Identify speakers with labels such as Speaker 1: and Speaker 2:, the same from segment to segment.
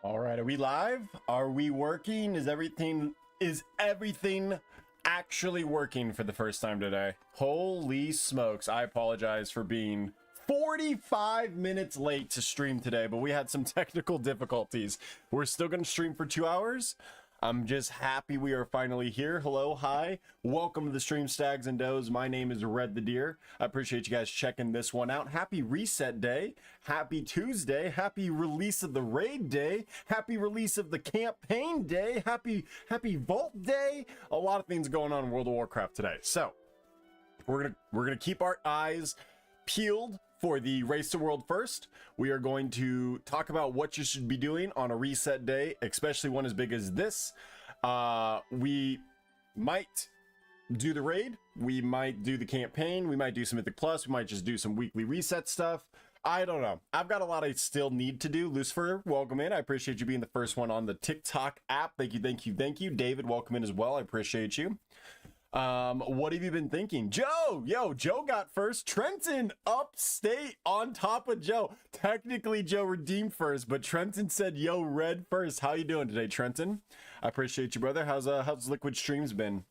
Speaker 1: All right, are we live? Are we working? Is everything actually working for the first time today? Holy smokes. I apologize for being 45 minutes late to stream today, but we had some technical difficulties. We're still going to stream for 2 hours. I'm just happy we are finally here. Hello, hi. Welcome to the stream, Stags and Does. My name is Red the Deer. I appreciate you guys checking this one out. Happy reset day. Happy Tuesday. Happy release of the raid day. Happy release of the campaign day. Happy vault day. A lot of things going on in World of Warcraft today. So we're gonna keep our eyes peeled for the Race to World first. We are going to talk about what you should be doing on a reset day, especially one as big as this. We might do the raid, we might do the campaign, we might do some Mythic Plus, we might just do some weekly reset stuff. I don't know. I've got a lot I still need to do. Lucifer, welcome in. I appreciate you being the first one on the TikTok app. Thank you. David, welcome in as well. I appreciate you. What have you been thinking? Joe got first. Trenton upstate on top of Joe. Technically Joe redeemed first, but Trenton said yo Red first. How you doing today, Trenton? I appreciate you, brother. How's Liquid Streams been?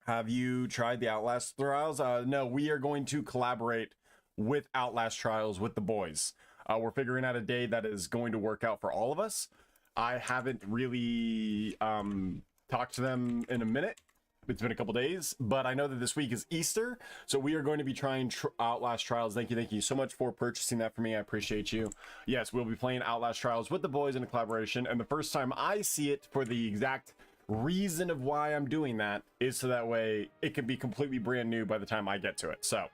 Speaker 1: Have you tried the Outlast Trials? No, we are going to collaborate with Outlast Trials with the boys. We're figuring out a day that is going to work out for all of us. I haven't really talked to them in a minute. It's been a couple days, but I know that this week is Easter, so we are going to be trying Outlast Trials. Thank you so much for purchasing that for me. I appreciate you. Yes, we'll be playing Outlast Trials with the boys in a collaboration, and the first time I see it, for the exact reason of why I'm doing that, is so that way it can be completely brand new by the time I get to it. So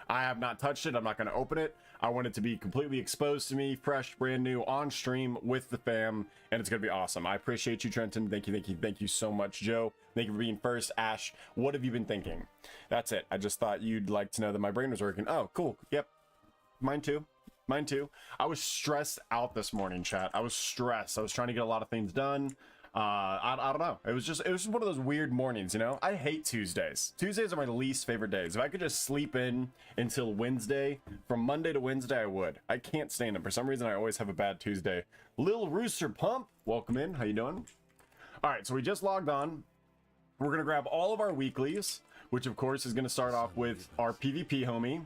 Speaker 1: I have not touched it. I'm not going to open it. I want it to be completely exposed to me, fresh, brand new, on stream with the fam, and it's going to be awesome. I appreciate you, Trenton. Thank you so much, Joe. Thank you for being first. Ash, what have you been thinking? That's it. I just thought you'd like to know that my brain was working. Oh, cool. Yep. Mine too. I was stressed out this morning, chat. I was stressed. I was trying to get a lot of things done. I don't know. It was just one of those weird mornings, you know? I hate Tuesdays. Tuesdays are my least favorite days. If I could just sleep in until Wednesday, from Monday to Wednesday, I would. I can't stand them. For some reason, I always have a bad Tuesday. Lil Rooster Pump, welcome in. How you doing? All right, so we just logged on. We're going to grab all of our weeklies, which of course is going to start off with our PvP homie.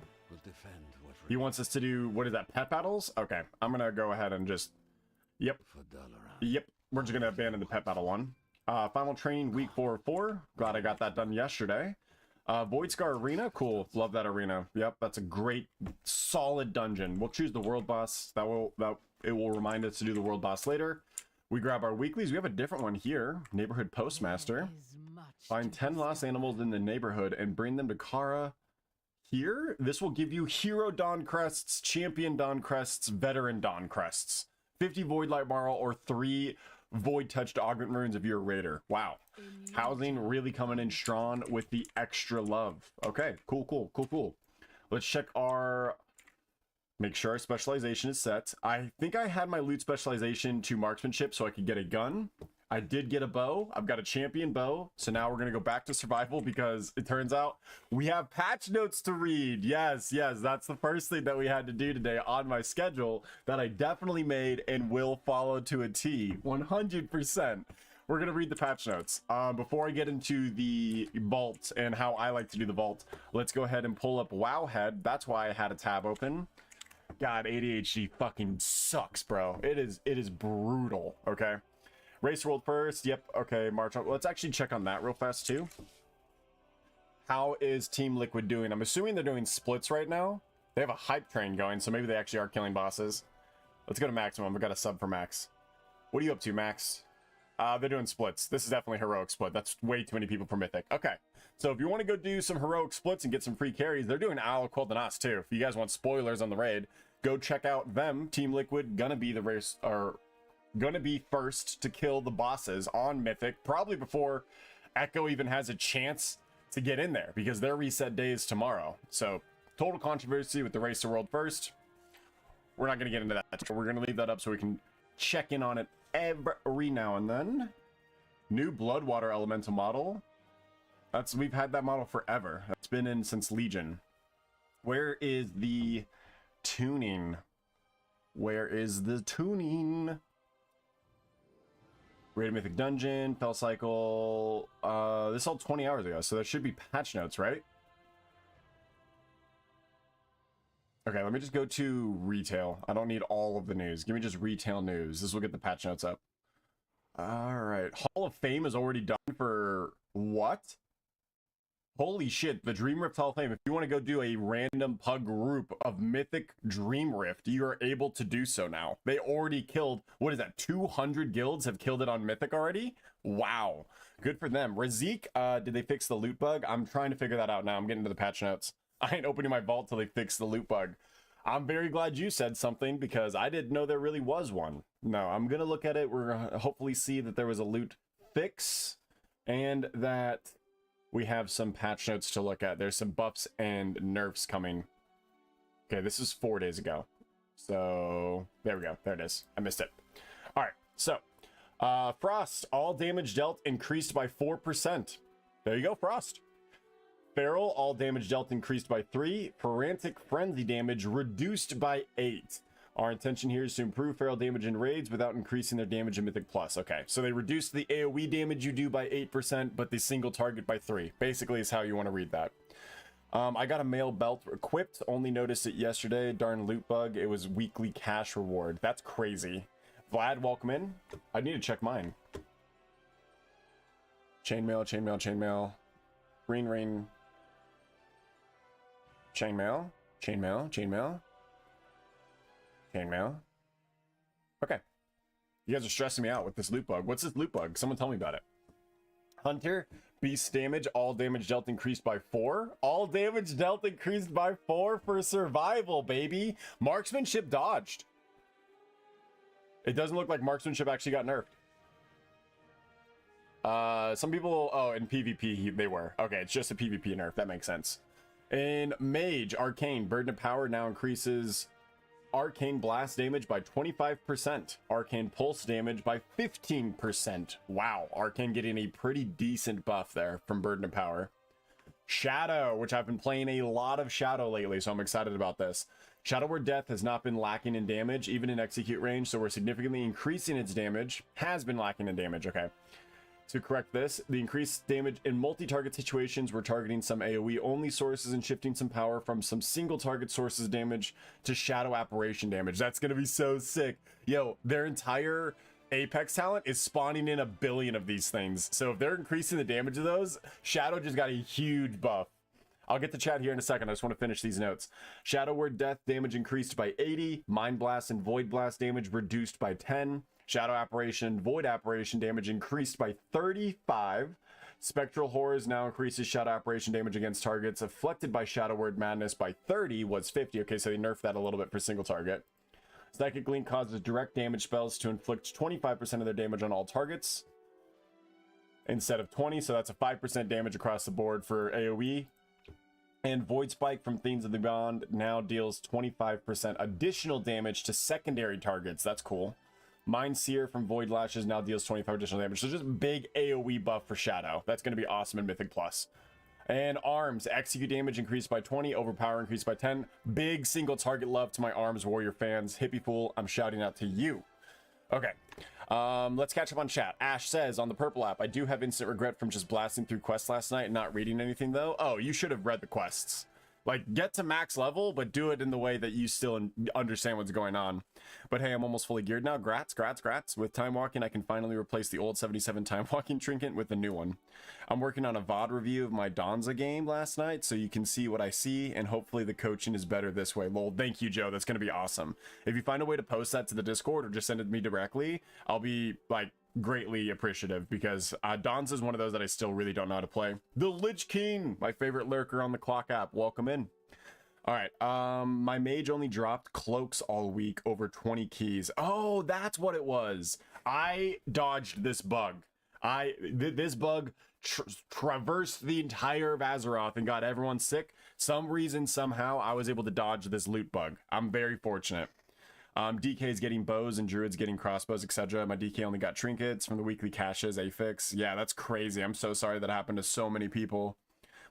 Speaker 1: He wants us to do, what is that, pet battles? Okay, I'm going to go ahead and just, yep. We're just going to abandon the pet battle one. Final training week 4 of 4. Glad I got that done yesterday. Void Scar Arena. Cool. Love that arena. Yep, that's a great, solid dungeon. We'll choose the world boss. It will remind us to do the world boss later. We grab our weeklies. We have a different one here. Neighborhood Postmaster. Find 10 lost animals in the neighborhood and bring them to Kara. Here, this will give you Hero Dawn Crests, Champion Dawn Crests, Veteran Dawn Crests. 50 Void Light Marl or 3 Void Touched Augment Runes if you're a Raider. Wow. Housing really coming in strong with the extra love. Okay, cool. Let's check make sure our specialization is set. I think I had my loot specialization to marksmanship so I could get a gun. I did get a bow. I've got a champion bow. So now we're going to go back to survival because it turns out we have patch notes to read. Yes, that's the first thing that we had to do today on my schedule that I definitely made and will follow to a T. 100%. We're going to read the patch notes. Before I get into the vault and how I like to do the vault, let's go ahead and pull up Wowhead. That's why I had a tab open. God, ADHD fucking sucks, bro. It is brutal, okay? Race World first. Yep. Okay. March on. Let's actually check on that real fast too. How is Team Liquid doing? I'm assuming they're doing splits right now. They have a hype train going, so maybe they actually are killing bosses. Let's go to maximum. We got a sub for Max. What are you up to, Max? They're doing splits. This is definitely heroic split. That's way too many people for Mythic. Okay. So if you want to go do some heroic splits and get some free carries, they're doing Al Quell than us too. If you guys want spoilers on the raid, go check out them. Team Liquid gonna be the race, or gonna be first to kill the bosses on Mythic, probably before Echo even has a chance to get in there, because their reset day is tomorrow. So total controversy with the Race to World first. We're not gonna get into that. We're gonna leave that up so we can check in on it every now and then. New Bloodwater Elemental model. We've had that model forever. It's been in since Legion. Where is the tuning? Where is the tuning? Rated Mythic Dungeon, Fell Cycle. This is all 20 hours ago, so there should be patch notes, right? Okay, let me just go to retail. I don't need all of the news. Give me just retail news. This will get the patch notes up. All right. Hall of Fame is already done for what? Holy shit, the Dream Rift Hall of Fame. If you want to go do a random pug group of Mythic Dream Rift, you are able to do so now. They already killed, what is that, 200 guilds have killed it on Mythic already? Wow. Good for them. Razik, did they fix the loot bug? I'm trying to figure that out now. I'm getting to the patch notes. I ain't opening my vault till they fix the loot bug. I'm very glad you said something because I didn't know there really was one. No, I'm going to look at it. We're going to hopefully see that there was a loot fix and that we have some patch notes to look at. There's some buffs and nerfs coming. Okay, this is 4 days ago. So there we go. There it is. I missed it. All right. So Frost, all damage dealt increased by 4%. There you go, Frost. Feral, all damage dealt increased by 3. Frantic Frenzy damage reduced by 8. Our intention here is to improve feral damage in raids without increasing their damage in Mythic Plus. Okay, so they reduced the AoE damage you do by 8%, but the single target by 3. Basically is how you want to read that. I got a mail belt equipped. Only noticed it yesterday. Darn loot bug. It was weekly cash reward. That's crazy. Vlad, welcome in. I need to check mine. Chainmail, chainmail, chainmail. Green rain. Chainmail, chainmail, chainmail, chainmail. Okay. You guys are stressing me out with this loot bug. What's this loot bug? Someone tell me about it. Hunter, beast damage, all damage dealt increased by 4. All damage dealt increased by 4 for survival, baby. Marksmanship dodged. It doesn't look like marksmanship actually got nerfed. Some people, oh, in PvP they were. Okay, it's just a PvP nerf. That makes sense. In Mage, Arcane, Burden of Power now increases Arcane Blast damage by 25%. Arcane Pulse damage by 15%. Wow, Arcane getting a pretty decent buff there from Burden of Power. Shadow, which I've been playing a lot of Shadow lately, so I'm excited about this. Shadow Word Death has not been lacking in damage, even in execute range, so we're significantly increasing its damage. Has been lacking in damage, okay. To correct this, the increased damage in multi-target situations, we're targeting some AoE only sources and shifting some power from some single target sources damage to shadow apparition damage. That's gonna be so sick. Yo, their entire Apex talent is spawning in 1 billion of these things. So if they're increasing the damage of those, Shadow just got a huge buff. I'll get to chat here in a second. I just want to finish these notes. Shadow Word Death damage increased by 80. Mind Blast and Void Blast damage reduced by 10. Shadow Apparition, Void Apparition damage increased by 35. Spectral Horrors now increases Shadow Apparition damage against targets afflicted by Shadow Word Madness by 30, was 50. Okay, so they nerfed that a little bit for single target. Psychic Link causes direct damage spells to inflict 25% of their damage on all targets instead of 20, so that's a 5% damage across the board for AoE. And Void Spike from Themes of the Beyond now deals 25% additional damage to secondary targets. That's cool. Mind Seer from Void Lashes now deals 25 additional damage. So just big AoE buff for Shadow. That's going to be awesome in Mythic Plus. And Arms, execute damage increased by 20, overpower increased by 10. Big single target love to my Arms Warrior fans. Hippie Fool, I'm shouting out to you. Okay, let's catch up on chat. Ash says on the purple app, I do have instant regret from just blasting through quests last night and not reading anything though. Oh, you should have read the quests. Like, get to max level, but do it in the way that you still understand what's going on. But hey, I'm almost fully geared now. Grats. With time walking, I can finally replace the old 77 time walking trinket with the new one. I'm working on a VOD review of my Donza game last night, so you can see what I see, and hopefully the coaching is better this way. Lol, thank you, Joe. That's going to be awesome. If you find a way to post that to the Discord or just send it to me directly, I'll be, like, greatly appreciative, because Donza is one of those that I still really don't know how to play. The Lich King, my favorite lurker on the Clock app. Welcome in. All right, my mage only dropped cloaks all week over 20 keys. Oh, that's what it was. I dodged this bug. This bug traversed the entire of Azeroth and got everyone sick. Some reason, somehow, I was able to dodge this loot bug. I'm very fortunate. DK is getting bows and druids getting crossbows, etc. My DK only got trinkets from the weekly caches, affix. Yeah, that's crazy. I'm so sorry that happened to so many people.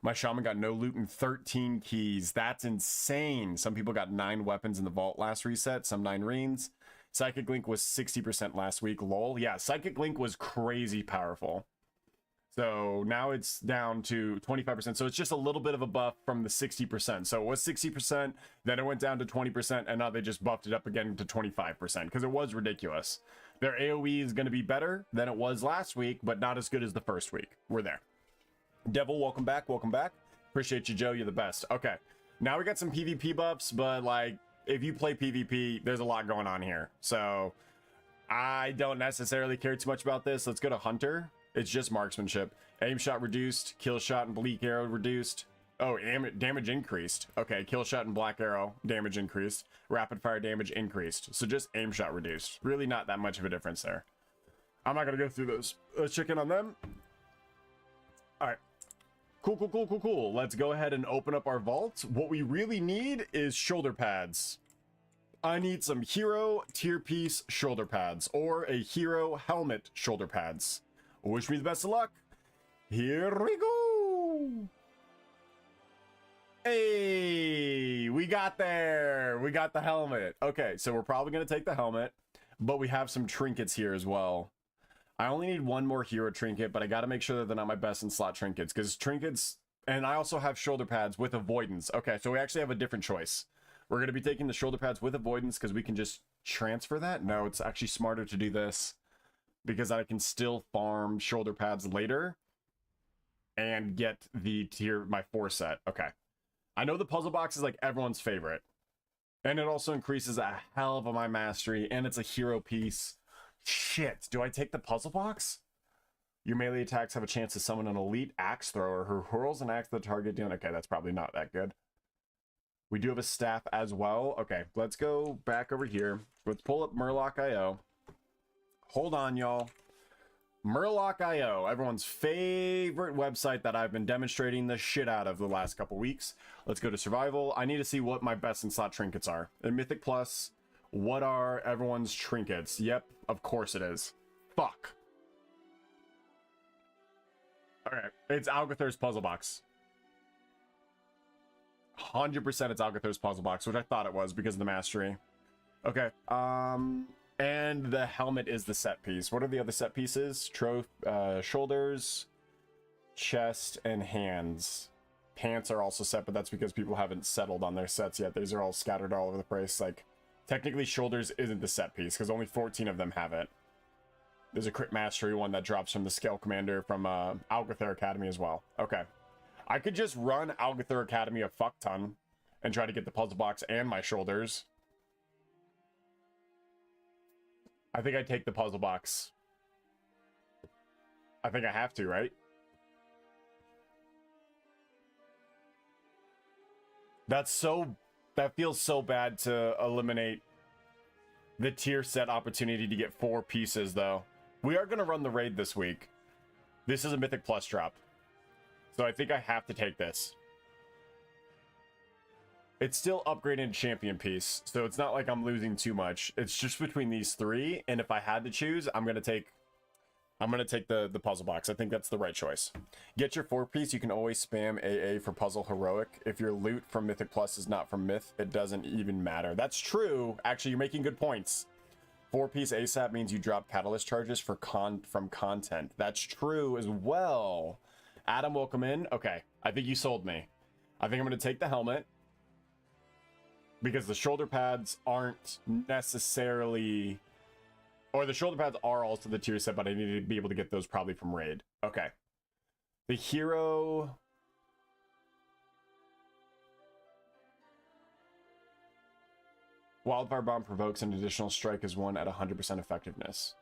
Speaker 1: My shaman got no loot and 13 keys. That's insane. Some people got 9 weapons in the vault last reset, some 9 reins. Psychic Link was 60% last week. Lol. Yeah, Psychic Link was crazy powerful. So now it's down to 25%. So it's just a little bit of a buff from the 60%. So it was 60%, then it went down to 20%, and now they just buffed it up again to 25% because it was ridiculous. Their AoE is going to be better than it was last week, but not as good as the first week. We're there. Devil, welcome back. Welcome back. Appreciate you, Joe. You're the best. Okay. Now we got some PvP buffs, but like if you play PvP, there's a lot going on here. So I don't necessarily care too much about this. Let's go to Hunter. It's just marksmanship. Aim shot reduced, kill shot and bleak arrow reduced. Oh, damage increased. Okay, kill shot and black arrow damage increased. Rapid fire damage increased. So just aim shot reduced. Really not that much of a difference there. I'm not gonna go through those. Let's check in on them. All right. Cool. Let's go ahead and open up our vault. What we really need is shoulder pads. I need some hero tier piece shoulder pads or a hero helmet shoulder pads. Wish me the best of luck. Here we go. Hey, we got there. We got the helmet. Okay, so we're probably going to take the helmet, but we have some trinkets here as well. I only need one more hero trinket, but I got to make sure that they're not my best in slot trinkets because trinkets, and I also have shoulder pads with avoidance. Okay, so we actually have a different choice. We're going to be taking the shoulder pads with avoidance because we can just transfer that. No, it's actually smarter to do this, because I can still farm shoulder pads later and get my 4 set. Okay. I know the puzzle box is like everyone's favorite. And it also increases a hell of my mastery, and it's a hero piece. Shit, do I take the puzzle box? Your melee attacks have a chance to summon an elite axe thrower who hurls an axe at the target down. Okay, that's probably not that good. We do have a staff as well. Okay, let's go back over here. Let's pull up Murloc.io. Hold on, y'all. Murloc.io, everyone's favorite website that I've been demonstrating the shit out of the last couple weeks. Let's go to survival. I need to see what my best in slot trinkets are. In Mythic Plus, what are everyone's trinkets? Yep, of course it is. Fuck. Okay, it's Algathur's puzzle box. 100% it's Algathur's puzzle box, which I thought it was because of the mastery. Okay, and the helmet is the set piece. What are the other set pieces? Shoulders, chest, and hands. Pants are also set, but that's because people haven't settled on their sets yet. These are all scattered all over the place. Like, technically shoulders isn't the set piece because only 14 of them have it. There's a crit mastery one that drops from the scale commander from Algathur Academy as well. Okay. I could just run Algathur Academy a fuck ton and try to get the puzzle box and my shoulders. I think I take the puzzle box. I think I have to, right? That feels so bad to eliminate the tier set opportunity to get 4 pieces, though. We are going to run the raid this week. This is a Mythic Plus drop. So I think I have to take this. It's still upgraded champion piece, so it's not like I'm losing too much. It's just between these 3, and if I had to choose, I'm gonna take the puzzle box. I think that's the right choice. Get your 4 piece. You can always spam AA for puzzle heroic. If your loot from Mythic Plus is not from Myth, it doesn't even matter. That's true. Actually, you're making good points. 4 piece ASAP means you drop catalyst charges from content. That's true as well. Adam, welcome in. Okay, I think you sold me. I think I'm gonna take the helmet, because the shoulder pads aren't necessarily, or the shoulder pads are also the tier set, but I need to be able to get those probably from raid. Okay. The hero. Wildfire Bomb provokes an additional strike as 1 at 100% effectiveness.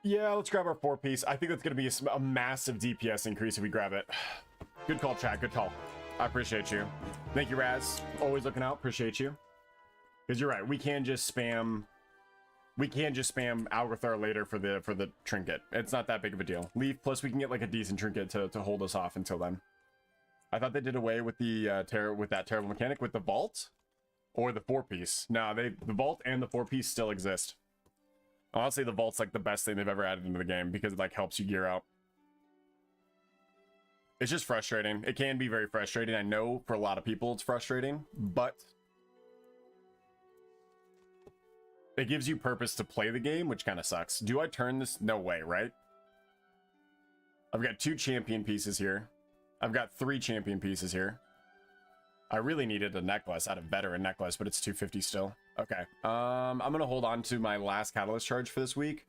Speaker 1: Yeah, let's grab our 4 piece. I think that's going to be a massive DPS increase if we grab it. Good call, chat. Good call. I appreciate you. Thank you, Raz. Always looking out. Appreciate you. Because you're right. We can just spam Algathur later for the trinket. It's not that big of a deal. Leaf, plus we can get like a decent trinket to hold us off until then. I thought they did away with the that terrible mechanic with the vault or the 4 piece. No, the vault and the 4 piece still exist. Honestly, the vault's like the best thing they've ever added into the game because it like helps you gear out. It's just frustrating. It can be very frustrating. I know for a lot of people it's frustrating, but it gives you purpose to play the game, which kind of sucks. Do I turn this? No way, right? I've got 2 champion pieces here. I've got 3 champion pieces here. I really needed a necklace. I had a veteran necklace, but it's 250 still. Okay. I'm going to hold on to my last catalyst charge for this week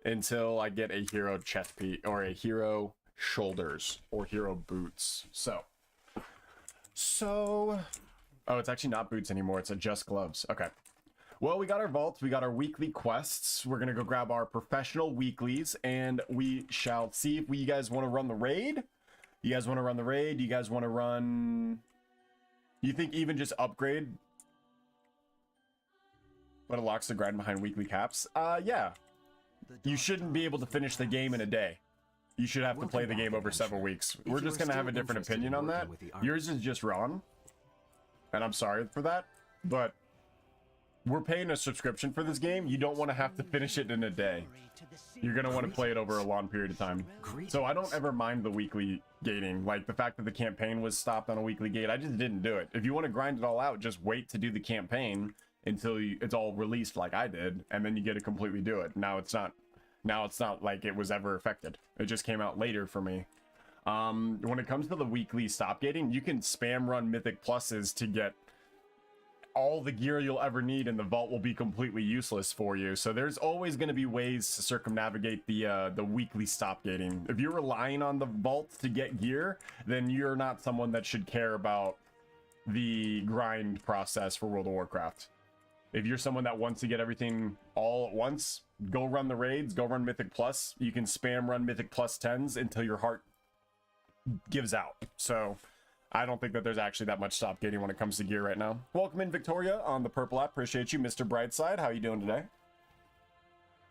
Speaker 1: until I get a hero chest piece or a hero shoulders or hero boots. So, oh, it's actually not boots anymore. It's just gloves. Okay. Well, we got our vaults. We got our weekly quests. We're going to go grab our professional weeklies and we shall see if you guys want to run the raid. You guys want to run the raid? You guys want to run... You think even just upgrade but unlocks the grind behind weekly caps? Yeah. You shouldn't be able to finish the game in a day. You should have to play the game over several weeks. We're just going to have a different opinion on that. Yours is just wrong. And I'm sorry for that. But we're paying a subscription for this game. You don't want to have to finish it in a day. You're going to want to play it over a long period of time. So I don't ever mind the weekly gating. Like the fact that the campaign was stopped on a weekly gate, I just didn't do it. If you want to grind it all out, just wait to do the campaign until it's all released like I did, and then you get to completely do it. Now it's not like it was ever affected. It just came out later for me. When it comes to the weekly stop gating, you can spam run mythic pluses to get all the gear you'll ever need, and the vault will be completely useless for you. So there's always going to be ways to circumnavigate the weekly stop gating. If you're relying on the vault to get gear, then you're not someone that should care about the grind process for World of Warcraft. If you're someone that wants to get everything all at once, go run the raids, go run Mythic Plus. You can spam run Mythic Plus 10s until your heart gives out. So I don't think that there's actually that much stop gating when it comes to gear right now. Welcome in, Victoria, on the purple app. Appreciate you, Mr. Brightside. How you doing today?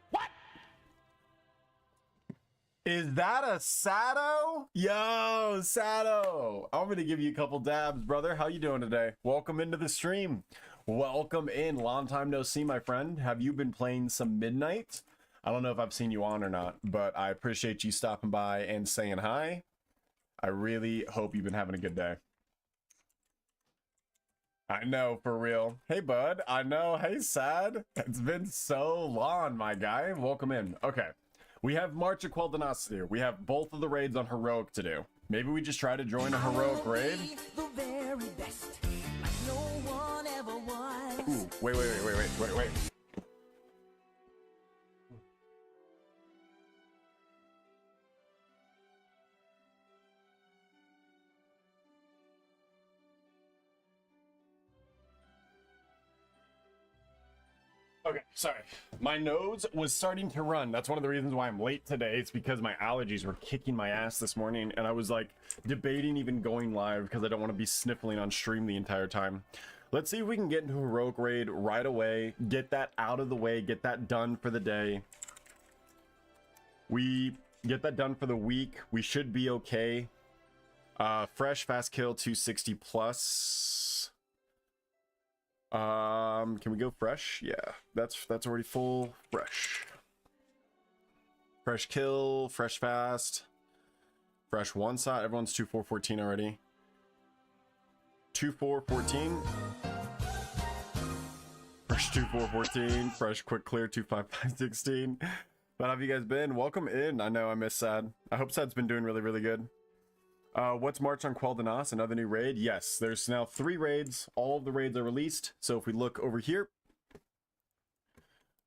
Speaker 1: What? Is that a Sato? Yo, Sato. I'm going to give you a couple dabs, brother. How you doing today? Welcome into the stream. Welcome in. Long time no see, my friend. Have you been playing some Midnight? I don't know if I've seen you on or not, but I appreciate you stopping by and saying hi. I really hope you've been having a good day. I know, for real. Hey, bud. I know. Hey, Sad. It's been so long, my guy. Welcome in. Okay. We have March of Quel'Danas to do. We have both of the raids on Heroic to do. Maybe we just try to join a Heroic raid? Ooh, wait. Okay, sorry. My nose was starting to run. That's one of the reasons why I'm late today. It's because my allergies were kicking my ass this morning, and I was like debating even going live because I don't want to be sniffling on stream the entire time. Let's see if we can get into a Heroic raid right away, get that out of the way, get that done for the day. We get that done for the week. We should be okay. Fresh, fast kill, 260 plus. Can we go fresh? Yeah, that's already full. Fresh kill, fresh fast, fresh one shot. Everyone's 2-4-14 already. 2-4-14. Fresh 2-4-14. Fresh quick clear 2-5-5-16. How have you guys been? Welcome in. I know I miss Sad. I hope Sad's been doing really, really good. What's March on Quel'Danas? Another new raid? Yes, there's now 3 raids. All of the raids are released. So if we look over here,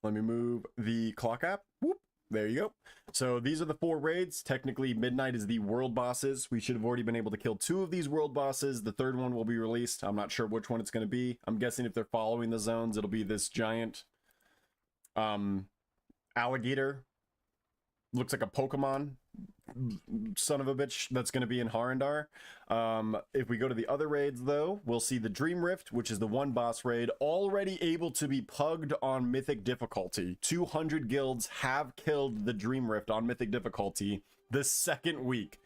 Speaker 1: let me move the clock app. Whoop, there you go. So these are the 4 raids. Technically, Midnight is the world bosses. We should have already been able to kill 2 of these world bosses. The 3rd one will be released. I'm not sure which one it's going to be. I'm guessing if they're following the zones, it'll be this giant alligator. Looks like a Pokemon son of a bitch that's going to be in Harandar. If we go to the other raids, though, we'll see the Dream Rift, which is the 1 boss raid, already able to be pugged on Mythic difficulty. 200 guilds have killed the Dream Rift on Mythic difficulty the 2nd week.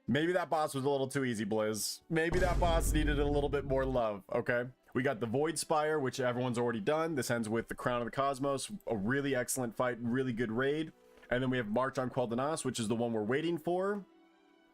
Speaker 1: Maybe that boss was a little too easy, Blizz. Maybe that boss needed a little bit more love, okay? We got the Void Spire, which everyone's already done. This ends with the Crown of the Cosmos. A really excellent fight, really good raid. And then we have March on Quel'Danas, which is the one we're waiting for.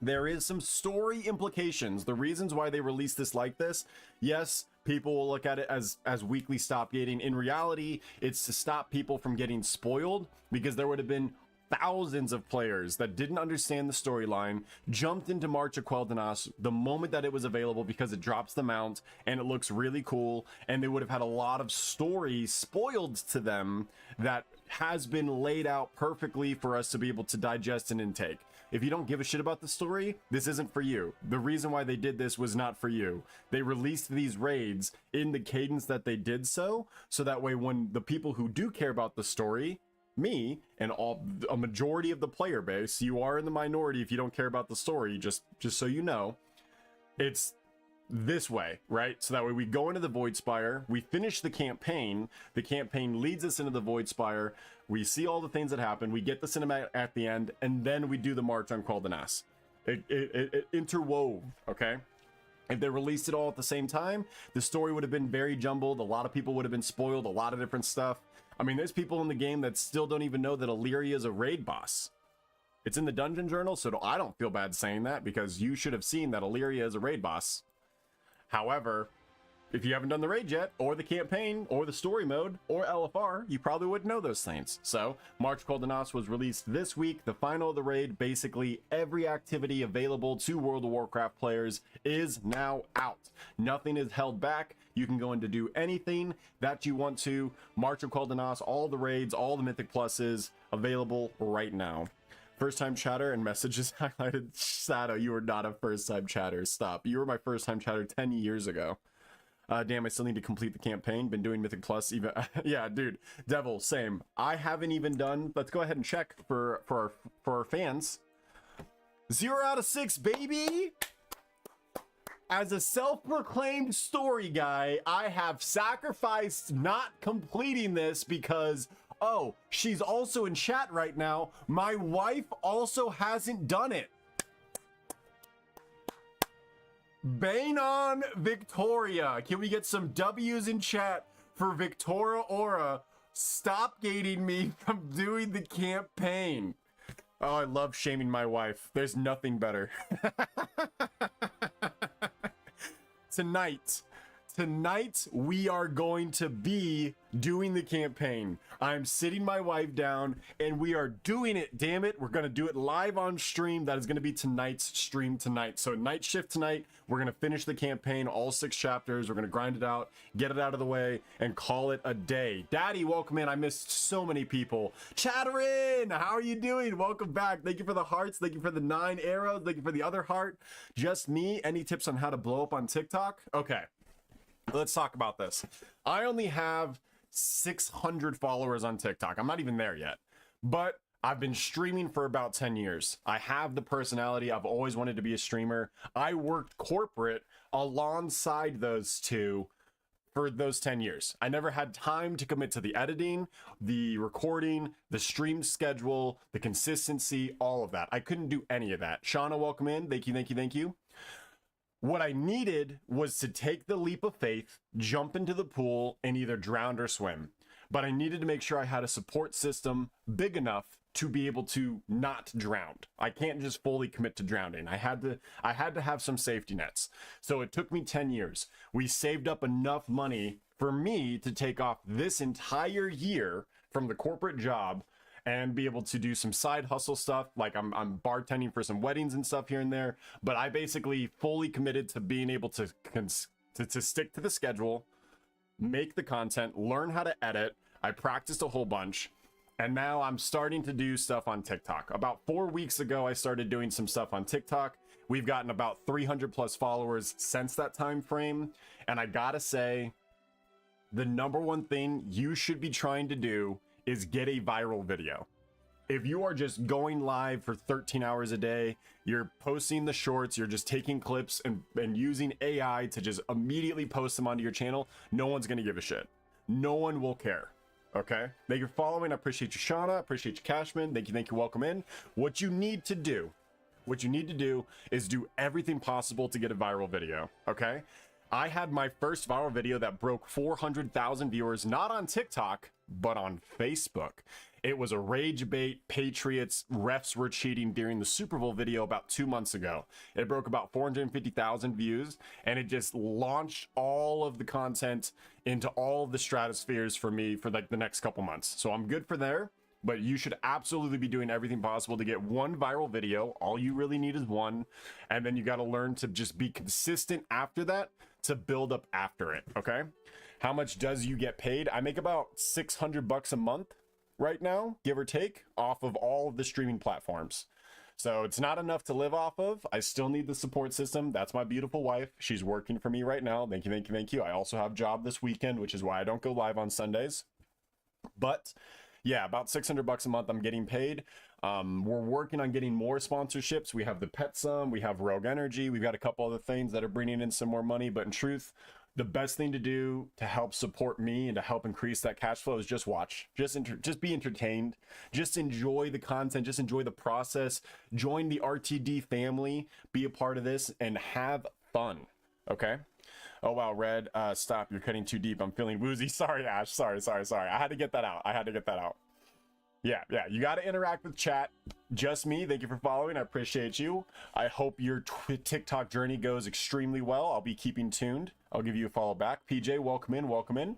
Speaker 1: there is some story implications. The reasons why they released this like this, yes, people will look at it as weekly stop gating. In reality, it's to stop people from getting spoiled, because there would have been thousands of players that didn't understand the storyline, jumped into March of Quel'Danas the moment that it was available because it drops the mount and it looks really cool, and they would have had a lot of story spoiled to them that has been laid out perfectly for us to be able to digest and intake. If you don't give a shit about the story, this isn't for you. The reason why they did this was not for you. They released these raids in the cadence that they did so that way when the people who do care about the story, me and a majority of the player base, you are in the minority if you don't care about the story, just so you know, it's this way, right? So that way we go into the Void Spire, we finish the campaign leads us into the Void Spire, we see all the things that happen, we get the cinematic at the end, and then we do the march on Quel'Danas. It interwove, okay? If they released it all at the same time, the story would have been very jumbled, a lot of people would have been spoiled, a lot of different stuff. I mean, there's people in the game that still don't even know that Illyria is a raid boss. It's in the dungeon journal, so I don't feel bad saying that, because you should have seen that Illyria is a raid boss. However, if you haven't done the raid yet, or the campaign, or the story mode, or LFR, you probably wouldn't know those things. So, March Quel'Danas was released this week, the final of the raid. Basically, every activity available to World of Warcraft players is now out. Nothing is held back. You can go in to do anything that you want to. March of Quel'Danas, all the raids, all the Mythic Pluses, available right now. First time chatter and messages highlighted. Sato, you are not a first time chatter. Stop. You were my first time chatter 10 years ago. Damn, I still need to complete the campaign. Been doing Mythic Plus even. Yeah, dude. Devil, same. I haven't even done. Let's go ahead and check for our fans. 0 out of 6, baby. As a self-proclaimed story guy, I have sacrificed not completing this because, oh, she's also in chat right now. My wife also hasn't done it. Bane on Victoria. Can we get some W's in chat for Victoria Aura? Stop gating me from doing the campaign. Oh, I love shaming my wife. There's nothing better. Tonight, we are going to be doing the campaign. I'm sitting my wife down and we are doing it, damn it. We're gonna do it live on stream. That is gonna be tonight's stream tonight. So night shift tonight, we're gonna finish the campaign, all 6 chapters. We're gonna grind it out, get it out of the way, and call it a day. Daddy, welcome in. I missed so many people. Chatterin, how are you doing? Welcome back. Thank you for the hearts. Thank you for the 9 arrows. Thank you for the other heart. Just me. Any tips on how to blow up on TikTok? Okay. Let's talk about this. I only have 600 followers on TikTok. I'm not even there yet, but I've been streaming for about 10 years. I have the personality. I've always wanted to be a streamer. I worked corporate alongside those two for those 10 years. I never had time to commit to the editing, the recording, the stream schedule, the consistency, all of that. I couldn't do any of that. Shauna, welcome in. Thank you, thank you, thank you. What I needed was to take the leap of faith, jump into the pool, and either drown or swim. But I needed to make sure I had a support system big enough to be able to not drown. I can't just fully commit to drowning. I had to have some safety nets. So it took me 10 years. We saved up enough money for me to take off this entire year from the corporate job and be able to do some side hustle stuff. Like I'm bartending for some weddings and stuff here and there, but I basically fully committed to being able to stick to the schedule, make the content, learn how to edit. I practiced a whole bunch, and now I'm starting to do stuff on TikTok. About 4 weeks ago, I started doing some stuff on TikTok. We've gotten about 300 plus followers since that time frame, and I gotta say, the number one thing you should be trying to do is get a viral video. If you are just going live for 13 hours a day, you're posting the shorts, you're just taking clips and using AI to just immediately post them onto your channel, no one's gonna give a shit. No one will care, okay? Thank you for following. I appreciate you, Shauna. Appreciate you, Cashman. Thank you, welcome in. What you need to do is do everything possible to get a viral video, okay? I had my first viral video that broke 400,000 viewers, not on TikTok, but on Facebook. It was a rage bait. Patriots refs were cheating during the Super Bowl video about 2 months ago. It broke about 450,000 views, and it just launched all of the content into all of the stratospheres for me for like the next couple months. So I'm good for there, but you should absolutely be doing everything possible to get one viral video. All you really need is one, and then you got to learn to just be consistent after that to build up after it. Okay, how much does you get paid? I make about $600 a month right now, give or take, off of all of the streaming platforms. So it's not enough to live off of. I still need the support system. That's my beautiful wife. She's working for me right now. Thank you, thank you, thank you. I also have a job this weekend, which is why I don't go live on Sundays. But yeah, about $600 a month I'm getting paid. We're working on getting more sponsorships. We have the PetSum, we have Rogue Energy, we've got a couple other things that are bringing in some more money. But in truth, the best thing to do to help support me and to help increase that cash flow is just watch, just be entertained, just enjoy the content, just enjoy the process, join the RTD family, be a part of this, and have fun. Okay. Oh wow, Red, stop, you're cutting too deep, I'm feeling woozy. Sorry, Ash, sorry. I had to get that out. Yeah, you got to interact with chat. Just me, thank you for following, I appreciate you. I hope your TikTok journey goes extremely well. I'll be keeping tuned. I'll give you a follow back. PJ, welcome in.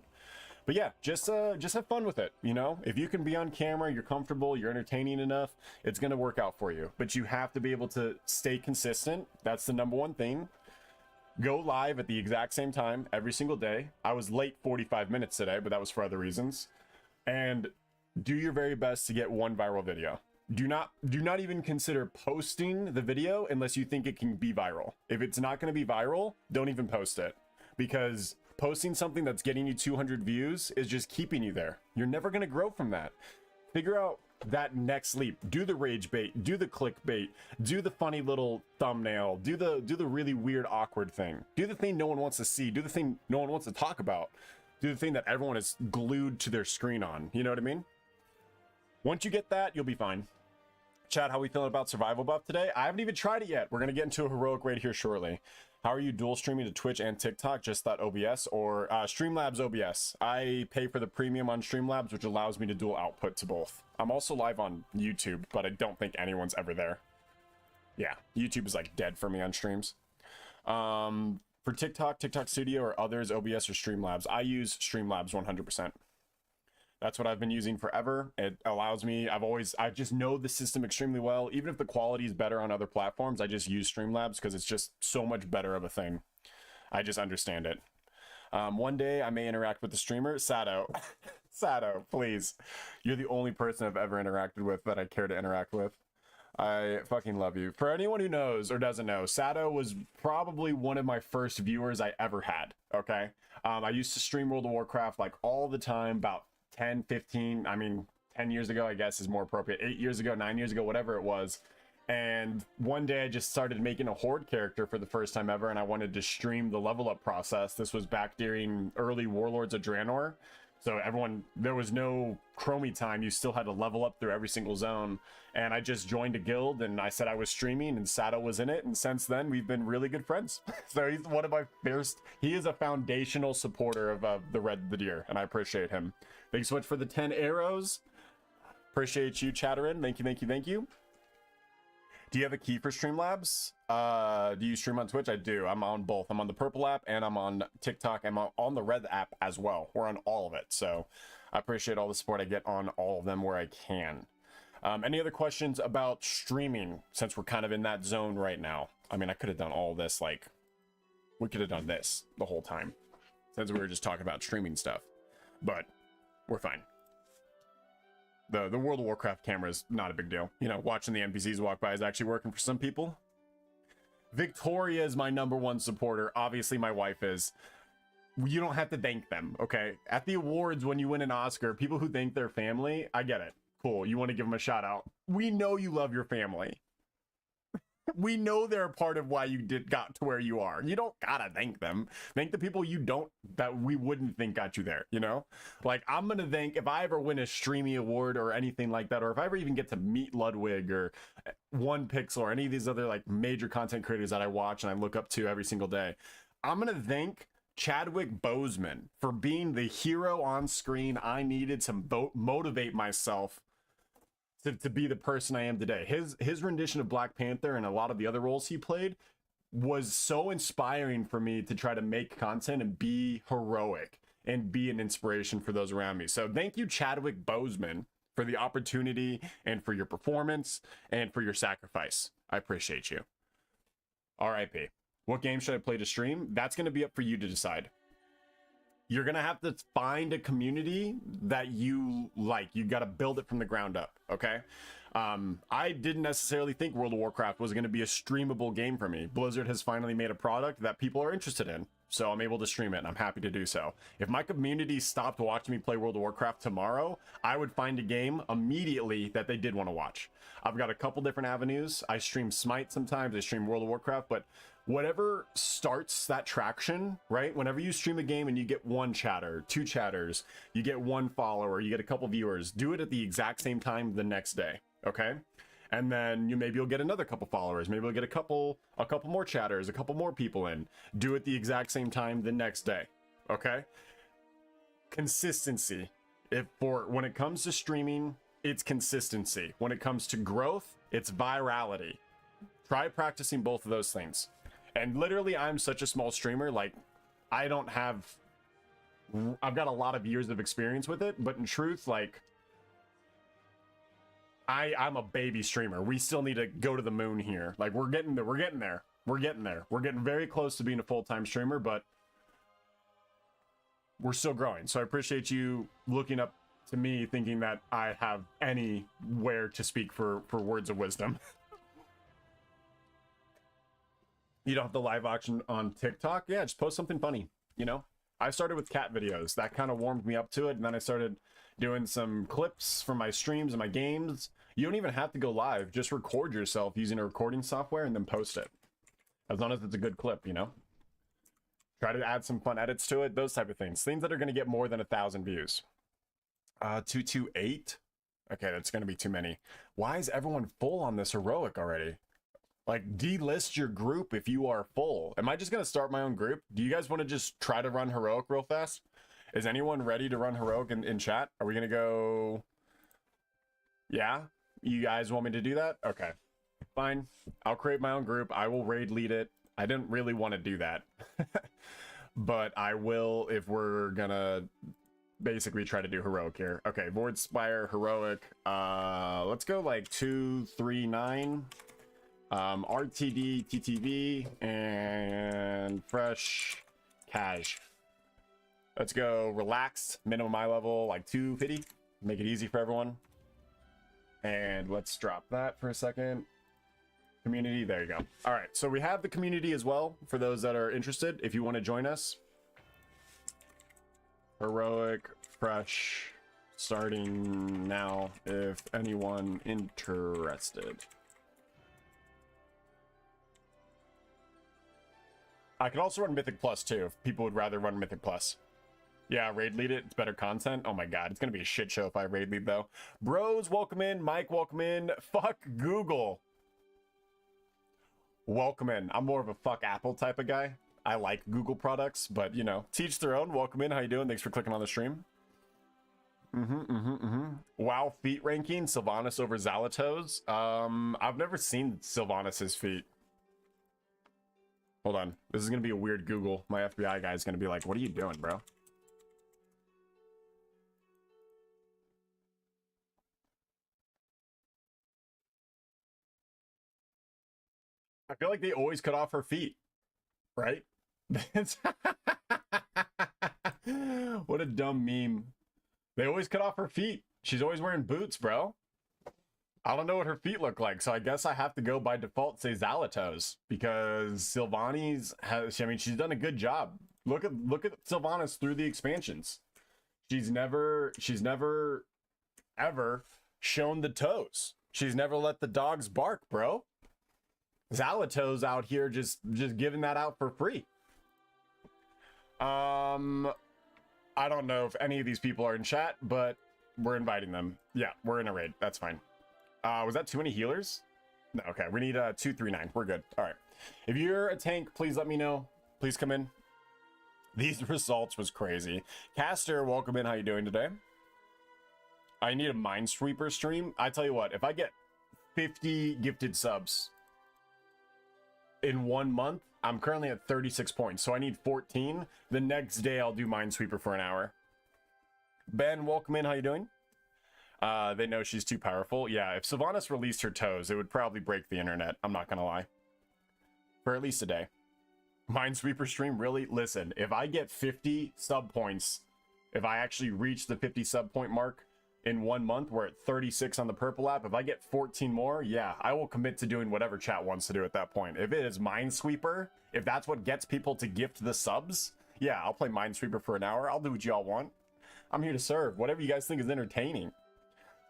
Speaker 1: But yeah, just have fun with it. You know, if you can be on camera, you're comfortable, you're entertaining enough, it's gonna work out for you. But you have to be able to stay consistent. That's the number one thing. Go live at the exact same time every single day. I was late 45 minutes today, but that was for other reasons. And do your very best to get one viral video. Do not even consider posting the video unless you think it can be viral. If it's not going to be viral, don't even post it, because posting something that's getting you 200 views is just keeping you there. You're never going to grow from that. Figure out that next leap. Do the rage bait, do the clickbait, do the funny little thumbnail, do the really weird awkward thing, do the thing no one wants to see, do the thing no one wants to talk about, do the thing that everyone is glued to their screen on. You know what I mean? Once you get that, you'll be fine. Chat, how we feeling about survival buff today? I haven't even tried it yet. We're gonna get into a heroic raid here shortly. How are you dual streaming to Twitch and TikTok? Just that OBS or Streamlabs OBS? I pay for the premium on Streamlabs, which allows me to dual output to both. I'm also live on YouTube, but I don't think anyone's ever there. Yeah, YouTube is like dead for me on streams. For TikTok Studio or others, OBS or Streamlabs, I use Streamlabs 100%. That's what I've been using forever. It allows me, I just know the system extremely well. Even if the quality is better on other platforms, I just use Streamlabs because it's just so much better of a thing. I just understand it. One day I may interact with the streamer. Sato, Sato, please. You're the only person I've ever interacted with that I care to interact with. I fucking love you. For anyone who knows or doesn't know, Sato was probably one of my first viewers I ever had, okay? I used to stream World of Warcraft like all the time, about 10, 15, I mean, 10 years ago, I guess is more appropriate. 8 years ago, 9 years ago, whatever it was. And one day I just started making a horde character for the first time ever, and I wanted to stream the level up process. This was back during early Warlords of Draenor. So there was no chromie time. You still had to level up through every single zone. And I just joined a guild and I said I was streaming and Sato was in it. And since then we've been really good friends. So he's one of my first, he is a foundational supporter of the Deer, and I appreciate him. Thanks so much for the 10 arrows. Appreciate you, Chatterin. Thank you. Do you have a key for Streamlabs? Do you stream on Twitch? I do. I'm on both. I'm on the purple app and I'm on TikTok. I'm on the red app as well. We're on all of it. So I appreciate all the support I get on all of them where I can. Any other questions about streaming, since we're kind of in that zone right now? I mean, I could have done all this, like, we could have done this the whole time, since we were just talking about streaming stuff. But we're fine. The World of Warcraft camera is not a big deal. You know, watching the NPCs walk by is actually working for some people. Victoria is my #1 supporter. Obviously, my wife is. You don't have to thank them, okay? At the awards, when you win an Oscar, people who thank their family, I get it. Cool, you want to give them a shout out. We know you love your family. We know they're a part of why you got to where you are. You don't gotta thank them. Thank the people that we wouldn't think got you there, you know? Like, I'm gonna thank, if I ever win a Streamy Award or anything like that, or if I ever even get to meet Ludwig or One Pixel or any of these other like major content creators that I watch and I look up to every single day, I'm gonna thank Chadwick Boseman for being the hero on screen I needed to motivate myself to be the person I am today. His rendition of Black Panther and a lot of the other roles he played was so inspiring for me to try to make content and be heroic and be an inspiration for those around me. So thank you, Chadwick Boseman, for the opportunity and for your performance and for your sacrifice. I appreciate you. RIP. What game should I play to stream? That's going to be up for you to decide. You're going to have to find a community that you like. You got to build it from the ground up, okay? I didn't necessarily think World of Warcraft was going to be a streamable game for me. Blizzard has finally made a product that people are interested in, so I'm able to stream it, and I'm happy to do so. If my community stopped watching me play World of Warcraft tomorrow, I would find a game immediately that they did want to watch. I've got a couple different avenues. I stream Smite sometimes, I stream World of Warcraft, but whatever starts that traction, right? Whenever you stream a game and you get one chatter, two chatters, you get one follower, you get a couple viewers, do it at the exact same time the next day, okay? And then you'll get another couple followers, maybe you'll get a couple more chatters, a couple more people in. Do it the exact same time the next day, okay? Consistency. When it comes to streaming, it's consistency. When it comes to growth, it's virality. Try practicing both of those things. And literally, I'm such a small streamer, like, I've got a lot of years of experience with it, but in truth, like, I'm a baby streamer. We still need to go to the moon here. Like, we're getting there. We're getting very close to being a full-time streamer, but we're still growing. So I appreciate you looking up to me, thinking that I have anywhere to speak for words of wisdom. You don't have the live auction on TikTok? Yeah, just post something funny, you know? I started with cat videos. That kind of warmed me up to it, and then I started doing some clips from my streams and my games. You don't even have to go live. Just record yourself using a recording software and then post it. As long as it's a good clip, you know? Try to add some fun edits to it, those type of things. Things that are going to get more than 1,000 views. 228? Okay, that's going to be too many. Why is everyone full on this heroic already? Like, delist your group if you are full. Am I just going to start my own group? Do you guys want to just try to run heroic real fast? Is anyone ready to run heroic in chat? Are we going to go... Yeah? You guys want me to do that? Okay. Fine. I'll create my own group. I will raid lead it. I didn't really want to do that. But I will if we're going to basically try to do heroic here. Okay, Board Spire, heroic. Let's go like 239. RTD, TTV, and fresh cash. Let's go relaxed, minimum eye level, like 250. Make it easy for everyone. And let's drop that for a second. Community, there you go. All right, so we have the community as well for those that are interested. If you want to join us. Heroic, fresh, starting now, if anyone interested. I could also run Mythic Plus too, if people would rather run Mythic Plus. Yeah, raid lead it. It's better content. Oh my god, it's gonna be a shit show if I raid lead though. Bros, welcome in. Mike, welcome in. Fuck Google. Welcome in. I'm more of a fuck Apple type of guy. I like Google products, but you know, teach their own. Welcome in. How you doing? Thanks for clicking on the stream. Wow, feet ranking. Sylvanas over Zalatos. I've never seen Sylvanas's feet. Hold on. This is going to be a weird Google. My FBI guy is going to be like, what are you doing, bro? I feel like they always cut off her feet, right? What a dumb meme. They always cut off her feet. She's always wearing boots, bro. I don't know what her feet look like, so I guess I have to go by default say Zalatos because Sylvanas has. I mean, she's done a good job. Look at Sylvanas through the expansions. She's never ever shown the toes. She's never let the dogs bark, bro. Zalatos out here just giving that out for free. I don't know if any of these people are in chat, but we're inviting them. Yeah, we're in a raid. That's fine. Was that too many healers? No, okay, we need 239. We're good. All right. If you're a tank, please let me know. Please come in. These results was crazy. Caster, welcome in. How you doing today? I need a Minesweeper stream. I tell you what, if I get 50 gifted subs in 1 month, I'm currently at 36 points, so I need 14. The next day, I'll do Minesweeper for an hour. Ben, welcome in. How you doing? They know she's too powerful. Yeah, if Sylvanas released her toes, it would probably break the internet. I'm not gonna lie. For at least a day. Minesweeper stream, really? Listen, if I get 50 sub points, if I actually reach the 50 sub point mark in 1 month, we're at 36 on the purple app. If I get 14 more, yeah, I will commit to doing whatever chat wants to do at that point. If it is Minesweeper, if that's what gets people to gift the subs, yeah, I'll play Minesweeper for an hour. I'll do what y'all want. I'm here to serve. Whatever you guys think is entertaining.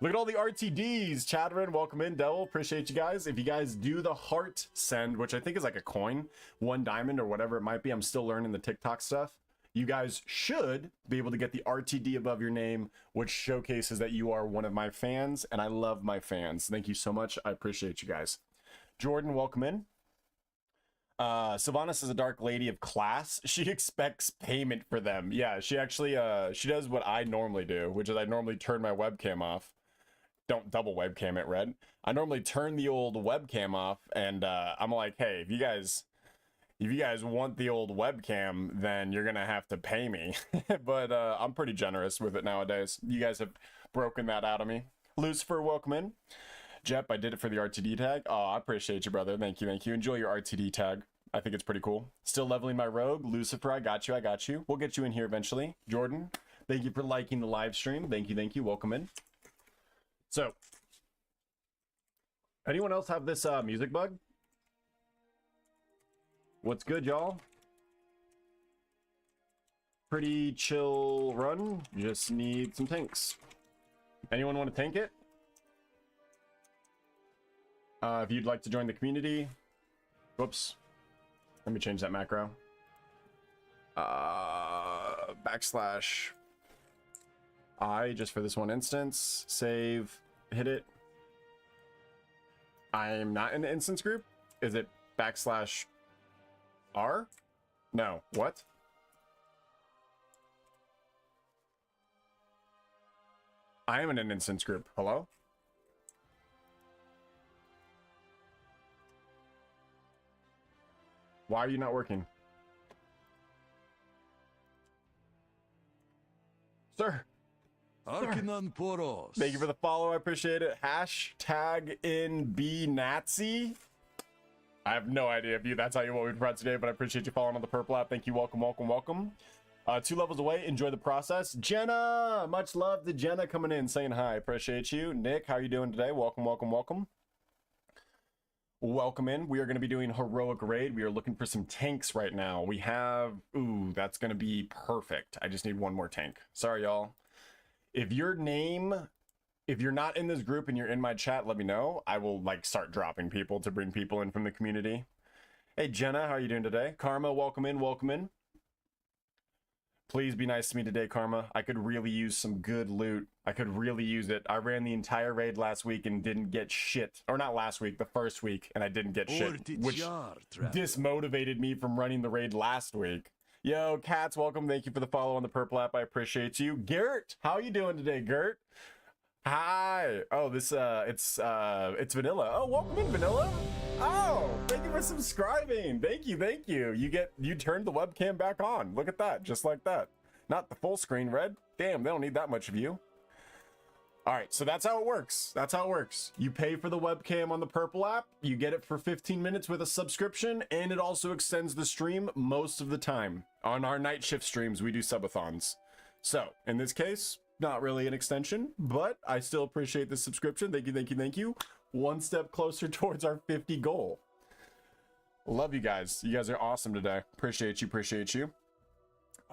Speaker 1: Look at all the RTDs. Chadrin, welcome in. Devil, appreciate you guys. If you guys do the heart send, which I think is like a coin, 1 diamond or whatever it might be, I'm still learning the TikTok stuff. You guys should be able to get the RTD above your name, which showcases that you are one of my fans, and I love my fans. Thank you so much. I appreciate you guys. Jordan, welcome in. Sylvanas is a dark lady of class. She expects payment for them. Yeah, she actually, she does what I normally do, which is I normally turn my webcam off. Don't double webcam it, Red. I normally turn the old webcam off, and I'm like, hey, if you guys want the old webcam, then you're gonna have to pay me. But I'm pretty generous with it nowadays. You guys have broken that out of me. Lucifer, welcome in. Jep, I did it for the RTD tag. Oh, I appreciate you, brother. Thank you, thank you. Enjoy your RTD tag. I think it's pretty cool. Still leveling my rogue. Lucifer, I got you, I got you. We'll get you in here eventually. Jordan, thank you for liking the live stream. Thank you, thank you. Welcome in. So, anyone else have this music bug? What's good, y'all? Pretty chill run. Just need some tanks. Anyone want to tank it? If you'd like to join the community. Whoops. Let me change that macro. Backslash I, just for this one instance. Save. Hit it. I am not in the instance group. Is it backslash R? No. What? I am in an instance group. Hello? Why are you not working? Sir. Thank you for the follow. I appreciate it. Hashtag in B Nazi. I have no idea if that's how you want me to pronounce today, but I appreciate you following on the purple app. Thank you. Welcome, welcome, welcome. 2 levels away. Enjoy the process. Jenna, much love to Jenna coming in, saying hi. Appreciate you. Nick, how are you doing today? Welcome, welcome, welcome. Welcome in. We are going to be doing heroic raid. We are looking for some tanks right now. We have, ooh, that's going to be perfect. I just need 1 more tank. Sorry, y'all. If you're not in this group and you're in my chat, let me know. I will like start dropping people to bring people in from the community. Hey, Jenna, how are you doing today? Karma, welcome in, welcome in. Please be nice to me today, Karma. I could really use some good loot. I could really use it. I ran the entire raid last week and didn't get shit. Or not last week, the first week, and I didn't get shit, which dismotivated me from running the raid last week. Yo, Cats, welcome. Thank you for the follow on the purple app. I appreciate you. Gert, how are you doing today, Gert? Hi. Oh, this it's Vanilla. Oh, welcome in, Vanilla. Oh, thank you for subscribing. Thank you, thank you. You turned the webcam back on. Look at that, just like that. Not the full screen, Red. Damn, they don't need that much of you. All right, so that's how it works. That's how it works. You pay for the webcam on the purple app, you get it for 15 minutes with a subscription, and it also extends the stream most of the time. On our night shift streams, we do subathons. So, in this case, not really an extension, but I still appreciate the subscription. Thank you, thank you, thank you. 1 step closer towards our 50 goal. Love you guys. You guys are awesome today. Appreciate you, appreciate you.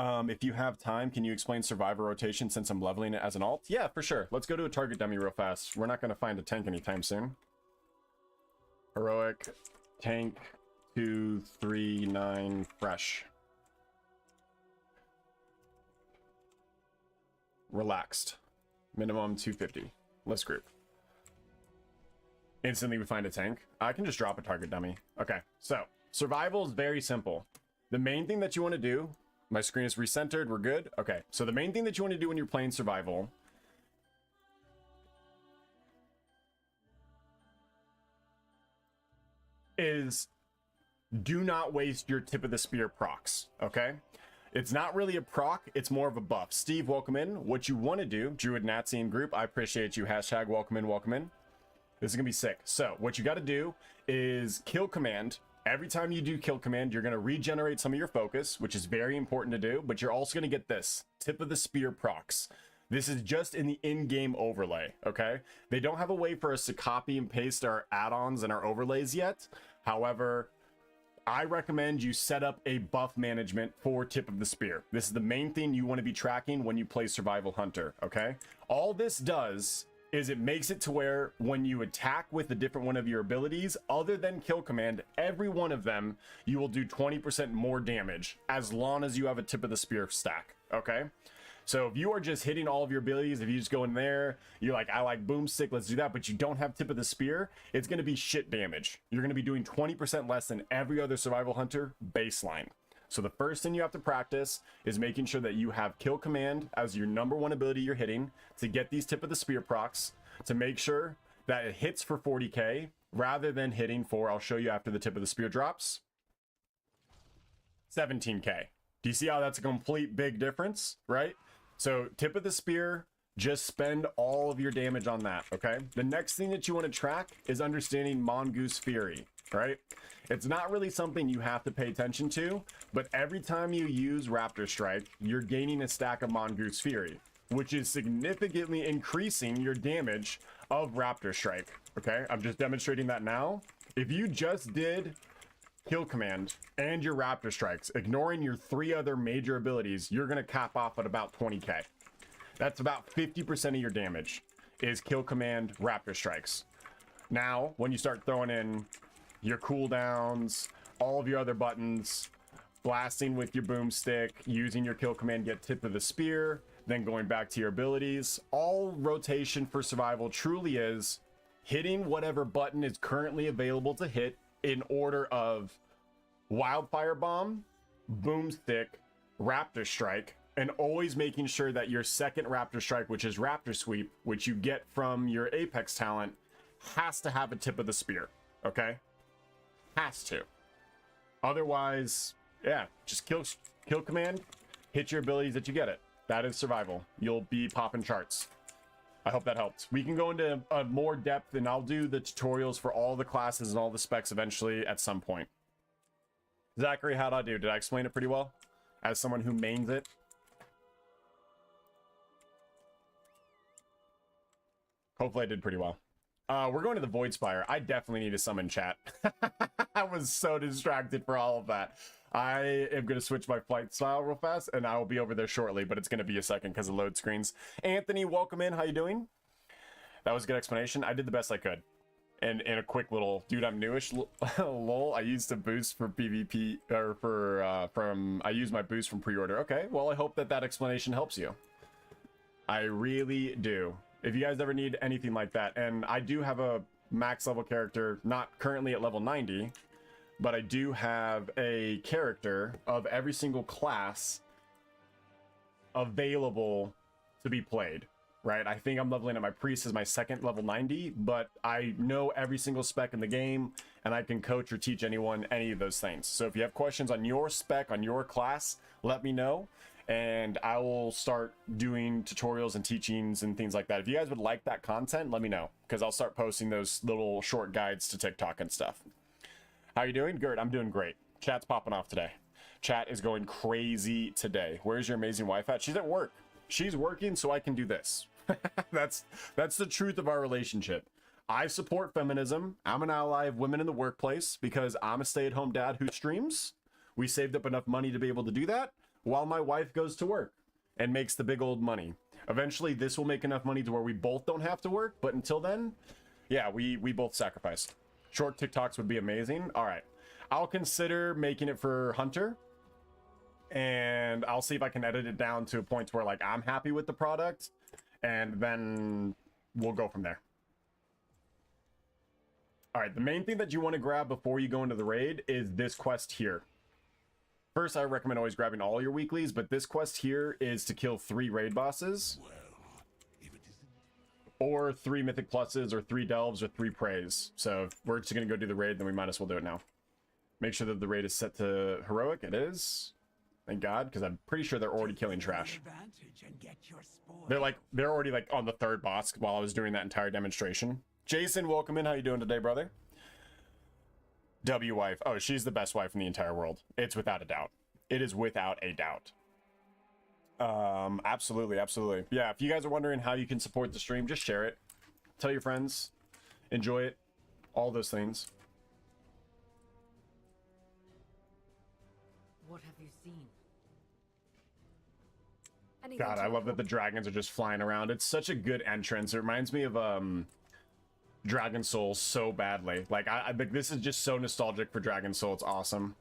Speaker 1: If you have time, can you explain survivor rotation since I'm leveling it as an alt? Yeah, for sure. Let's go to a target dummy real fast. We're not going to find a tank anytime soon. Heroic, tank, 2, 3, 9, fresh. Relaxed. Minimum 250. Let's group. Instantly we find a tank. I can just drop a target dummy. Okay, so survival is very simple. The main thing that you want to do, my screen is recentered, we're good. Okay, so the main thing that you want to do when you're playing survival is do not waste your tip of the spear procs, okay? It's not really a proc, it's more of a buff. Steve, welcome in. What you want to do, Druid Natsian group, I appreciate you. Hashtag welcome in, welcome in. This is gonna be sick. So what you got to do is kill command. Every time you do kill command, you're gonna regenerate some of your focus, which is very important to do, but you're also gonna get this tip of the spear procs. This is just in the in-game overlay, okay? They don't have a way for us to copy and paste our add-ons and our overlays yet. However, I recommend you set up a buff management for tip of the spear. This is the main thing you want to be tracking when you play Survival Hunter, okay? All this does is it makes it to where when you attack with a different one of your abilities, other than kill command, every one of them, you will do 20% more damage as long as you have a tip of the spear stack, okay? So if you are just hitting all of your abilities, if you just go in there, you're like, I like boomstick, let's do that, but you don't have tip of the spear, it's going to be shit damage. You're going to be doing 20% less than every other Survival Hunter baseline. So the first thing you have to practice is making sure that you have kill command as your #1 ability you're hitting to get these tip of the spear procs, to make sure that it hits for 40k rather than hitting for, I'll show you after the tip of the spear drops, 17k. Do you see how that's a complete big difference, right? So tip of the spear, just spend all of your damage on that, okay? The next thing that you want to track is understanding Mongoose Fury, right? It's not really something you have to pay attention to, but every time you use Raptor Strike, you're gaining a stack of Mongoose Fury, which is significantly increasing your damage of Raptor Strike, okay? I'm just demonstrating that now. If you just did kill command and your Raptor Strikes, ignoring your 3 other major abilities, you're gonna cap off at about 20k. That's about 50% of your damage is kill command Raptor Strikes. Now, when you start throwing in your cooldowns, all of your other buttons, blasting with your boomstick, using your kill command, get tip of the spear, then going back to your abilities, all rotation for survival truly is hitting whatever button is currently available to hit in order of Wildfire Bomb, Boomstick, Raptor Strike, and always making sure that your second Raptor Strike, which is Raptor Sweep, which you get from your Apex talent, has to have a tip of the spear, okay? Has to. Otherwise, yeah, just kill command, hit your abilities that you get it. That is survival. You'll be popping charts. I hope that helped. We can go into more depth, and I'll do the tutorials for all the classes and all the specs eventually at some point. Zachary, how'd I do? Did I explain it pretty well? As someone who mains it? Hopefully I did pretty well. We're going to the Void Spire. I definitely need to summon chat. I was so distracted for all of that. I am going to switch my flight style real fast, and I will be over there shortly, but it's going to be a second because of load screens. Anthony, welcome in. How you doing? That was a good explanation. I did the best I could. And in a quick little, dude, I'm newish. Lol, I used a boost for PvP, or for, I used my boost from pre-order. Okay, well, I hope that that explanation helps you. I really do. If you guys ever need anything like that, and I do have a max level character, not currently at level 90, but I do have a character of every single class available to be played, right? I think I'm leveling up my priest as my second level 90, but I know every single spec in the game, and I can coach or teach anyone any of those things. So if you have questions on your spec, on your class, let me know, and I will start doing tutorials and teachings and things like that. If you guys would like that content, let me know, because I'll start posting those little short guides to TikTok and stuff. How you doing? Good. I'm doing great. Chat's popping off today. Chat is going crazy today. Where's your amazing wife at? She's at work. She's working so I can do this. That's the truth of our relationship. I support feminism. I'm an ally of women in the workplace because I'm a stay-at-home dad who streams. We saved up enough money to be able to do that while my wife goes to work and makes the big old money. Eventually, this will make enough money to where we both don't have to work, but until then, yeah, we both sacrifice. Short TikToks would be amazing. All right, I'll consider making it for Hunter, and I'll see if I can edit it down to a point where like I'm happy with the product, and then we'll go from there. All right, the main thing that you want to grab before you go into the raid is this quest here. First, I recommend always grabbing all your weeklies, but this quest here is to kill 3 raid bosses. or 3 mythic pluses, or 3 delves, or 3 praise. So if we're just gonna go do the raid, then we might as well do it now. Make sure that the raid is set to heroic. It is. Thank God, because I'm pretty sure they're already killing trash. They're already like on the 3rd boss while I was doing that entire demonstration. Jason, welcome in. How you doing today, brother? W wife. Oh, she's the best wife in the entire world. It's without a doubt. It is without a doubt. Absolutely, absolutely. Yeah, if you guys are wondering how you can support the stream, just share it. Tell your friends. Enjoy it. All those things.
Speaker 2: What have you seen?
Speaker 1: God, I love that the dragons are just flying around. It's such a good entrance. It reminds me of Dragon Soul so badly. Like I think this is just so nostalgic for Dragon Soul. It's awesome.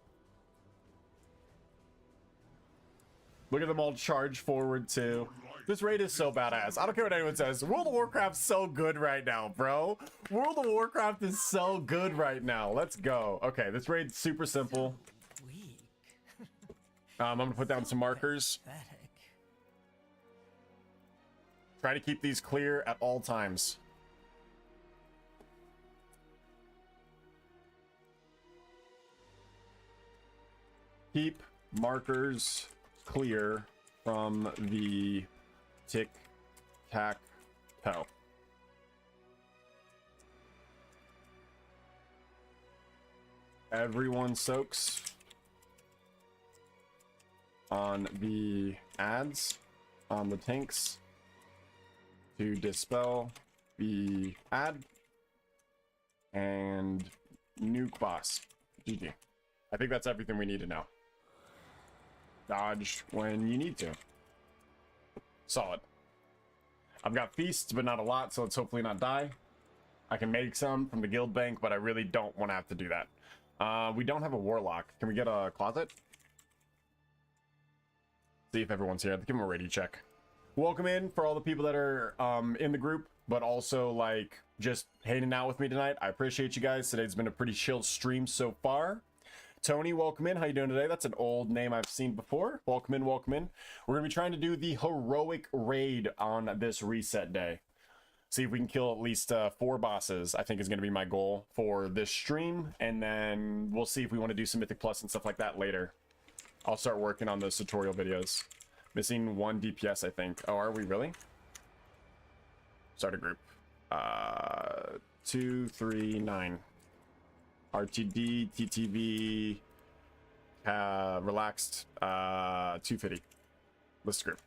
Speaker 1: Look at them all charge forward too. This raid is so badass. I don't care what anyone says. World of Warcraft's so good right now, bro. World of Warcraft is so good right now. Let's go. Okay, this raid's super simple. I'm gonna put down some markers. Try to keep these clear at all times. Keep markers clear from the tic-tac-toe. Everyone soaks on the ads, on the tanks, to dispel the ad and nuke boss. GG. I think that's everything we need to know. Dodge when you need to. Solid. I've got feasts, but not a lot, so let's hopefully not die. I can make some from the guild bank, but I really don't want to have to do that. We don't have a warlock. Can we get a closet? See if everyone's here. Give them a ready check. Welcome in for all the people that are in the group, but also like just hanging out with me tonight. I appreciate you guys. Today's been a pretty chill stream so far. Tony, welcome in. How you doing today? That's an old name I've seen before. Welcome in, welcome in. We're gonna be trying to do the heroic raid on this reset day. See if we can kill at least 4 bosses, I think is gonna be my goal for this stream. And then we'll see if we want to do some Mythic Plus and stuff like that later. I'll start working on those tutorial videos. Missing 1 DPS, I think. Oh, are we really? Start a group. 2, 3, 9. RTD, TTV, relaxed, 250. List group.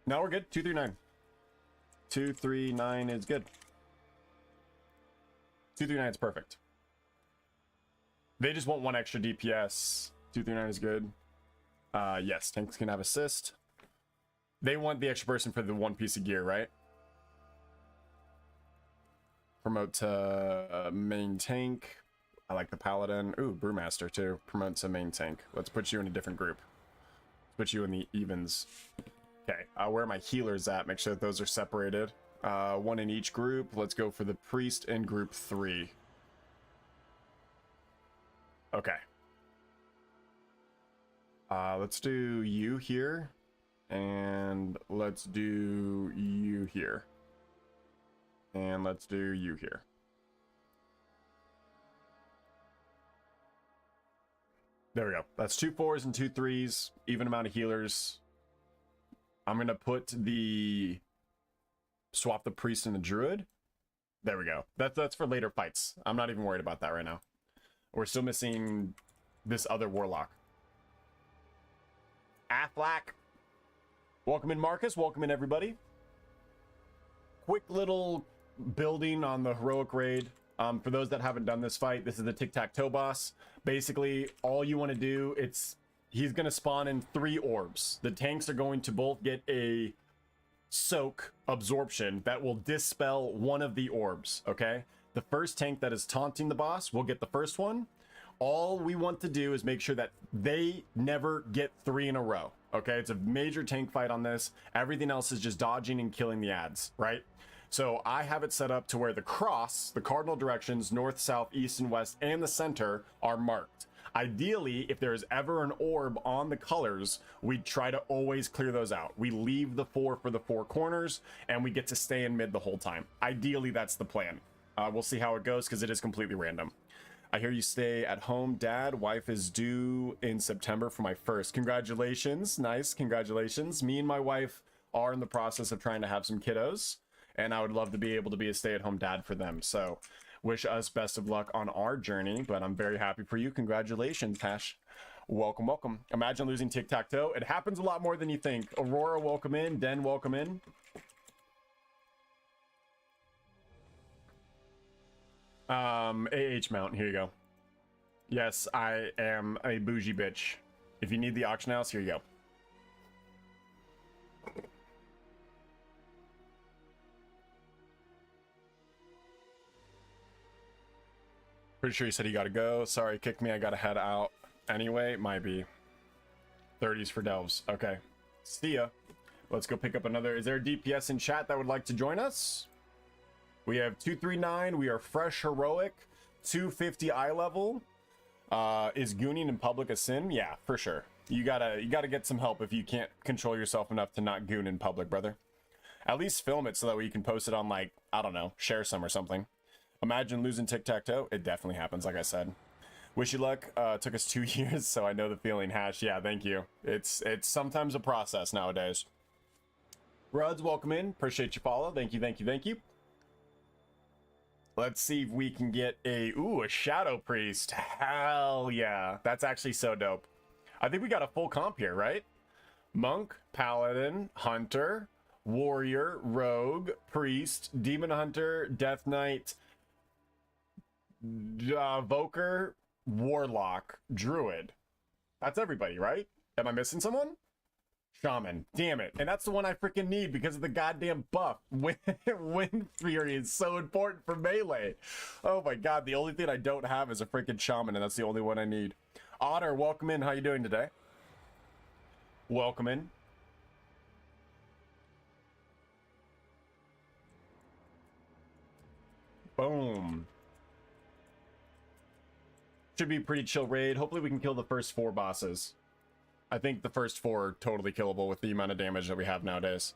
Speaker 1: No, we're good. 239. 239 is good. 239 is perfect. They just want 1 extra DPS. 239 is good. Yes, tanks can have assist. They want the extra person for the 1 piece of gear, right? Promote to main tank. I like the paladin. Ooh, brewmaster too. Promote to main tank. Let's put you in a different group. Let's put you in the evens. Okay, where are my healers at? Make sure that those are separated. 1 in each group. Let's go for the priest in group 3. Okay. Let's do you here, and let's do you here, and let's do you here. There we go. That's 2 4s and 2 3s, even amount of healers. I'm gonna put the swap the priest and the druid. There we go. That's for later fights. I'm not even worried about that right now. We're still missing this other warlock. Affleck. Welcome in, Marcus. Welcome in, everybody. Quick little building on the heroic raid. For those that haven't done this fight, this is the tic-tac-toe boss. Basically, all you want to do, he's going to spawn in 3 orbs. The tanks are going to both get a soak absorption that will dispel 1 of the orbs, okay? The first tank that is taunting the boss will get the first one. All we want to do is make sure that they never get 3 in a row, okay? It's a major tank fight on this. Everything else is just dodging and killing the ads, right? So I have it set up to where the cross, the cardinal directions, north, south, east, and west, and the center are marked. Ideally, if there's ever an orb on the colors, we try to always clear those out. We leave the 4 for the 4 corners, and we get to stay in mid the whole time. Ideally, that's the plan. We'll see how it goes, because it is completely random. I hear you stay at home, Dad. Wife is due in September for my first. Congratulations. Nice. Congratulations. Me and my wife are in the process of trying to have some kiddos, and I would love to be able to be a stay-at-home dad for them. So wish us best of luck on our journey, but I'm very happy for you. Congratulations, Hash. Welcome, welcome. Imagine losing tic-tac-toe. It happens a lot more than you think. Aurora, welcome in. Den, welcome in. AH mount, here you go. Yes, I am a bougie bitch. If you need the auction house, here you go. Pretty sure you said you gotta go. Sorry, kicked me. I gotta head out anyway. Might be 30s for delves. Okay. See ya. Let's go pick up another. Is there a DPS in chat that would like to join us? We have 239. We are fresh heroic. 250 eye level. Is gooning in public a sin? Yeah, for sure. You gotta get some help if you can't control yourself enough to not goon in public, brother. At least film it so that way you can post it on, like, I don't know, share some or something. Imagine losing tic-tac-toe. It definitely happens, like I said. Wish you luck. Took us 2 years, so I know the feeling. Hash, yeah, thank you. It's sometimes a process nowadays. Ruds, welcome in. Appreciate your follow. Thank you, thank you, thank you. Let's see if we can get a Shadow Priest. Hell yeah. That's actually so dope. I think we got a full comp here, right? Monk, Paladin, Hunter, Warrior, Rogue, Priest, Demon Hunter, Death Knight, Voker, Warlock, Druid. That's everybody, right? Am I missing someone? Shaman. Damn it. And that's the one I freaking need because of the goddamn buff. Wind Fury is so important for melee. Oh my god, the only thing I don't have is a freaking Shaman, and that's the only one I need. Otter, welcome in. How you doing today? Welcome in. Boom. Should be a pretty chill raid. Hopefully we can kill the first 4 bosses. I think the first 4 are totally killable with the amount of damage that we have nowadays.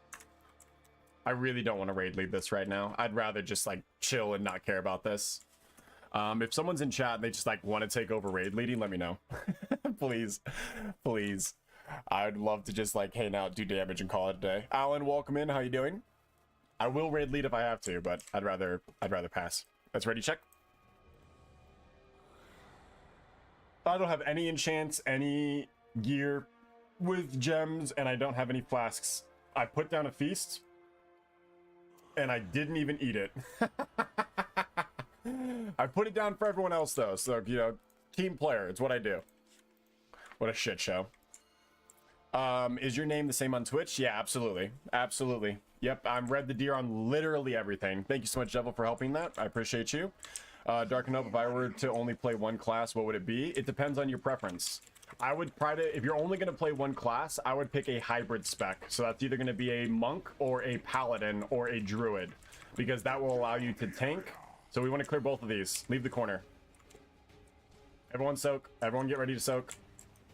Speaker 1: I really don't want to raid lead this right now. I'd rather just like chill and not care about this. If someone's in chat and they just like want to take over raid leading, let me know. Please, please. I'd love to just like hang out, do damage, and call it a day. Alan, welcome in. How you doing? I will raid lead if I have to, but I'd rather pass. That's ready, check. I don't have any enchants, any gear with gems, and I don't have any flasks. I put down a feast, and I didn't even eat it. I put it down for everyone else, though, so, you know, team player, it's what I do. What a shit show. Is your name the same on Twitch? Yeah, absolutely. Absolutely. Yep, I'm Red the Deer on literally everything. Thank you so much, Devil, for helping that. I appreciate you. Dark and Hope, if I were to only play one class, what would it be? It depends on your preference. I would try to, if you're only going to play one class, I would pick a hybrid spec. So that's either going to be a monk or a paladin or a druid, because that will allow you to tank. So we want to clear both of these. Leave the corner. Everyone soak. Everyone get ready to soak.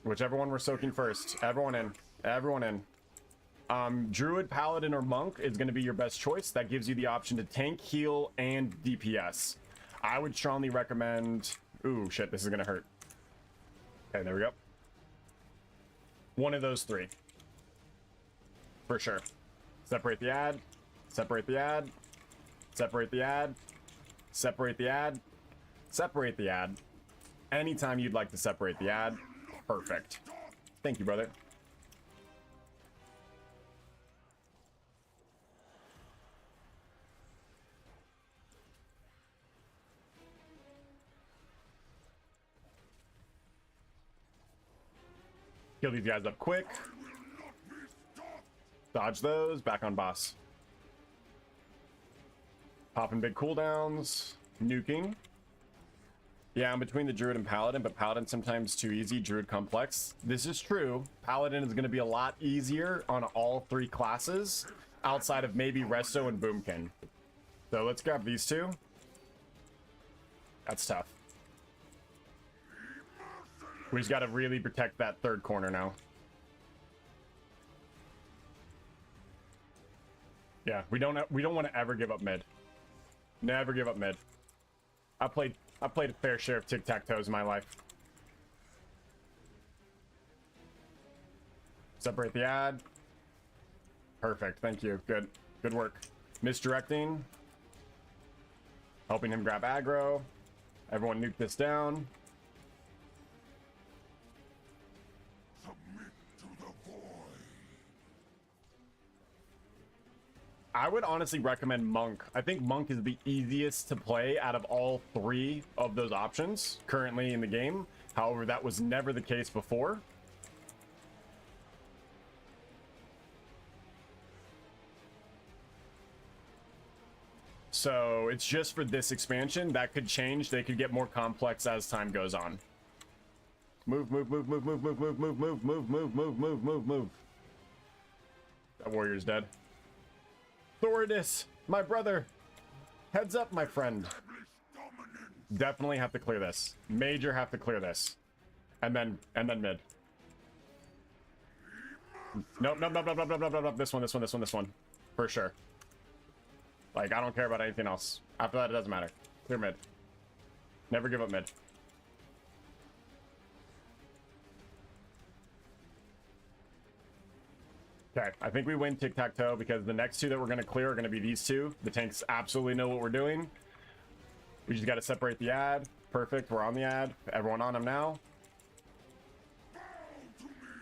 Speaker 1: Whichever one we're soaking first. Everyone in. Everyone in. Druid, paladin, or monk is going to be your best choice. That gives you the option to tank, heal, and DPS. I would strongly recommend... Ooh, shit, this is going to hurt. Okay, there we go. One of those 3. For sure. Separate the ad. Separate the ad. Separate the ad. Separate the ad. Separate the ad. Anytime you'd like to separate the ad. Perfect. Thank you, brother. Kill these guys up quick. Dodge those. Back on boss. Popping big cooldowns. Nuking. Yeah, I'm between the Druid and Paladin, but Paladin sometimes too easy. Druid complex. This is true. Paladin is going to be a lot easier on all 3 classes, outside of maybe Resto and Boomkin. So let's grab these 2. That's tough. We just got to really protect that third corner now. Yeah, we don't want to ever give up mid. Never give up mid. I played a fair share of tic-tac-toes in my life. Separate the ad. Perfect. Thank you. Good. Good work. Misdirecting. Helping him grab aggro. Everyone nuke this down. I would honestly recommend Monk. I think Monk is the easiest to play out of all three of those options currently in the game. However, that was never the case before. So it's just for this expansion. That could change. They could get more complex as time goes on. Move, move, move, move, move, move, move, move, move, move, move, move, move, move, move. That warrior's dead. Thordis, my brother. Heads up, my friend. Definitely have to clear this. Major have to clear this. And then mid. Nope, nope, nope, nope, nope, nope, nope, nope, nope. This one. For sure. Like, I don't care about anything else. After that, it doesn't matter. Clear mid. Never give up mid. Okay, I think we win tic-tac-toe because the next two that we're going to clear are going to be these two. The tanks absolutely know what we're doing. We just got to separate the ad. Perfect, we're on the ad. Everyone on them now.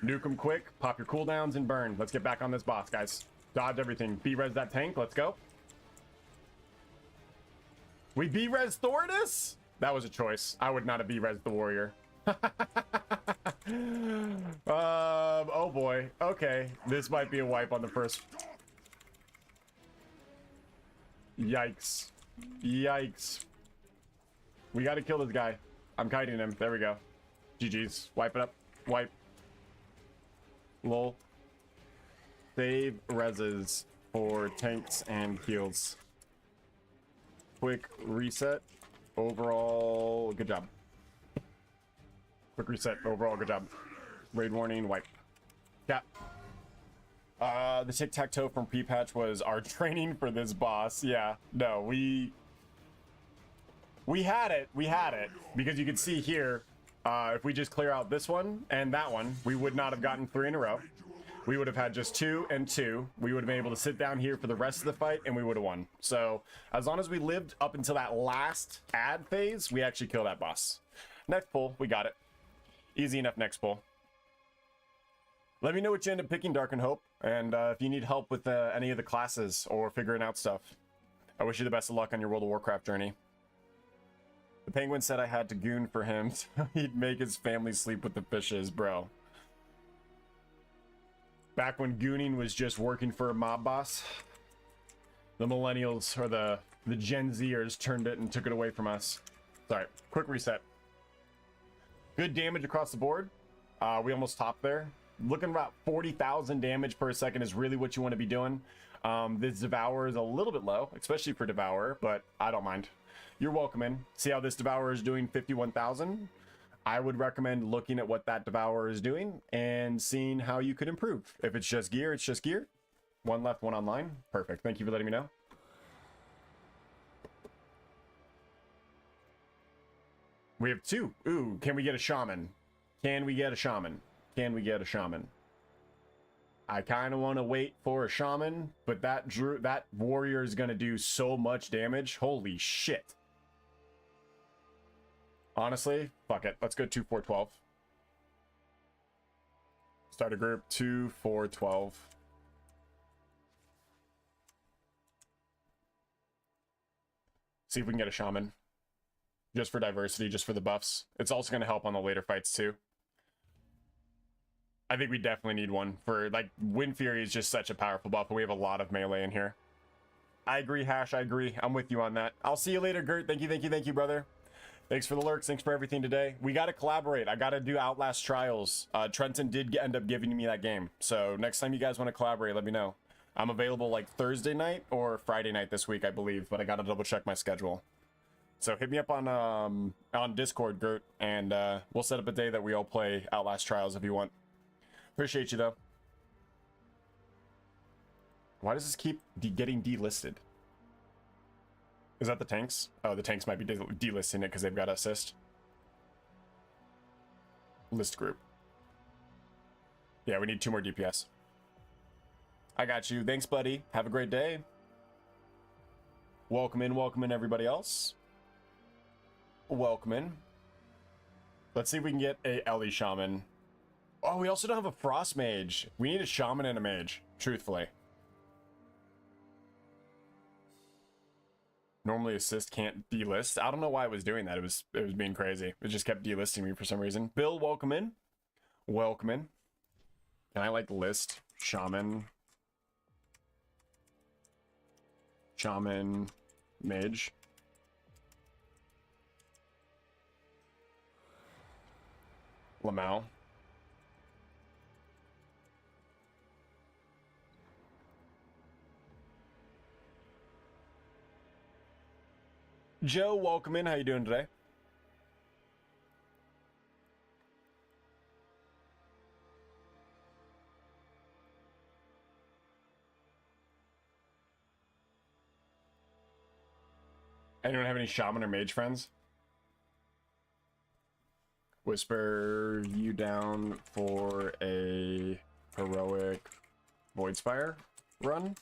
Speaker 1: Nuke them quick, pop your cooldowns, and burn. Let's get back on this boss, guys. Dodge everything. B-res that tank, let's go. We B-res Thordis? That was a choice. I would not have B-res the warrior. Oh boy. Okay, this might be a wipe on the first. Yikes. Yikes. We gotta kill this guy. I'm kiting him. There we go. GG's. Wipe it up. Wipe. Lol. Save reses for tanks and heals. Quick reset. Overall, good job. Quick reset. Overall, good job. Raid warning, wipe. Cap. The tic-tac-toe from P-Patch was our training for this boss. Yeah, no, we had it. We had it. Because you can see here, if we just clear out this one and that one, we would not have gotten 3 in a row. We would have had just 2 and 2. We would have been able to sit down here for the rest of the fight, and we would have won. So, as long as we lived up until that last ad phase, we actually killed that boss. Next pull, we got it. Easy enough next pull. Let me know what you end up picking, Dark and Hope, and if you need help with any of the classes or figuring out stuff. I wish you the best of luck on your World of Warcraft journey. The penguin said I had to goon for him so he'd make his family sleep with the fishes, bro. Back when gooning was just working for a mob boss, the millennials or the Gen Zers turned it and took it away from us. Sorry, quick reset. Good damage across the board. We almost topped there. Looking about 40,000 damage per second is really what you want to be doing. This Devourer is a little bit low, especially for Devourer, but I don't mind. You're welcome in. See how this Devourer is doing 51,000? I would recommend looking at what that Devourer is doing and seeing how you could improve. If it's just gear, it's just gear. One left, one online. Perfect. Thank you for letting me know. We have 2. Ooh, can we get a shaman? Can we get a shaman? Can we get a shaman? I kind of want to wait for a shaman, but that warrior is going to do so much damage. Holy shit. Honestly, fuck it. Let's go 2, 4, 12. Start a group 2, 4, 12. See if we can get a shaman. Just for diversity, just for the buffs. It's also going to help on the later fights too. I think we definitely need one for, like, Wind Fury is just such a powerful buff, and we have a lot of melee in here. I agree, Hash. I agree. I'm with you on that. I'll see you later, Gert. Thank you, brother. Thanks for the lurks. Thanks for everything today. We got to collaborate. I got to do Outlast Trials. Trenton did end up giving me that game. So next time you guys want to collaborate, let me know. I'm available like Thursday night or Friday night this week, I believe, but I got to double check my schedule. So hit me up on Discord, Gert, and we'll set up a day that we all play Outlast Trials if you want. Appreciate you though. Why does this keep getting delisted? Is that the tanks? Oh, the tanks might be delisting it because they've got assist. List group. Yeah, we need 2 more DPS. I got you. Thanks, buddy. Have a great day. Welcome in everybody else. Welcome in. Let's see if we can get a Ellie Shaman. Oh, we also don't have a Frost Mage. We need a Shaman and a Mage, truthfully. Normally assist can't delist. I don't know why it was doing that. It was being crazy. It just kept delisting me for some reason. Bill, welcome in. Welcome in. Can I like list Shaman? Shaman Mage. Lamau. Joe, welcome in. How you doing today? Anyone have any shaman or mage friends? Whisper you down for a heroic Voidspire run?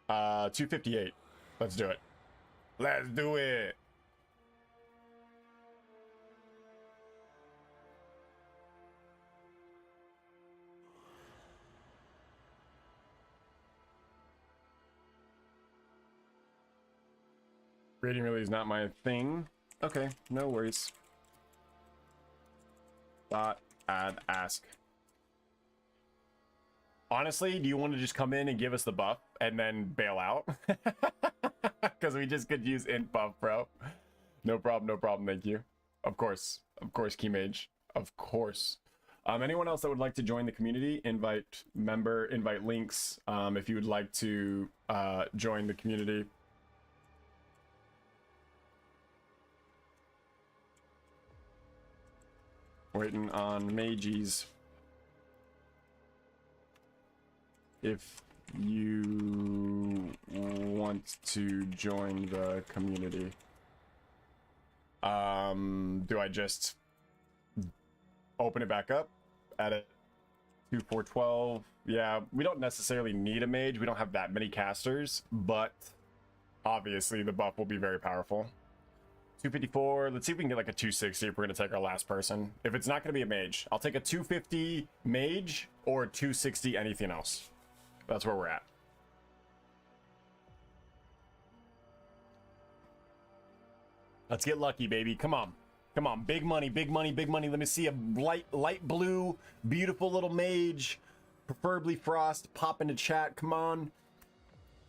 Speaker 1: 258. Let's do it. Let's do it. Rating really is not my thing. Okay, no worries. Thought I'd ask. Honestly, do you want to just come in and give us the buff and then bail out? Because we just could use int buff, bro. No problem, no problem, thank you. Of course, Key Mage. Of course. Anyone else that would like to join the community, invite links if you would like to join the community. Waiting on Mages. If you want to join the community. Do I just open it back up? Add it to 412. Yeah, we don't necessarily need a mage. We don't have that many casters, but obviously the buff will be very powerful. 254. Let's see if we can get like a 260 if we're going to take our last person. If it's not going to be a mage, I'll take a 250 mage or a 260 anything else. That's where we're at. Let's get lucky, baby. Come on. Come on. Big money, big money, big money. Let me see a light blue, beautiful little mage. Preferably Frost. Pop into chat. Come on.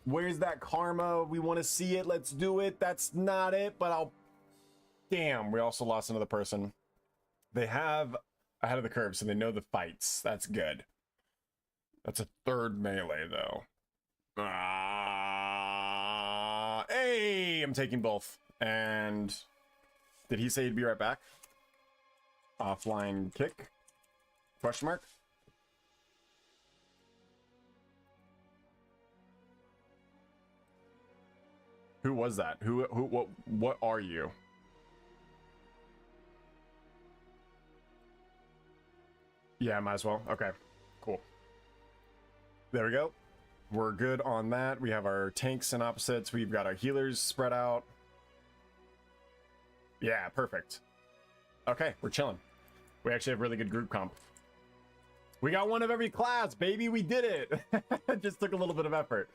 Speaker 1: Where's that karma? We want to see it. Let's do it. That's not it, but I'll... Damn, we also lost another person. They have ahead of the curve, so they know the fights. That's good. That's a third melee, though. Hey, I'm taking both. And did he say he'd be right back? Offline kick? Question mark? Who was that? What are you? Yeah, might as well. Okay, cool. There we go. We're good on that. We have our tanks and opposites. We've got our healers spread out. Yeah, perfect. Okay, we're chilling. We actually have really good group comp. We got one of every class, baby. We did it. It just took a little bit of effort.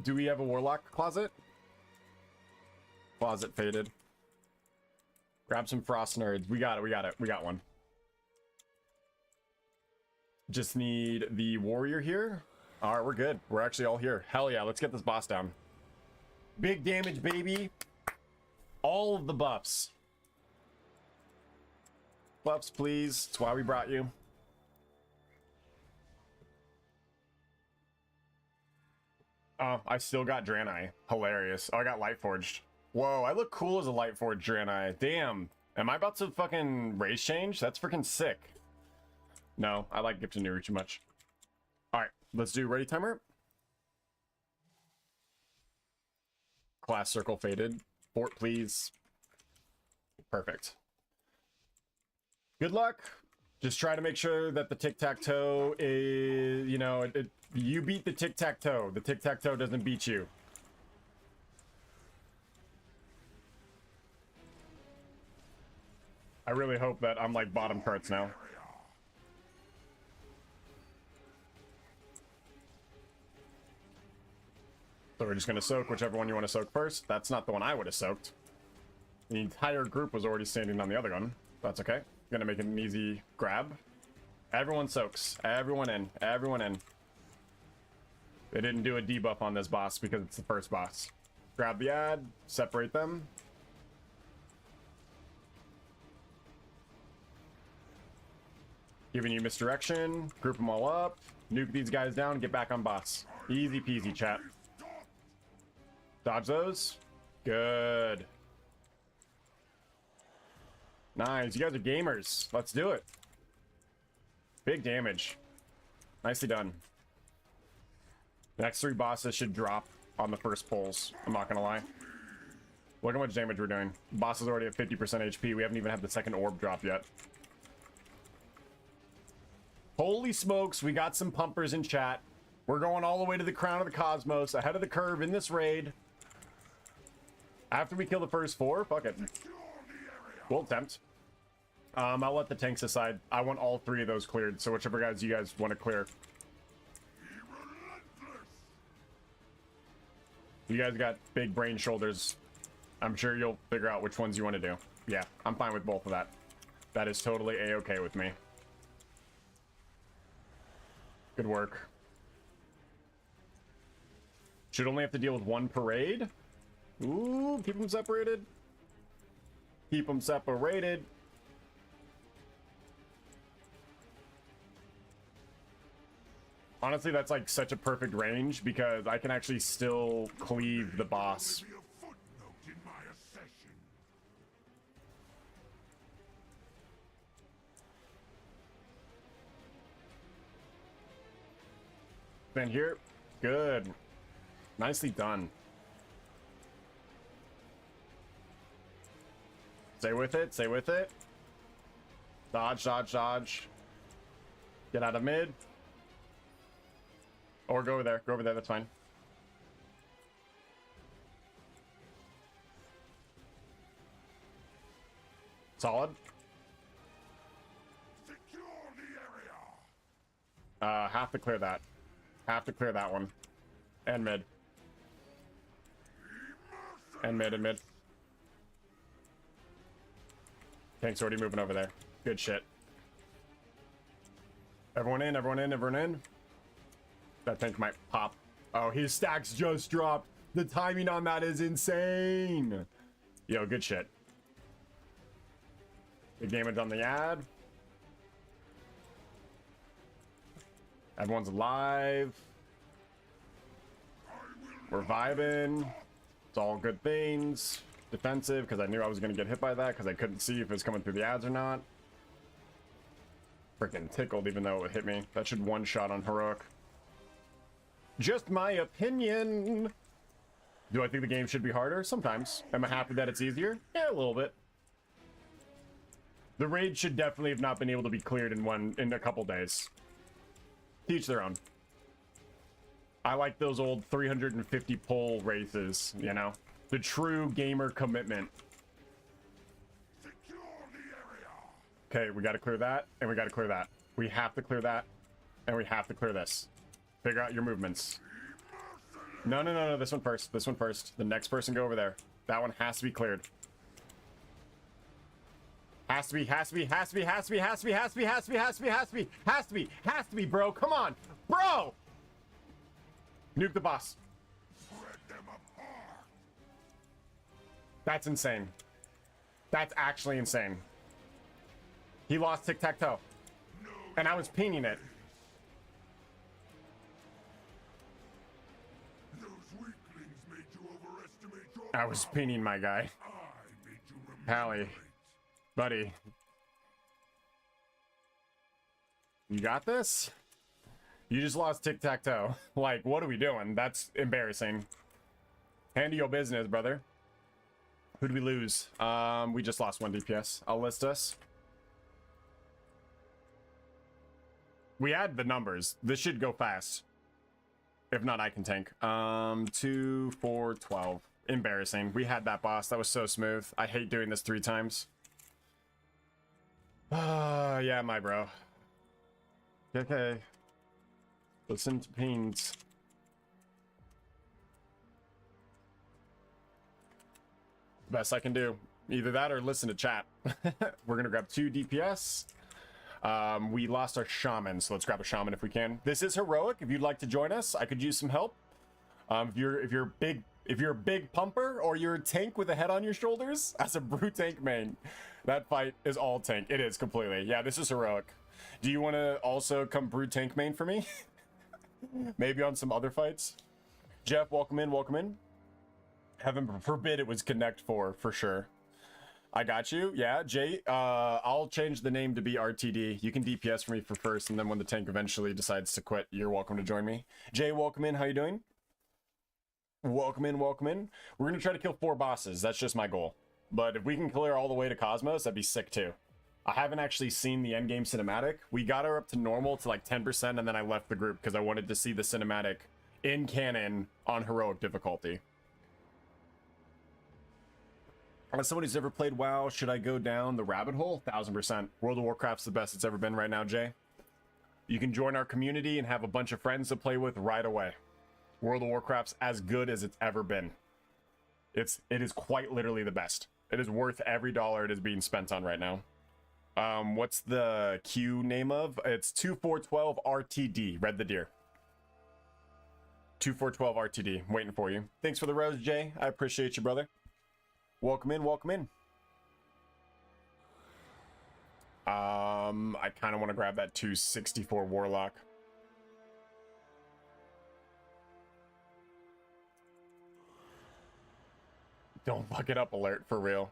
Speaker 1: Do we have a warlock closet? Closet faded. Grab some frost nerds. We got it. We got it. We got one. Just need the warrior here. All right, we're good. We're actually all here. Hell yeah, let's get this boss down. Big damage, baby. All of the buffs. Buffs, please. That's why we brought you. Oh, I still got Draenei. Hilarious. Oh, I got Light Forged. Whoa, I look cool as a Light Forged Draenei. Damn. Am I about to fucking race change? That's freaking sick. No, I like Gifted Nuru too much. Alright, let's do ready timer. Class circle faded. Fort, please. Perfect. Good luck. Just try to make sure that the tic-tac-toe is, you know, you beat the tic-tac-toe. The tic-tac-toe doesn't beat you. I really hope that I'm like bottom carts now. So we're just going to soak whichever one you want to soak first. That's not the one I would have soaked. The entire group was already standing on the other gun. That's okay. Gonna make it an easy grab. Everyone soaks. Everyone in. Everyone in. They didn't do a debuff on this boss because it's the first boss. Grab the ad. Separate them. Giving you misdirection. Group them all up. Nuke these guys down. Get back on boss. Easy peasy, chat. Dodge those. Good. Nice. You guys are gamers. Let's do it. Big damage. Nicely done. The next 3 bosses should drop on the first pulls. I'm not going to lie. Look how much damage we're doing. Boss is already at 50% HP. We haven't even had the second orb drop yet. Holy smokes. We got some pumpers in chat. We're going all the way to the crown of the cosmos. Ahead of the curve in this raid. After we kill the first 4, fuck it. We'll attempt. I'll let the tanks decide. I want all 3 of those cleared, so whichever guys you guys want to clear. You guys got big brain shoulders. I'm sure you'll figure out which ones you want to do. Yeah, I'm fine with both of that. That is totally a-okay with me. Good work. Should only have to deal with 1 parade. Ooh, keep them separated. Keep them separated. Honestly, that's like such a perfect range because I can actually still cleave the boss. Then here. Good. Nicely done. Stay with it. Stay with it. Dodge, dodge, dodge. Get out of mid. Or go over there. Go over there. That's fine. Solid. Secure the area. Have to clear that. Have to clear that one. And mid. And mid and mid. Tank's already moving over there. Good shit. Everyone in, everyone in, everyone in. That tank might pop. Oh, his stacks just dropped. The timing on that is insane. Yo, good shit. Big damage on the ad. Everyone's alive. We're vibing. It's all good things. Defensive, because I knew I was going to get hit by that, because I couldn't see if it was coming through the ads or not. Freaking tickled, even though it would hit me. That should one-shot on Heroic. Just my opinion. Do I think the game should be harder? Sometimes. Am I happy that it's easier? Yeah, a little bit. The raid should definitely have not been able to be cleared in a couple days. Teach their own. I like those old 350 pull races, you know? The true gamer commitment. Okay, we gotta clear that, and we gotta clear that. We have to clear that, and we have to clear this. Figure out your movements. No, no, no, no, this one first. This one first. The next person go over there. That one has to be cleared. Has to be, has to be, has to be, has to be, has to be, has to be, has to be, has to be, has to be, has to be, has to be, bro. Come on, bro. Nuke the boss. That's insane. That's actually insane. He lost tic-tac-toe. And I was pinging it. I was pinning my guy. Pally. Buddy. You got this? You just lost tic-tac-toe. Like, what are we doing? That's embarrassing. Handle your business, brother. Who did we lose? We just lost 1 DPS. I'll list us. We had the numbers. This should go fast. If not, I can tank. 2, 4, 12. Embarrassing. We had that boss. That was so smooth. I hate doing this 3 times. Yeah, my bro. Okay. Listen to pings. Best I can do. Either that or listen to chat. We're gonna grab 2 DPS. We lost our shaman, so let's grab a shaman if we can. This is heroic. If you'd like to join us, I could use some help. If you're a big pumper or you're a tank with a head on your shoulders, as a brute tank main, that fight is all tank. It is completely. Yeah, this is heroic. Do you want to also come brute tank main for me? Maybe on some other fights. Jeff, welcome in, welcome in. Heaven forbid it was Connect 4 for sure. I got you. Yeah, Jay, I'll change the name to be RTD. You can DPS for me for first, and then when the tank eventually decides to quit, you're welcome to join me. Jay, welcome in. How you doing? Welcome in, welcome in. We're going to try to kill 4 bosses. That's just my goal. But if we can clear all the way to Cosmos, that'd be sick too. I haven't actually seen the endgame cinematic. We got her up to normal to like 10%, and then I left the group because I wanted to see the cinematic in canon on heroic difficulty. As someone who's ever played WoW, should I go down the rabbit hole? 1000%. World of Warcraft's the best it's ever been right now, Jay. You can join our community and have a bunch of friends to play with right away. World of Warcraft's as good as it's ever been. It is quite literally the best. It is worth every dollar it is being spent on right now. What's the queue name of? It's 2412 RTD. Red the Deer. 2412 RTD. I'm waiting for you. Thanks for the rose, Jay. I appreciate you, brother. Welcome in, welcome in. I kind of want to grab that 264 Warlock. Don't fuck it up, alert, for real.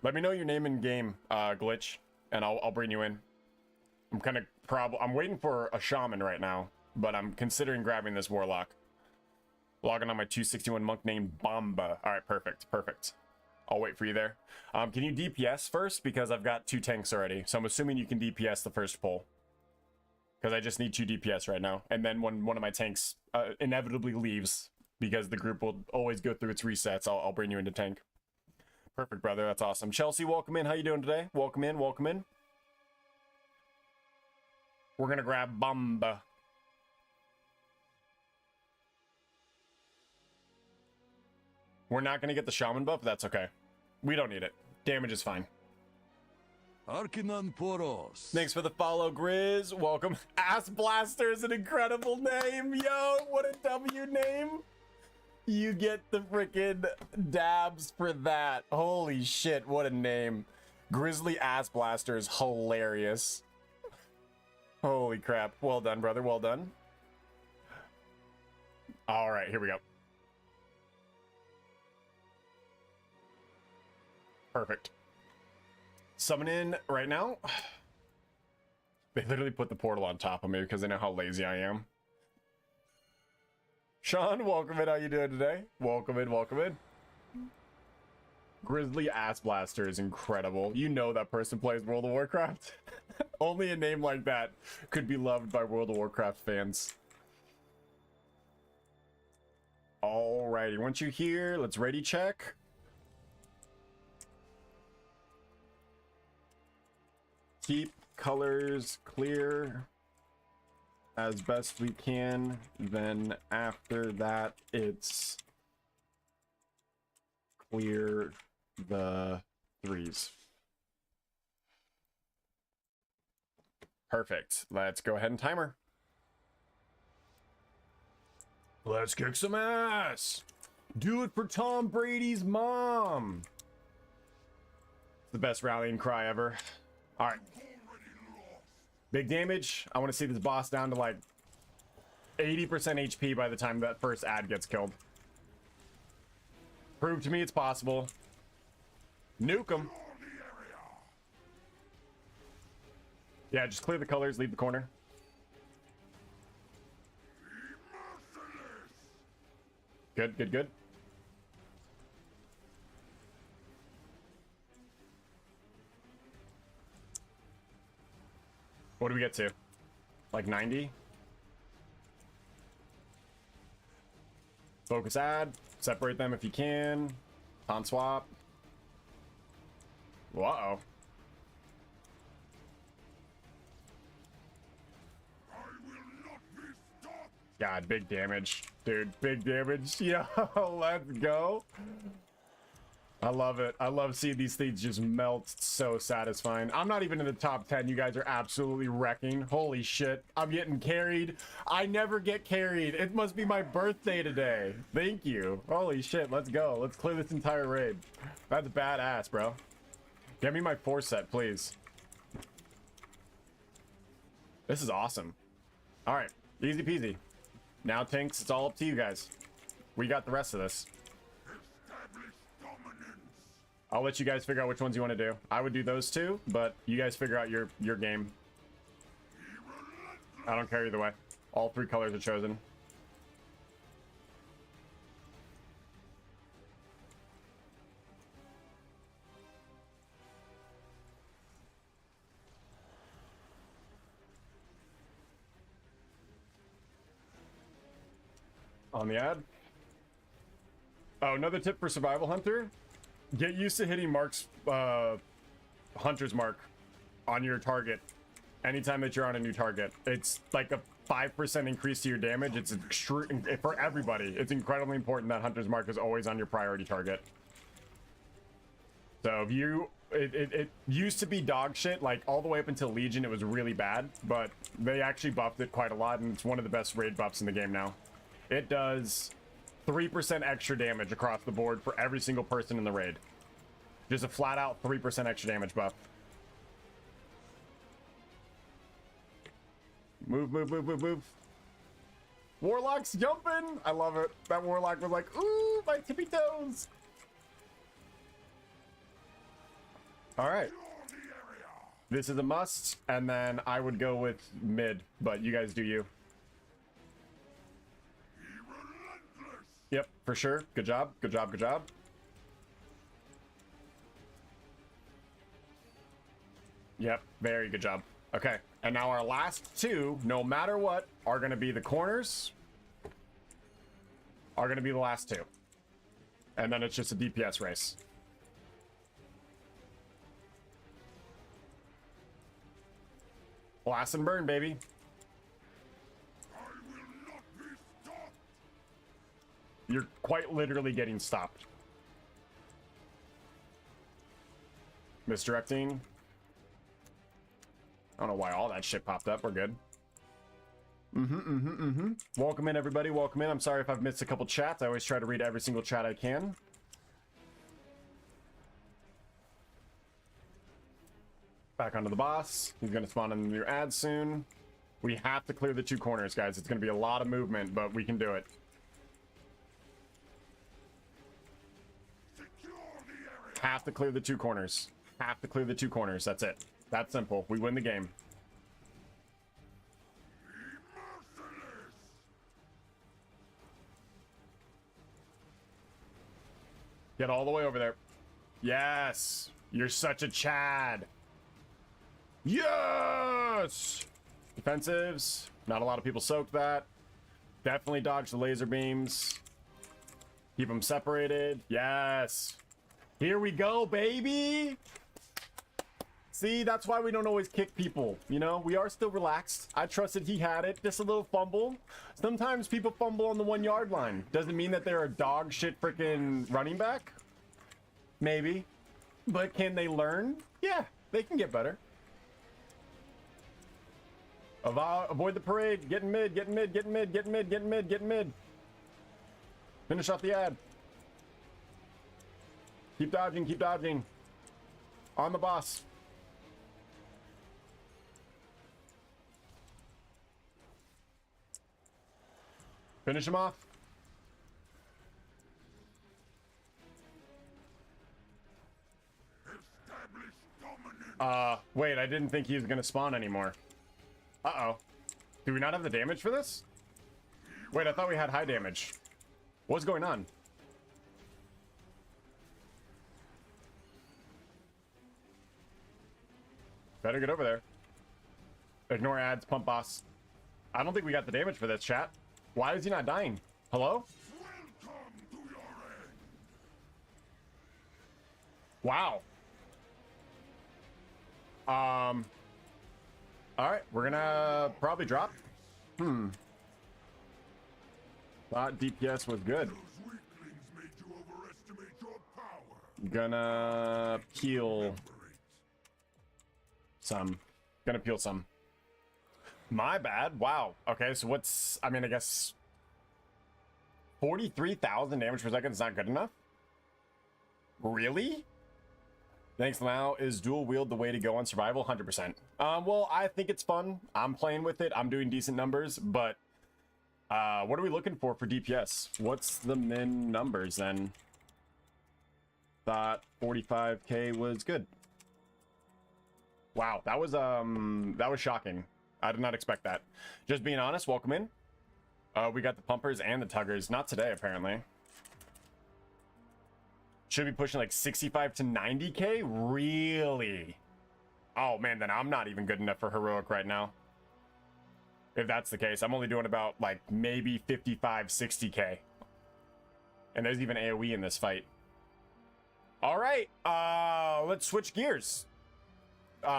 Speaker 1: Let me know your name in game, Glitch, and I'll bring you in. I'm waiting for a shaman right now, but I'm considering grabbing this Warlock. Logging on my 261 monk named Bomba. All right, perfect, perfect. I'll wait for you there. Can you DPS first? Because I've got 2 tanks already. So I'm assuming you can DPS the first pull. Because I just need 2 DPS right now. And then when one of my tanks inevitably leaves, because the group will always go through its resets, I'll bring you into tank. Perfect, brother. That's awesome. Chelsea, welcome in. How you doing today? Welcome in. Welcome in. We're going to grab Bomba. We're not going to get the shaman buff. That's okay. We don't need it. Damage is fine.
Speaker 2: Arcanon Poros.
Speaker 1: Thanks for the follow, Grizz. Welcome. Ass Blaster is an incredible name. Yo, what a W name. You get the freaking dabs for that. Holy shit, what a name. Grizzly Ass Blaster is hilarious. Holy crap. Well done, brother. Well done. All right, here we go. Perfect. Summon in right now. They literally put the portal on top of me because they know how lazy I am. Sean, welcome in. How you doing today? Welcome in, welcome in. Grizzly Ass Blaster is incredible. You know that person plays World of Warcraft. Only a name like that could be loved by World of Warcraft fans. Alrighty, once you're here, let's ready check. Keep colors clear as best we can. Then after that, it's clear the 3s. Perfect. Let's go ahead and timer. Let's kick some ass. Do it for Tom Brady's mom. It's the best rallying cry ever. All right. Big damage. I want to see this boss down to like 80% HP by the time that first ad gets killed. Prove to me it's possible. Nuke them. Yeah, just clear the colors, leave the corner. Good, good, good. What do we get to? Like 90? Focus add. Separate them if you can. Taunt swap. Uh-oh. God, big damage. Dude, big damage. Yo, let's go. I love it. I love seeing these things just melt. It's so satisfying. I'm not even in the top 10. You guys are absolutely wrecking. Holy shit. I'm getting carried. I never get carried. It must be my birthday today. Thank you. Holy shit. Let's go. Let's clear this entire raid. That's badass, bro. Get me my 4 set, please. This is awesome. All right. Easy peasy. Now, tanks, it's all up to you guys. We got the rest of this. I'll let you guys figure out which ones you want to do. I would do those two, but you guys figure out your game. I don't care either way. All 3 colors are chosen. On the ad. Oh, another tip for Survival Hunter. Get used to hitting Mark's Hunter's Mark on your target anytime that you're on a new target. It's like a 5% increase to your damage. It's extreme for everybody. It's incredibly important that Hunter's Mark is always on your priority target. So if you, it used to be dog shit, like all the way up until Legion, it was really bad, but they actually buffed it quite a lot, and it's one of the best raid buffs in the game now. It does 3% extra damage across the board for every single person in the raid. Just a flat out 3% extra damage buff. Move, move, move, move, move. Warlock's jumping. I love it. That Warlock was like, ooh, my tippy toes. All right. This is a must, and then I would go with mid, but you guys do you. Yep, for sure. Good job. Good job. Good job. Yep, very good job. Okay, and now our last 2, no matter what, are going to be the corners. Are going to be the last 2. And then it's just a DPS race. Blast and burn, baby. You're quite literally getting stopped. Misdirecting. I don't know why all that shit popped up. We're good. Welcome in, everybody. Welcome in. I'm sorry if I've missed a couple chats. I always try to read every single chat I can. Back onto the boss. He's going to spawn in your ad soon. We have to clear the 2 corners, guys. It's going to be a lot of movement, but we can do it. Have to clear the 2 corners. Have to clear the 2 corners. That's it. That's simple. We win the game. Get all the way over there. Yes! You're such a Chad. Yes! Defensives. Not a lot of people soaked that. Definitely dodge the laser beams. Keep them separated. Yes! Here we go, baby! See, that's why we don't always kick people. You know, we are still relaxed. I trusted he had it. Just a little fumble. Sometimes people fumble on the 1-yard line. Doesn't mean that they're a dog shit freaking running back. Maybe. But can they learn? Yeah, they can get better. Avoid the parade. Get in mid, get in mid, get in mid, get in mid, get in mid, get in mid. Finish off the ad. Keep dodging, keep dodging. On the boss. Finish him off. I didn't think he was gonna spawn anymore. Uh-oh. Do we not have the damage for this? Wait, I thought we had high damage. What's going on? Better get over there. Ignore ads, pump boss. I don't think we got the damage for this, chat. Why is he not dying? Hello? Wow. All right, we're gonna probably drop. Thought DPS was good. Gonna peel some. Gonna peel some. My bad. Wow. Okay, so what's, I mean, I guess 43,000 damage per second is not good enough? Really? Thanks, Lau. Is dual wield the way to go on survival? 100%. Well, I think it's fun. I'm playing with it. I'm doing decent numbers, but what are we looking for DPS? What's the min numbers then? Thought 45k was good. Wow, that was shocking. I did not expect that. Just being honest, welcome in. We got the pumpers and the tuggers. Not today, apparently. Should be pushing like 65 to 90k? Really? Oh man, then I'm not even good enough for heroic right now. If that's the case, I'm only doing about like maybe 55, 60k. And there's even AoE in this fight. All right, let's switch gears.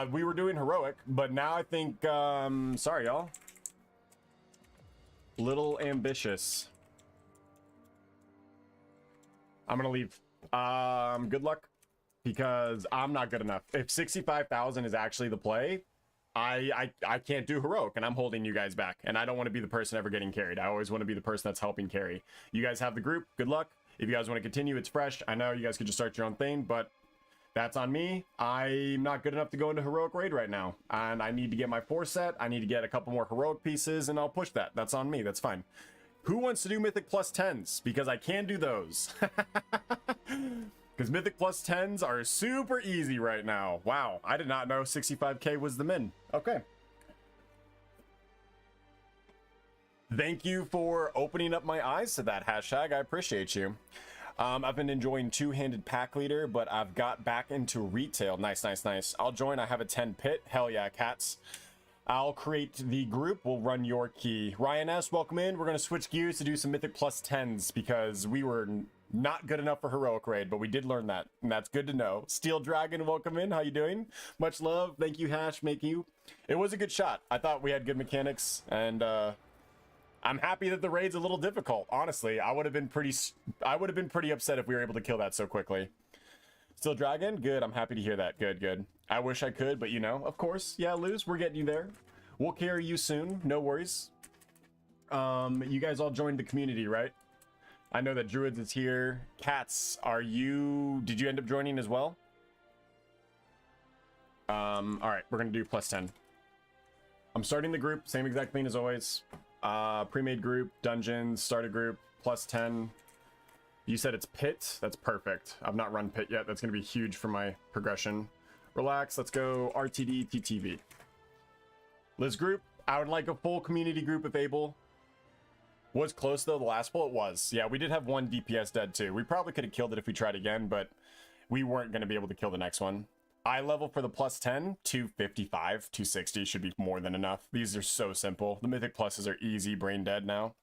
Speaker 1: We were doing heroic, but now I think, sorry, y'all. Little ambitious. I'm gonna leave. Good luck, because I'm not good enough. If 65,000 is actually the play, I can't do heroic, and I'm holding you guys back. And I don't want to be the person ever getting carried. I always want to be the person that's helping carry. You guys have the group. Good luck. If you guys want to continue, it's fresh. I know you guys could just start your own thing, but that's on me. I'm not good enough to go into heroic raid right now, and I need to get my 4 set. I need to get a couple more heroic pieces, and I'll push that. That's on me. That's fine. Who wants to do mythic plus 10s? Because I can do those. Because mythic plus 10s are super easy right now. Wow, I did not know 65k was the min. Okay. Thank you for opening up my eyes to that hashtag. I appreciate you. I've been enjoying two-handed pack leader, but I've got back into retail. Nice, nice, nice. I'll join. I have a 10 pit. Hell yeah, cats. I'll create the group. We'll run your key. Ryan S, welcome in. We're going to switch gears to do some mythic plus 10s because we were not good enough for heroic raid, but we did learn that, and that's good to know. Steel Dragon, welcome in. How you doing? Much love. Thank you, Hash. Make you. It was a good shot. I thought we had good mechanics, and I'm happy that the raid's a little difficult. Honestly, I would have been pretty upset if we were able to kill that so quickly. Still Dragon? Good. I'm happy to hear that. Good, good. I wish I could, but you know, of course. Yeah, Luz, we're getting you there. We'll carry you soon. No worries. You guys all joined the community, right? I know that Druids is here. Cats, did you end up joining as well? All right, we're gonna do plus 10. I'm starting the group, same exact thing as always. Pre-made group, dungeons, start a group, plus 10. You said it's pit? That's perfect. I've not run pit yet. That's gonna be huge for my progression. Relax, let's go RTD TTV. Liz group, I would like a full community group if able. Was close though, the last bullet was. Yeah, we did have one DPS dead too. We probably could have killed it if we tried again, but we weren't gonna be able to kill the next one. Eye level for the plus 10, 255, 260 should be more than enough. These are so simple. The mythic pluses are easy, brain dead now.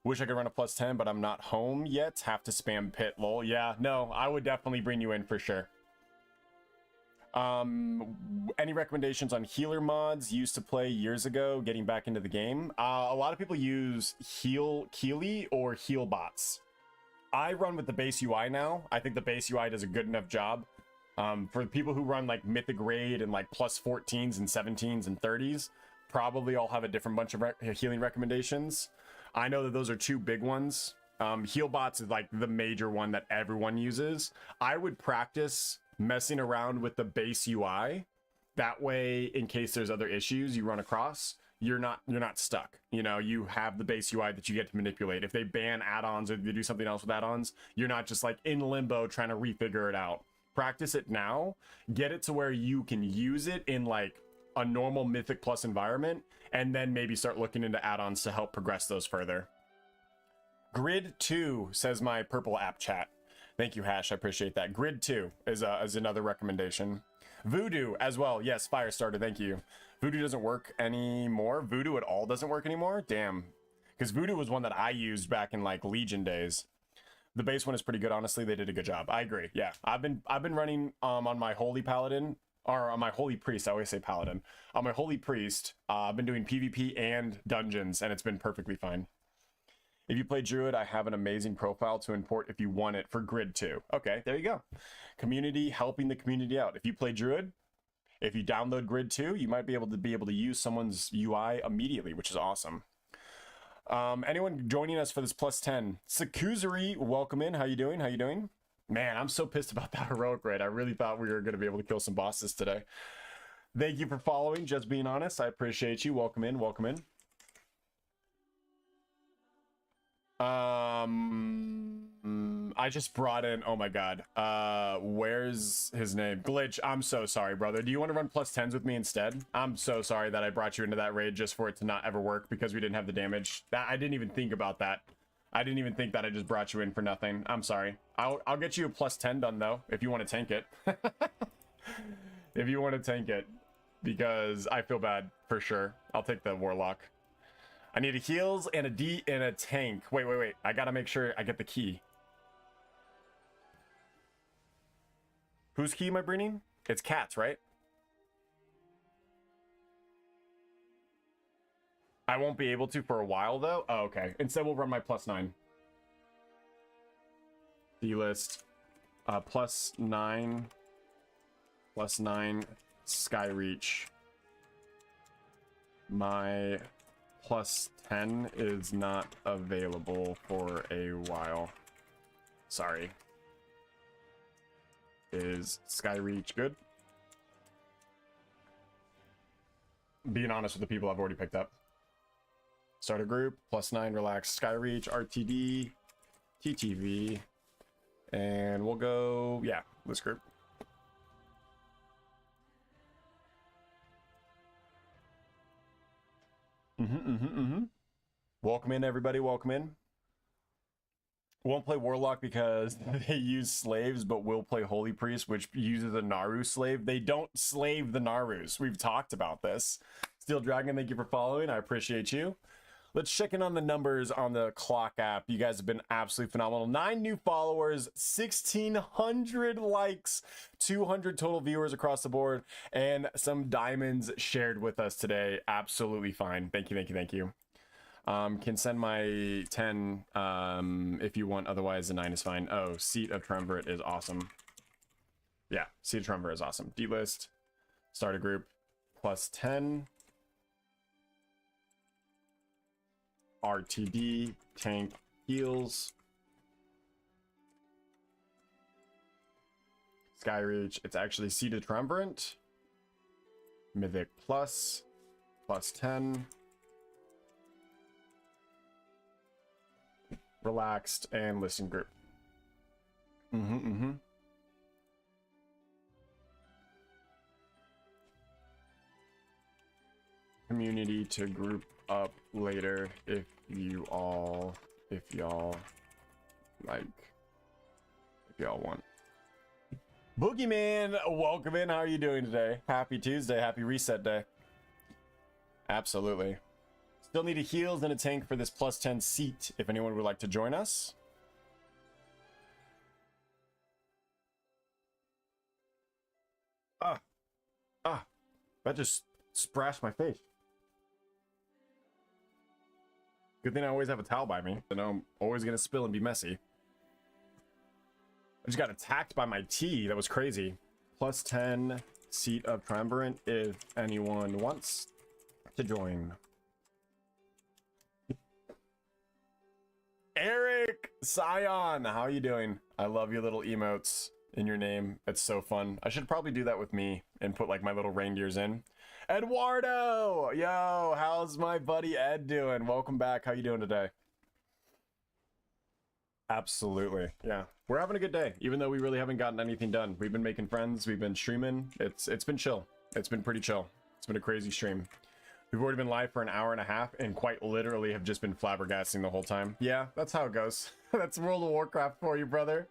Speaker 1: Wish I could run a plus 10, but I'm not home yet. Have to spam pit, lol. Yeah, no, I would definitely bring you in for sure. Any recommendations on healer mods used to play years ago, getting back into the game? A lot of people use Keely or heal bots. I run with the base UI now. I think the base UI does a good enough job. For the people who run like mythic raid and like plus 14s and 17s and 30s, probably all have a different bunch of healing recommendations. I know that those are two big ones. Heal bots is like the major one that everyone uses. I would practice messing around with the base UI. That way, in case there's other issues you run across, you're not stuck. You know, you have the base UI that you get to manipulate. If they ban add-ons or they do something else with add-ons, you're not just like in limbo trying to refigure it out. practice it now, get it to where you can use it in like a normal Mythic Plus environment, and then maybe start looking into add-ons to help progress those further. Grid 2 says my purple app chat. Thank you, Hash. I appreciate that. Grid 2 is another recommendation. Voodoo as well. Yes, Firestarter. Thank you. Voodoo doesn't work anymore. Voodoo at all doesn't work anymore. Damn. Because Voodoo was one that I used back in like Legion days. The base one is pretty good. Honestly, they did a good job. I agree. Yeah, I've been running on my Holy Paladin, or on my Holy Priest. I always say Paladin. On my Holy Priest, I've been doing PvP and dungeons, and it's been perfectly fine. If you play Druid, I have an amazing profile to import if you want it for Grid 2. Okay, there you go. Community helping the community out. If you play Druid, if you download Grid 2, you might be able to use someone's UI immediately, which is awesome. Anyone joining us for this plus 10? Sakuzuri, welcome in. How you doing? How you doing? Man, I'm so pissed about that heroic raid. I really thought we were going to be able to kill some bosses today. Thank you for following. Just being honest, I appreciate you. Welcome in. Welcome in. I just brought in, oh my god, where's his name? Glitch. I'm so sorry, brother. Do you want to run plus 10s with me instead? I'm so sorry that I brought you into that raid just for it to not ever work because we didn't have the damage. I didn't even think about that. I didn't even think that I just brought you in for nothing. I'm sorry. I'll get you a plus 10 done though, if you want to tank it. If you want to tank it, because I feel bad for sure. I'll take the Warlock. I need a heals and a D and a tank. Wait. I gotta make sure I get the key. Whose key am I bringing? It's Cat's, right? I won't be able to for a while though. Oh, okay. Instead, we'll run my plus 9. D-list. Plus 9. Plus 9. Skyreach. My plus 10 is not available for a while. Sorry. Is Skyreach good? Being honest with the people I've already picked up. Start a group, plus 9, relax, Skyreach, RTD, TTV, and we'll go, yeah, this group. Welcome in, everybody, welcome in. Won't play Warlock because they use slaves, but will play Holy Priest, which uses a Naru slave. They don't slave the Narus. We've talked about this. Steel Dragon, thank you for following. I appreciate you. Let's check in on the numbers on the clock app. You guys have been absolutely phenomenal. 9 new followers, 1,600 likes, 200 total viewers across the board, and some diamonds shared with us today. Absolutely fine. Thank you, thank you, thank you. Can send my 10 if you want, otherwise the 9 is fine. Oh, Seat of Triumvirate is awesome. Yeah, Seat of Triumvirate is awesome. D-list, start a group, plus 10. RTD, tank, heals. Skyreach, it's actually Seat of Triumvirate. Mythic plus, plus 10. Relaxed and listen group. Community to group up later if y'all want. Boogeyman, welcome in. How are you doing today? Happy Tuesday, happy reset day. Absolutely. Still need a heals and a tank for this plus 10 seat if anyone would like to join us. That just splashed my face. Good thing I always have a towel by me. I know I'm always gonna spill and be messy. I just got attacked by my tea. That was crazy. Plus 10 Seat of Triumvirate if anyone wants to join. Eric Scion, how are you doing? I love your little emotes in your name. It's so fun. I should probably do that with me and put like my little reindeers in. Eduardo, yo, how's my buddy Ed doing? Welcome back. How you doing today? Absolutely. Yeah. We're having a good day, even though we really haven't gotten anything done. We've been making friends, we've been streaming. It's been chill. It's been pretty chill. It's been a crazy stream. We've already been live for an hour and a half and quite literally have just been flabbergasting the whole time. Yeah, that's how it goes. That's World of Warcraft for you, brother.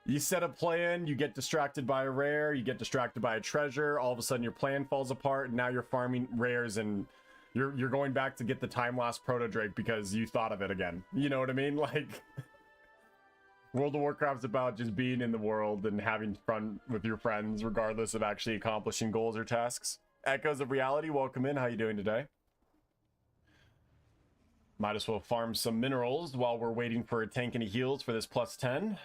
Speaker 1: You set a plan, you get distracted by a rare, you get distracted by a treasure, all of a sudden your plan falls apart, and now you're farming rares and you're going back to get the time lost proto drake because you thought of it again. You know what I mean? Like, World of Warcraft's about just being in the world and having fun with your friends, regardless of actually accomplishing goals or tasks. Echoes of Reality, welcome in. How you doing today? Might as well farm some minerals while we're waiting for a tank and a heals for this plus 10.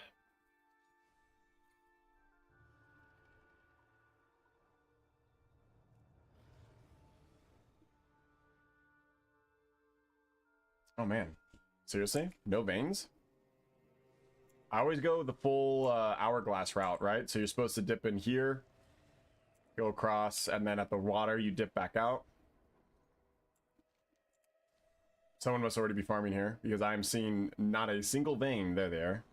Speaker 1: Oh man, seriously? No veins? I always go the full hourglass route, right? So you're supposed to dip in here, go across, and then at the water you dip back out. Someone must already be farming here because I am seeing not a single vein. There.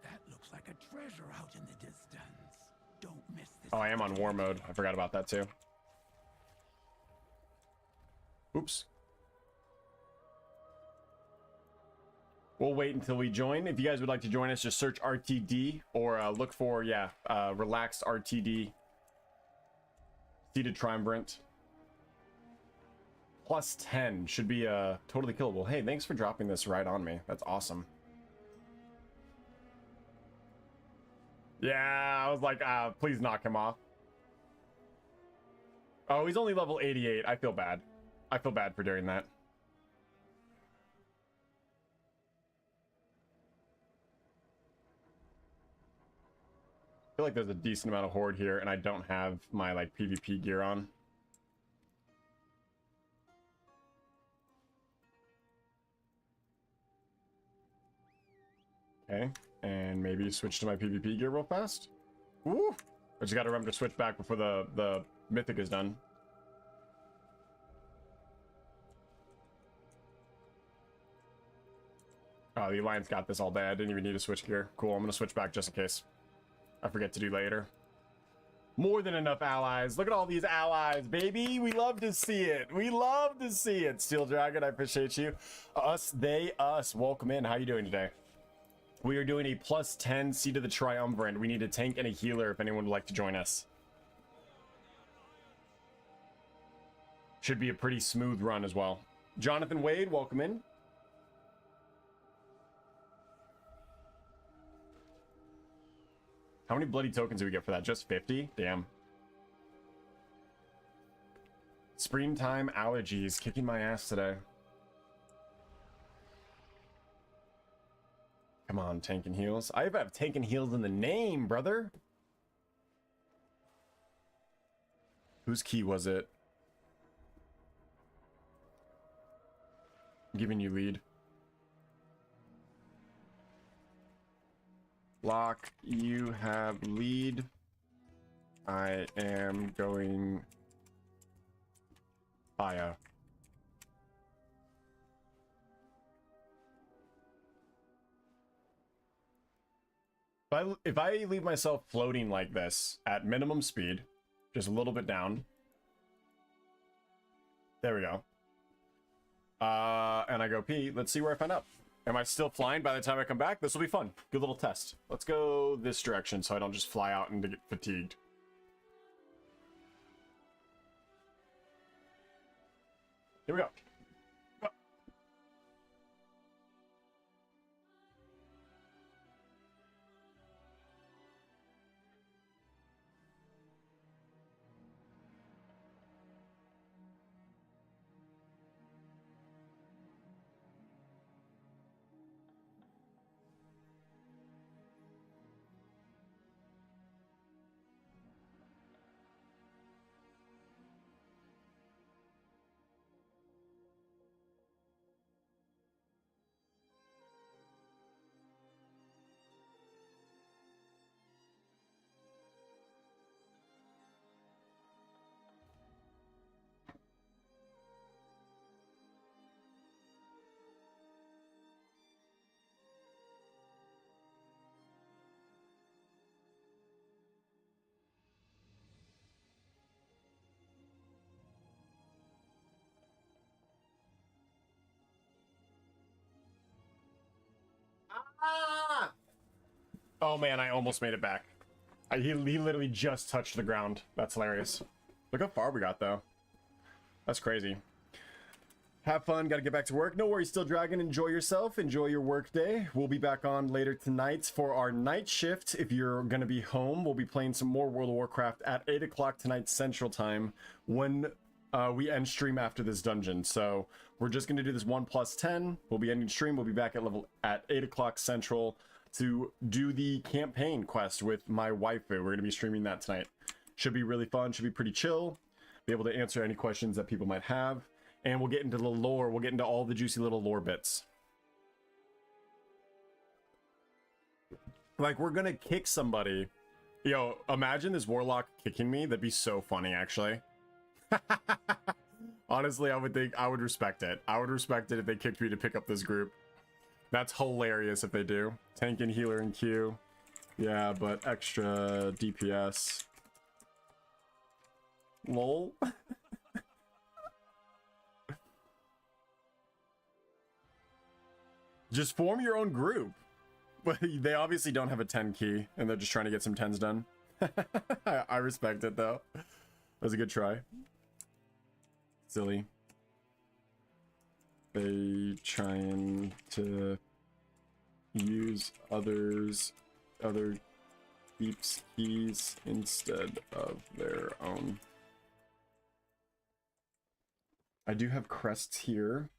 Speaker 3: That looks like a treasure out in the distance. Don't miss this.
Speaker 1: Oh, I am on war mode. I forgot about that too. Oops. We'll wait until we join. If you guys would like to join us, just search RTD or look for, relaxed RTD. Seated Triumvirate. Plus 10 should be totally killable. Hey, thanks for dropping this right on me. That's awesome. Yeah, I was like, please knock him off. Oh, he's only level 88. I feel bad. I feel bad for doing that. I feel like there's a decent amount of horde here, and I don't have my, like, PvP gear on. Okay, and maybe switch to my PvP gear real fast. Woo! I just gotta remember to switch back before the mythic is done. Oh, the Alliance got this all day. I didn't even need to switch gear. Cool, I'm gonna switch back just in case I forget to do later. More than enough allies. Look at all these allies, baby. We love to see it. We love to see it. Steel Dragon, I appreciate you. Us, they, us. Welcome in. How you doing today? We are doing a plus 10 Seed of the Triumvirate. We need a tank and a healer if anyone would like to join us. Should be a pretty smooth run as well. Jonathan Wade, welcome in. How many bloody tokens do we get for that? Just 50? Damn. Springtime allergies kicking my ass today. Come on, tank and heals. I have tank and heals in the name, brother. Whose key was it? I'm giving you lead. Lock, you have lead. I am going bio. If I leave myself floating like this at minimum speed, just a little bit down. There we go. And I go pee. Let's see where I find out. Am I still flying by the time I come back? This will be fun. Good little test. Let's go this direction so I don't just fly out and get fatigued. Here we go. Ah! Oh man, I almost made it back. He literally just touched the ground. That's hilarious. Look how far we got though. That's crazy. Have fun, gotta get back to work. No worries, Still Dragon. Enjoy yourself, enjoy your work day. We'll be back on later tonight for our night shift. If you're gonna be home, we'll be playing some more World of Warcraft at 8 o'clock tonight Central Time when we end stream after this dungeon. So we're just gonna do this 1+10. We'll be ending stream. We'll be back at 8 o'clock Central to do the campaign quest with my waifu. We're gonna be streaming that tonight. Should be really fun, should be pretty chill. Be able to answer any questions that people might have. And we'll get into the lore. We'll get into all the juicy little lore bits. Like, we're gonna kick somebody. Yo, imagine this warlock kicking me. That'd be so funny, actually. Honestly, I would respect it. I would respect it if they kicked me to pick up this group. That's hilarious if they do. Tank and healer and Q. Yeah, but extra DPS. Lol. Just form your own group. But they obviously don't have a 10 key, and they're just trying to get some 10s done. I respect it, though. That was a good try. Silly. They trying to use other keeps keys instead of their own. I do have crests here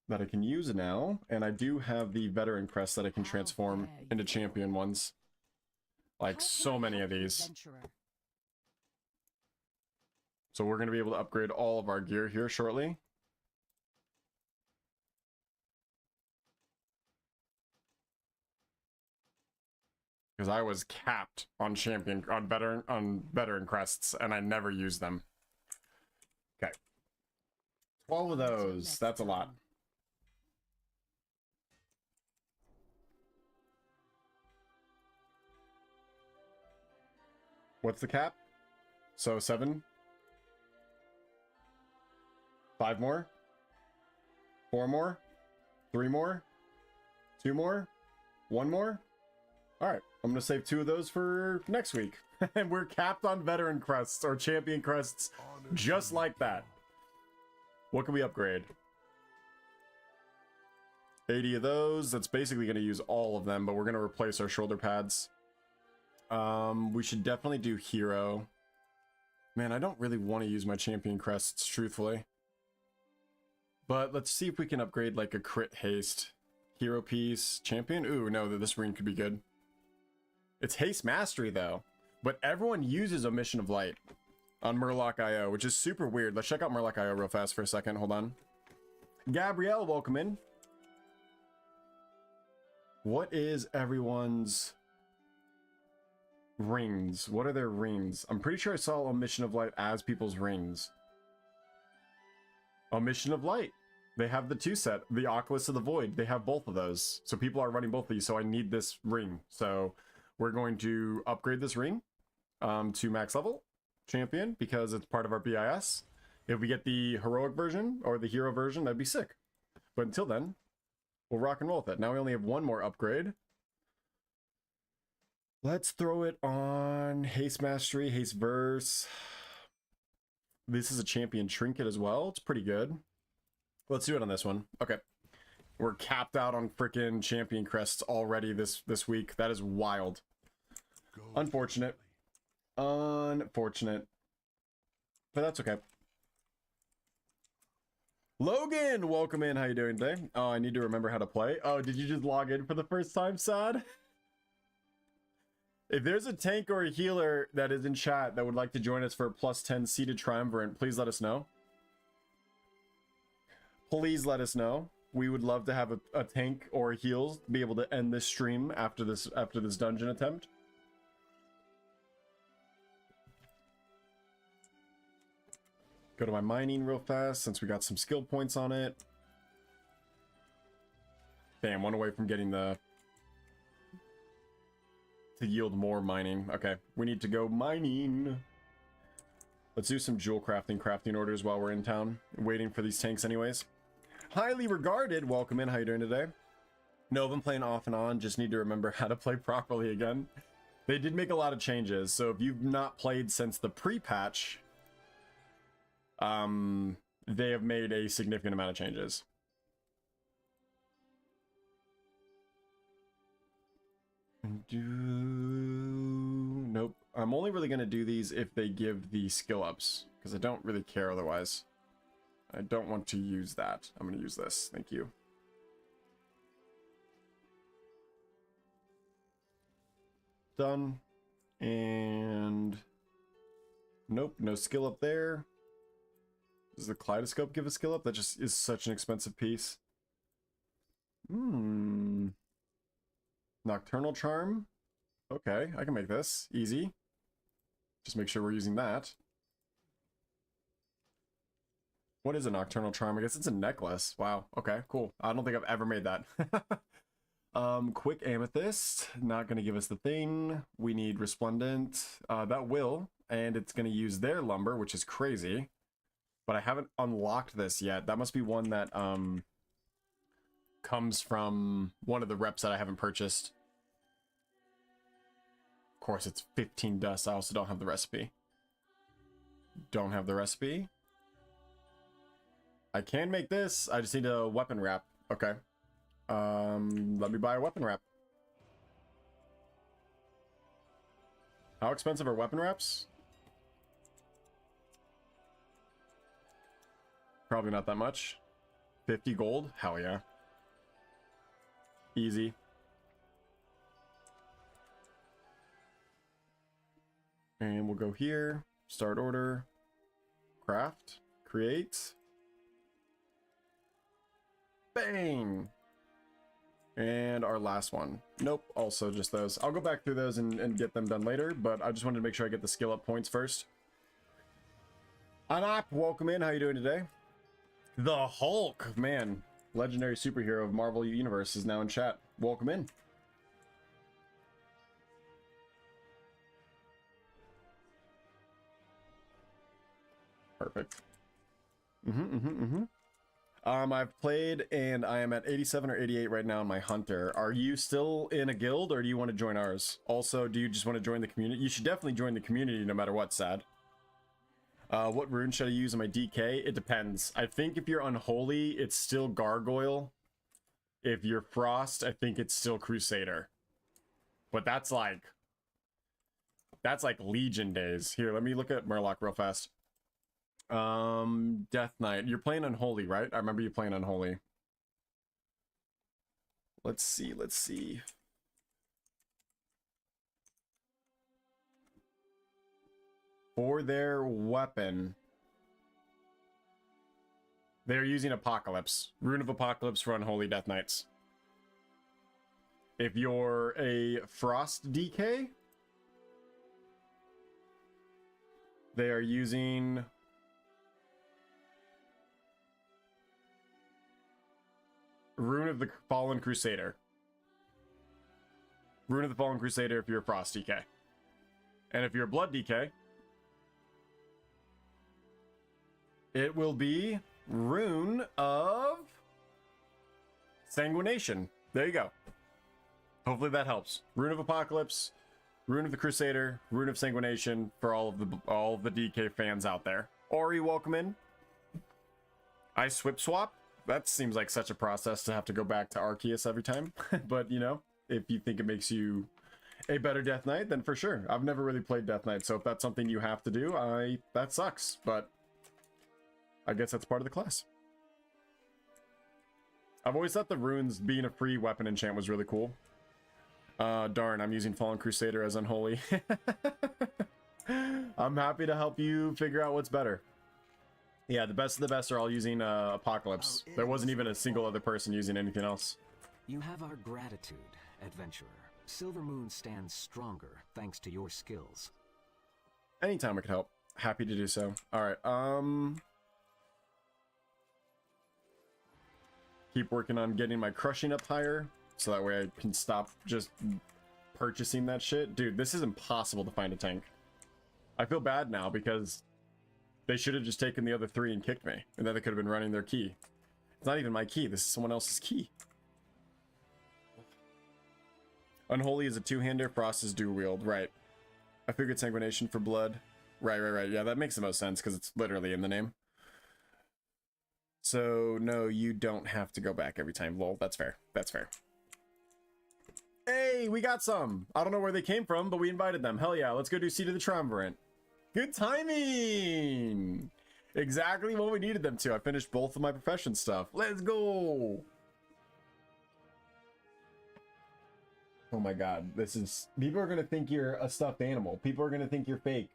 Speaker 1: that I can use now, and I do have the veteran crests that I can transform into champion ones. Like so many of these. So we're going to be able to upgrade all of our gear here shortly. Because I was capped on veteran crests, and I never used them. Okay. 12 of those. That's a lot. What's the cap? So 7? 5 more? 4 more? 3 more? 2 more? 1 more? Alright, I'm gonna save 2 of those for next week. And we're capped on veteran crests or champion crests just like that. What can we upgrade? 80 of those. That's basically gonna use all of them, but we're gonna replace our shoulder pads. We should definitely do hero. Man, I don't really want to use my champion crests, truthfully. But let's see if we can upgrade like a crit haste. Hero piece, champion. Ooh, no, this ring could be good. It's haste mastery though. But everyone uses Omission of Light on Murloc.io, which is super weird. Let's check out Murloc.io real fast for a second. Hold on. Gabrielle, welcome in. What is everyone's rings? What are their rings? I'm pretty sure I saw Omission of Light as people's rings. Omission of Light. They have the 2 set, the Oculus of the Void. They have both of those. So people are running both of these, so I need this ring. So we're going to upgrade this ring to max level champion because it's part of our BIS. If we get the heroic version or the hero version, that'd be sick. But until then, we'll rock and roll with it. Now we only have 1 more upgrade. Let's throw it on Haste Mastery, Haste Verse. This is a champion trinket as well. It's pretty good. Let's do it on this one. Okay. We're capped out on freaking champion crests already this week. That is wild. Unfortunate. Unfortunate. But that's okay. Logan, welcome in. How you doing today? Oh, I need to remember how to play. Oh, did you just log in for the first time, Sad? If there's a tank or a healer that is in chat that would like to join us for a +10 seated triumvirate, please let us know. Please let us know. We would love to have a tank or a heal be able to end this stream after this dungeon attempt. Go to my mining real fast since we got some skill points on it. Damn, 1 away from getting to yield more mining. Okay, we need to go mining. Let's do some jewel crafting orders while we're in town. Waiting for these tanks anyways. Highly regarded, welcome in. How you doing today? No, I've been playing off and on. Just need to remember how to play properly again. They did make a lot of changes, so if you've not played since the pre-patch, they have made a significant amount of changes. Nope. I'm only really going to do these if they give the skill ups, because I don't really care otherwise. I don't want to use that. I'm going to use this. Thank you. Done. And nope, no skill up there. Does the kaleidoscope give a skill up? That just is such an expensive piece. Nocturnal charm. Okay, I can make this easy. Just make sure we're using that. What is a nocturnal charm? I guess it's a necklace. Wow. Okay, cool. I don't think I've ever made that. Quick amethyst. Not going to give us the thing. We need resplendent. That will. And it's going to use their lumber, which is crazy. But I haven't unlocked this yet. That must be one that comes from one of the reps that I haven't purchased. Of course, it's 15 dust. I also don't have the recipe. Don't have the recipe. I can make this. I just need a weapon wrap. Okay. Let me buy a weapon wrap. How expensive are weapon wraps? Probably not that much. 50 gold? Hell yeah. Easy. And we'll go here. Start order. Craft. Create. Bang! And our last one. Nope, also just those. I'll go back through those and get them done later, but I just wanted to make sure I get the skill up points first. Anop, welcome in. How you doing today? The Hulk, man. Legendary superhero of Marvel Universe is now in chat. Welcome in. Perfect. I've played and I am at 87 or 88 right now in my hunter. Are you still in a guild or do you want to join ours? Also, do you just want to join the community? You should definitely join the community no matter what, Sad. What rune should I use in my DK? It depends. I think if you're unholy, it's still Gargoyle. If you're Frost, I think it's still Crusader. But that's like Legion days. Here, let me look at Murloc real fast. Death Knight. You're playing Unholy, right? I remember you playing Unholy. Let's see. For their weapon, they're using Apocalypse. Rune of Apocalypse for Unholy Death Knights. If you're a Frost DK, they are using Rune of the Fallen Crusader. Rune of the Fallen Crusader if you're a Frost DK. And if you're a Blood DK, it will be Rune of Sanguination. There you go. Hopefully that helps. Rune of Apocalypse, Rune of the Crusader, Rune of Sanguination for all of the DK fans out there. Ori, welcome in. I swip swap. That seems like such a process to have to go back to Arceus every time. But, you know, if you think it makes you a better Death Knight, then for sure. I've never really played Death Knight, so if that's something you have to do, that sucks. But I guess that's part of the class. I've always thought the runes being a free weapon enchant was really cool. Darn, I'm using Fallen Crusader as Unholy. I'm happy to help you figure out what's better. Yeah, the best of the best are all using Apocalypse. There wasn't even a single other person using anything else.
Speaker 4: You have our gratitude, adventurer. Silver Moon stands stronger thanks to your skills.
Speaker 1: Anytime I could help. Happy to do so. Alright, keep working on getting my crushing up higher, so that way I can stop just purchasing that shit. Dude, this is impossible to find a tank. I feel bad now because they should have just taken the other three and kicked me, and then they could have been running their key. It's not even my key, this is someone else's key. Unholy is a two-hander, Frost is dual wield. Right. I figured sanguination for blood. Right. Yeah, that makes the most sense because it's literally in the name. So, no, you don't have to go back every time. Lol, that's fair. That's fair. Hey, we got some. I don't know where they came from, but we invited them. Hell yeah, let's go do Seed of the Triumvirate. Good timing! Exactly what we needed them to. I finished both of my profession stuff. Let's go! Oh my god, this is... People are gonna think you're a stuffed animal. People are gonna think you're fake.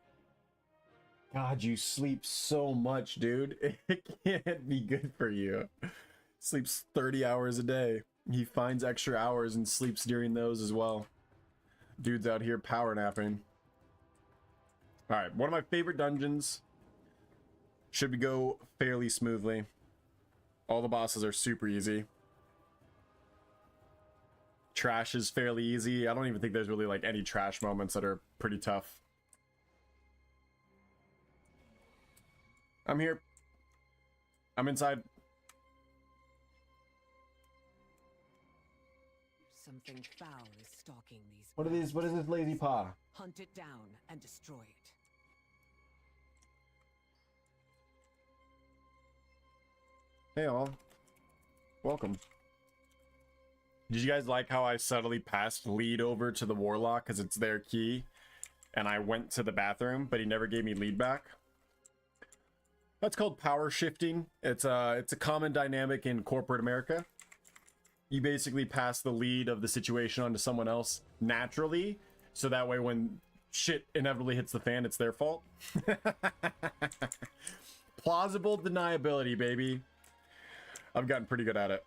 Speaker 1: God, you sleep so much, dude. It can't be good for you. Sleeps 30 hours a day. He finds extra hours and sleeps during those as well. Dude's out here power napping. Alright, one of my favorite dungeons. Should go fairly smoothly. All the bosses are super easy. Trash is fairly easy. I don't even think there's really like any trash moments that are pretty tough. I'm here. I'm inside.
Speaker 5: Something foul is stalking these.
Speaker 1: What are these? What is this lazy paw?
Speaker 5: Hunt it down and destroy it.
Speaker 1: Hey all. Welcome. Did you guys like how I subtly passed lead over to the warlock because it's their key? And I went to the bathroom, but he never gave me lead back. That's called power shifting. It's a common dynamic in corporate America. You basically pass the lead of the situation onto someone else naturally, so that way when shit inevitably hits the fan, it's their fault. Plausible deniability, baby. I've gotten pretty good at it.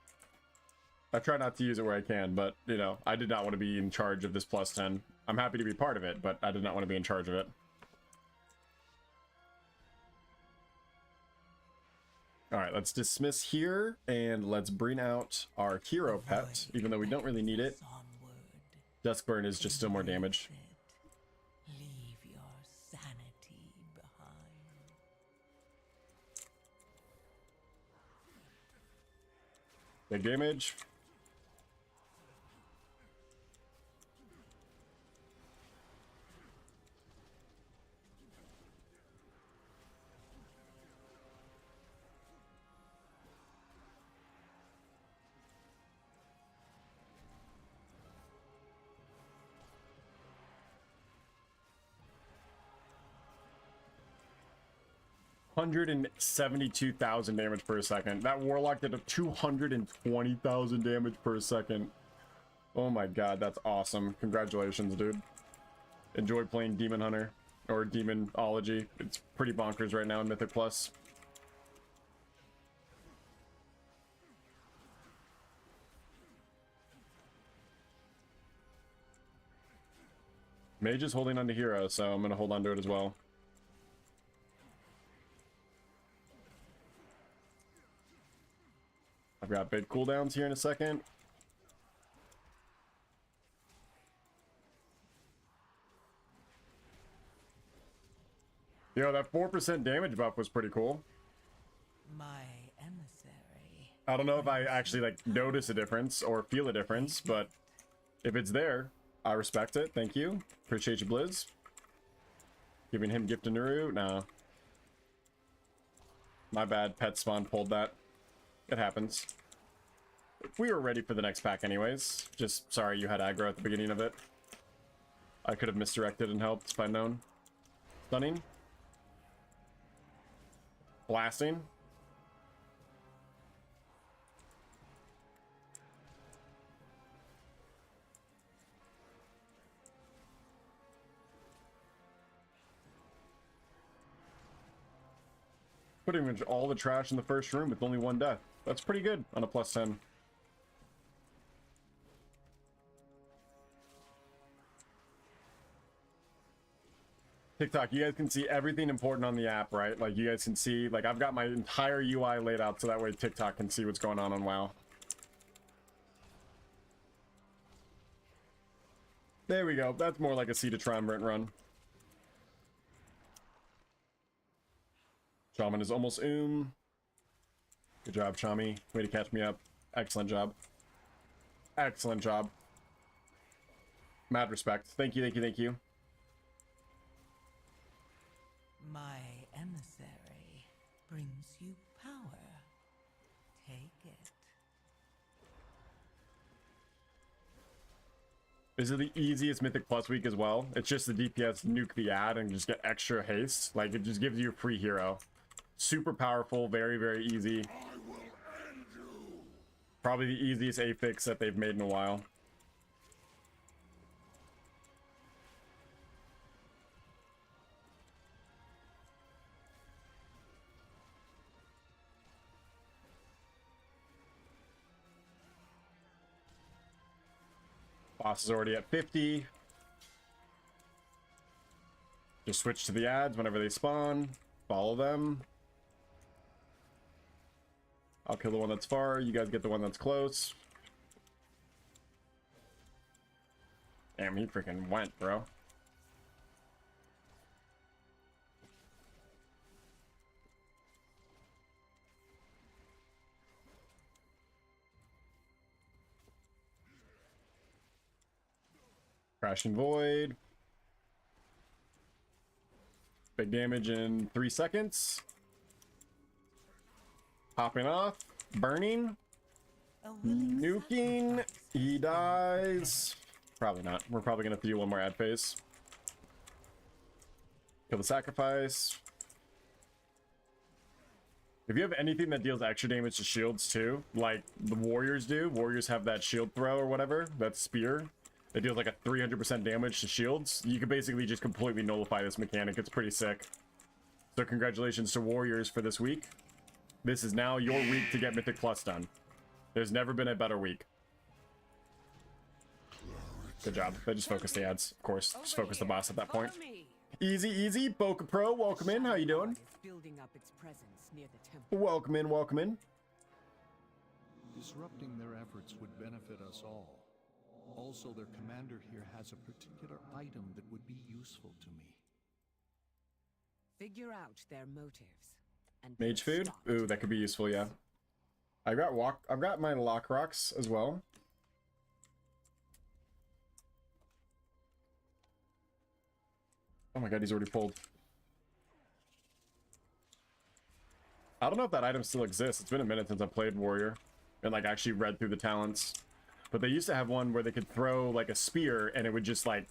Speaker 1: I try not to use it where I can, but, you know, I did not want to be in charge of this plus 10. I'm happy to be part of it, but I did not want to be in charge of it. Alright, let's dismiss here, and let's bring out our hero pet, even though we don't really need it. Duskburn is just still more damage.
Speaker 3: Leave your sanity behind.
Speaker 1: Big damage. $172,000 damage per second. That warlock did a 220,000 damage per second. Oh my god, that's awesome. Congratulations, dude. Enjoy playing Demon Hunter or Demonology. It's pretty bonkers right now in Mythic Plus. Mage is holding on to Hero, so I'm gonna hold on to it as well. I've got big cooldowns here in a second. Yo, that 4% damage buff was pretty cool.
Speaker 3: My emissary.
Speaker 1: I don't know if I actually like notice a difference or feel a difference, but if it's there, I respect it. Thank you. Appreciate you, Blizz. Giving him Gift of Nuru? Nah. My bad, Pet Spawn pulled that. It happens. We were ready for the next pack anyways. Just sorry you had aggro at the beginning of it. I could have misdirected and helped if I'd known. Stunning. Blasting. Pretty much all the trash in the first room with only one death. That's pretty good on a plus 10. TikTok, you guys can see everything important on the app, right? Like, you guys can see, like, I've got my entire UI laid out so that way TikTok can see what's going on WoW. There we go. That's more like a Seed of Triumvirate run. Shaman is almost Good job, Chami. Way to catch me up. Excellent job. Excellent job. Mad respect. Thank you, thank you, thank you.
Speaker 6: My emissary brings you power. Take it.
Speaker 1: This is the easiest Mythic Plus week as well. It's just the DPS nuke the ad and just get extra haste. Like, it just gives you a free hero. Super powerful, very, very easy. Probably the easiest affix that they've made in a while. Boss is already at 50. Just switch to the ads whenever they spawn. Follow them. I'll kill the one that's far. You guys get the one that's close. Damn, he freaking went, bro. Crash and Void. Big damage in 3 seconds. Popping off. Burning. Nuking. He dies. Probably not. We're probably going to have to do one more ad phase. Kill the sacrifice. If you have anything that deals extra damage to shields too, like the warriors do, warriors have that shield throw or whatever, that spear. It deals like a 300% damage to shields. You can basically just completely nullify this mechanic. It's pretty sick. So congratulations to Warriors for this week. This is now your week to get Mythic Plus done. There's never been a better week. Good job. They just focused the ads, of course. Just focus the boss at that point. Easy, easy. Boca Pro, welcome in. How you doing?
Speaker 5: Building up its presence near the temple.
Speaker 1: Welcome in, welcome in.
Speaker 7: Disrupting their efforts would benefit us all. Also, their commander here has a particular item that would be useful to me.
Speaker 5: Figure out their motives. And
Speaker 1: Mage food?
Speaker 5: stop.
Speaker 1: Ooh, that could be useful, yeah. I've got my lock rocks as well. Oh my god, he's already pulled. I don't know if that item still exists. It's been a minute since I played Warrior and like actually read through the talents. But they used to have one where they could throw like a spear and it would just like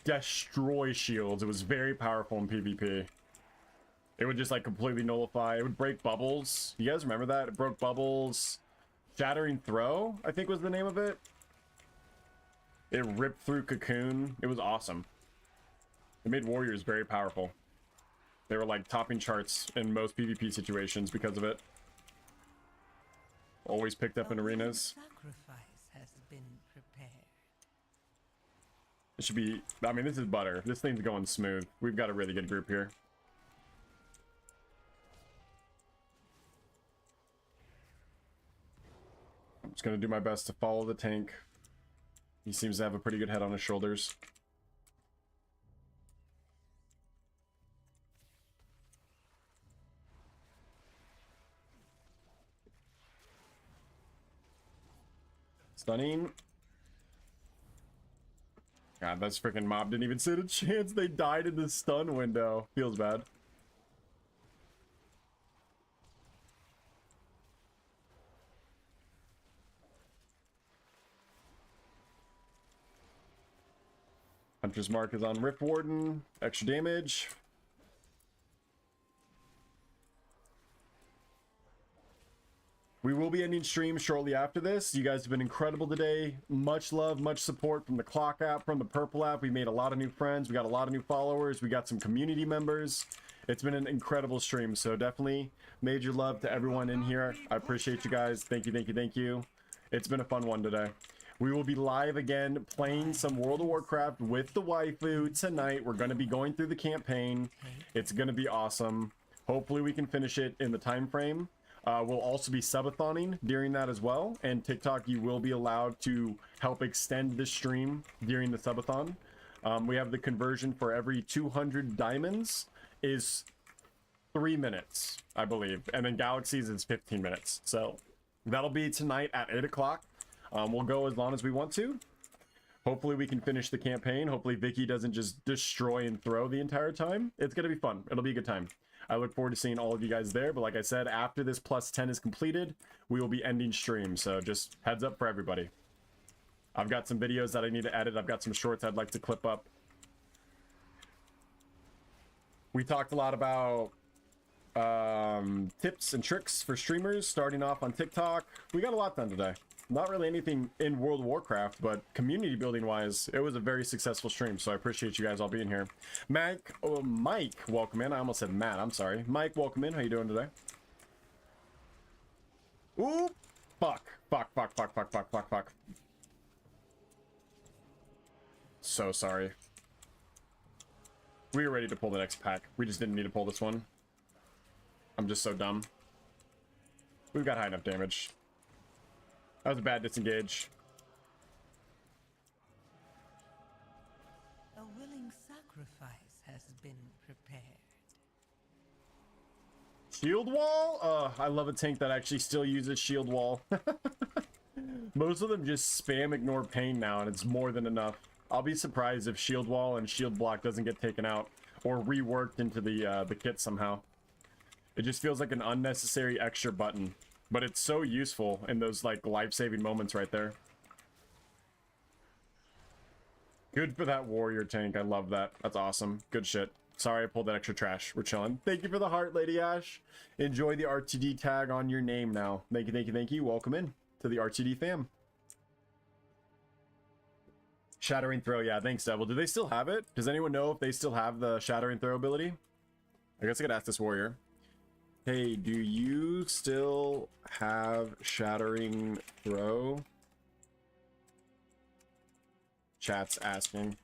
Speaker 1: destroy shields. It was very powerful in PvP. It would just like completely nullify. It would break bubbles. You guys remember that? It broke bubbles. Shattering Throw, I think was the name of it. It ripped through Cocoon. It was awesome. It made warriors very powerful. They were like topping charts in most PvP situations because of it. Always picked up in arenas.
Speaker 6: Sacrifice has been prepared.
Speaker 1: It should be, I mean, this is butter. This thing's going smooth. We've got a really good group here. I'm just gonna do my best to follow the tank. He seems to have a pretty good head on his shoulders. Stunning. God, this freaking mob didn't even stand a chance. They died in the stun window. Feels bad. Hunter's Mark is on Rift Warden. Extra damage. We will be ending stream shortly after this. You guys have been incredible today. Much love, much support from the Clock app, from the Purple app. We made a lot of new friends. We got a lot of new followers. We got some community members. It's been an incredible stream. So definitely major love to everyone in here. I appreciate you guys. Thank you, thank you, thank you. It's been a fun one today. We will be live again playing some World of Warcraft with the waifu tonight. We're going to be going through the campaign. It's going to be awesome. Hopefully we can finish it in the time frame. We'll also be subathoning during that as well. And TikTok, you will be allowed to help extend the stream during the subathon. We have the conversion for every 200 diamonds is 3 minutes, I believe. And then Galaxies is 15 minutes. So that'll be tonight at 8 o'clock. We'll go as long as we want to. Hopefully we can finish the campaign. Hopefully Vicky doesn't just destroy and throw the entire time. It's going to be fun. It'll be a good time. I look forward to seeing all of you guys there. But like I said, after this plus 10 is completed, we will be ending stream. So just heads up for everybody. I've got some videos that I need to edit. I've got some shorts I'd like to clip up. We talked a lot about tips and tricks for streamers starting off on TikTok. We got a lot done today. Not really anything in World of Warcraft, but community building wise, it was a very successful stream. So I appreciate you guys all being here. Mike, welcome in. I almost said Matt. I'm sorry. Mike, welcome in. How you doing today? Ooh, fuck. So sorry. We were ready to pull the next pack. We just didn't need to pull this one. I'm just so dumb. We've got high enough damage. That was a bad disengage.
Speaker 6: A willing sacrifice has been prepared.
Speaker 1: Shield wall? I love a tank that actually still uses shield wall. Most of them just spam ignore pain now, and it's more than enough. I'll be surprised if shield wall and shield block doesn't get taken out or reworked into the kit somehow. It just feels like an unnecessary extra button, but it's so useful in those like life-saving moments right there. Good for that warrior tank. I love that. That's awesome. Good shit. Sorry I pulled that extra trash. We're chilling. Thank you for the heart, Lady Ash. Enjoy the RTD tag on your name now. Thank you. Welcome in to the RTD fam. Shattering throw. Yeah, thanks, Devil. Do they still have it? Does anyone know if they still have the shattering throw ability? I guess I could ask this warrior. Hey, do you still have shattering throw? Chat's asking.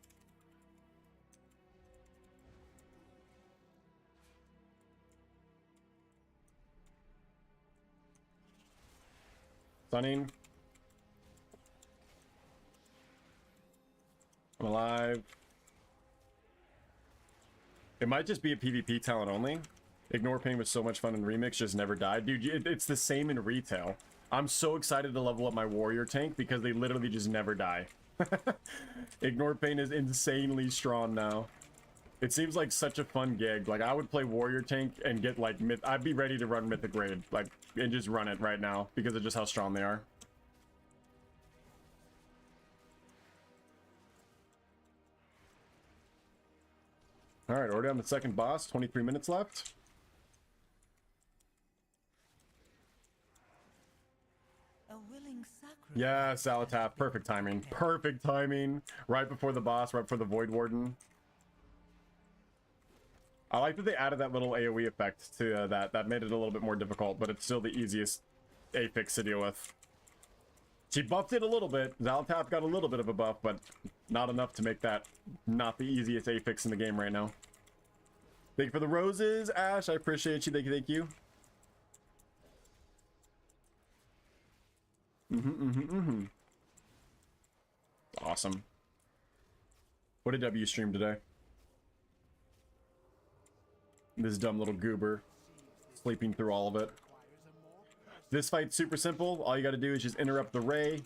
Speaker 1: Stunning. I'm alive. It might just be a PvP talent only. Ignore Pain was so much fun in Remix, just never died. Dude, it's the same in retail. I'm so excited to level up my warrior tank because they literally just never die. Ignore Pain is insanely strong now. It seems like such a fun gig. Like, I would play warrior tank and get like I'd be ready to run Mythic Raid, like, and just run it right now because of just how strong they are. All right, already on the second boss. 23 minutes left.
Speaker 6: A willing sacrifice.
Speaker 1: Yeah, Salatap. Perfect timing. Perfect timing. Right before the boss, right before the Void Warden. I like that they added that little AoE effect to that. That made it a little bit more difficult, but it's still the easiest Apex to deal with. She buffed it a little bit. Salatap got a little bit of a buff, but not enough to make that not the easiest Apex in the game right now. Thank you for the roses, Ash. I appreciate you. Thank you. Awesome. What did W stream today? This dumb little goober sleeping through all of it. This fight's super simple. All you got to do is just interrupt the ray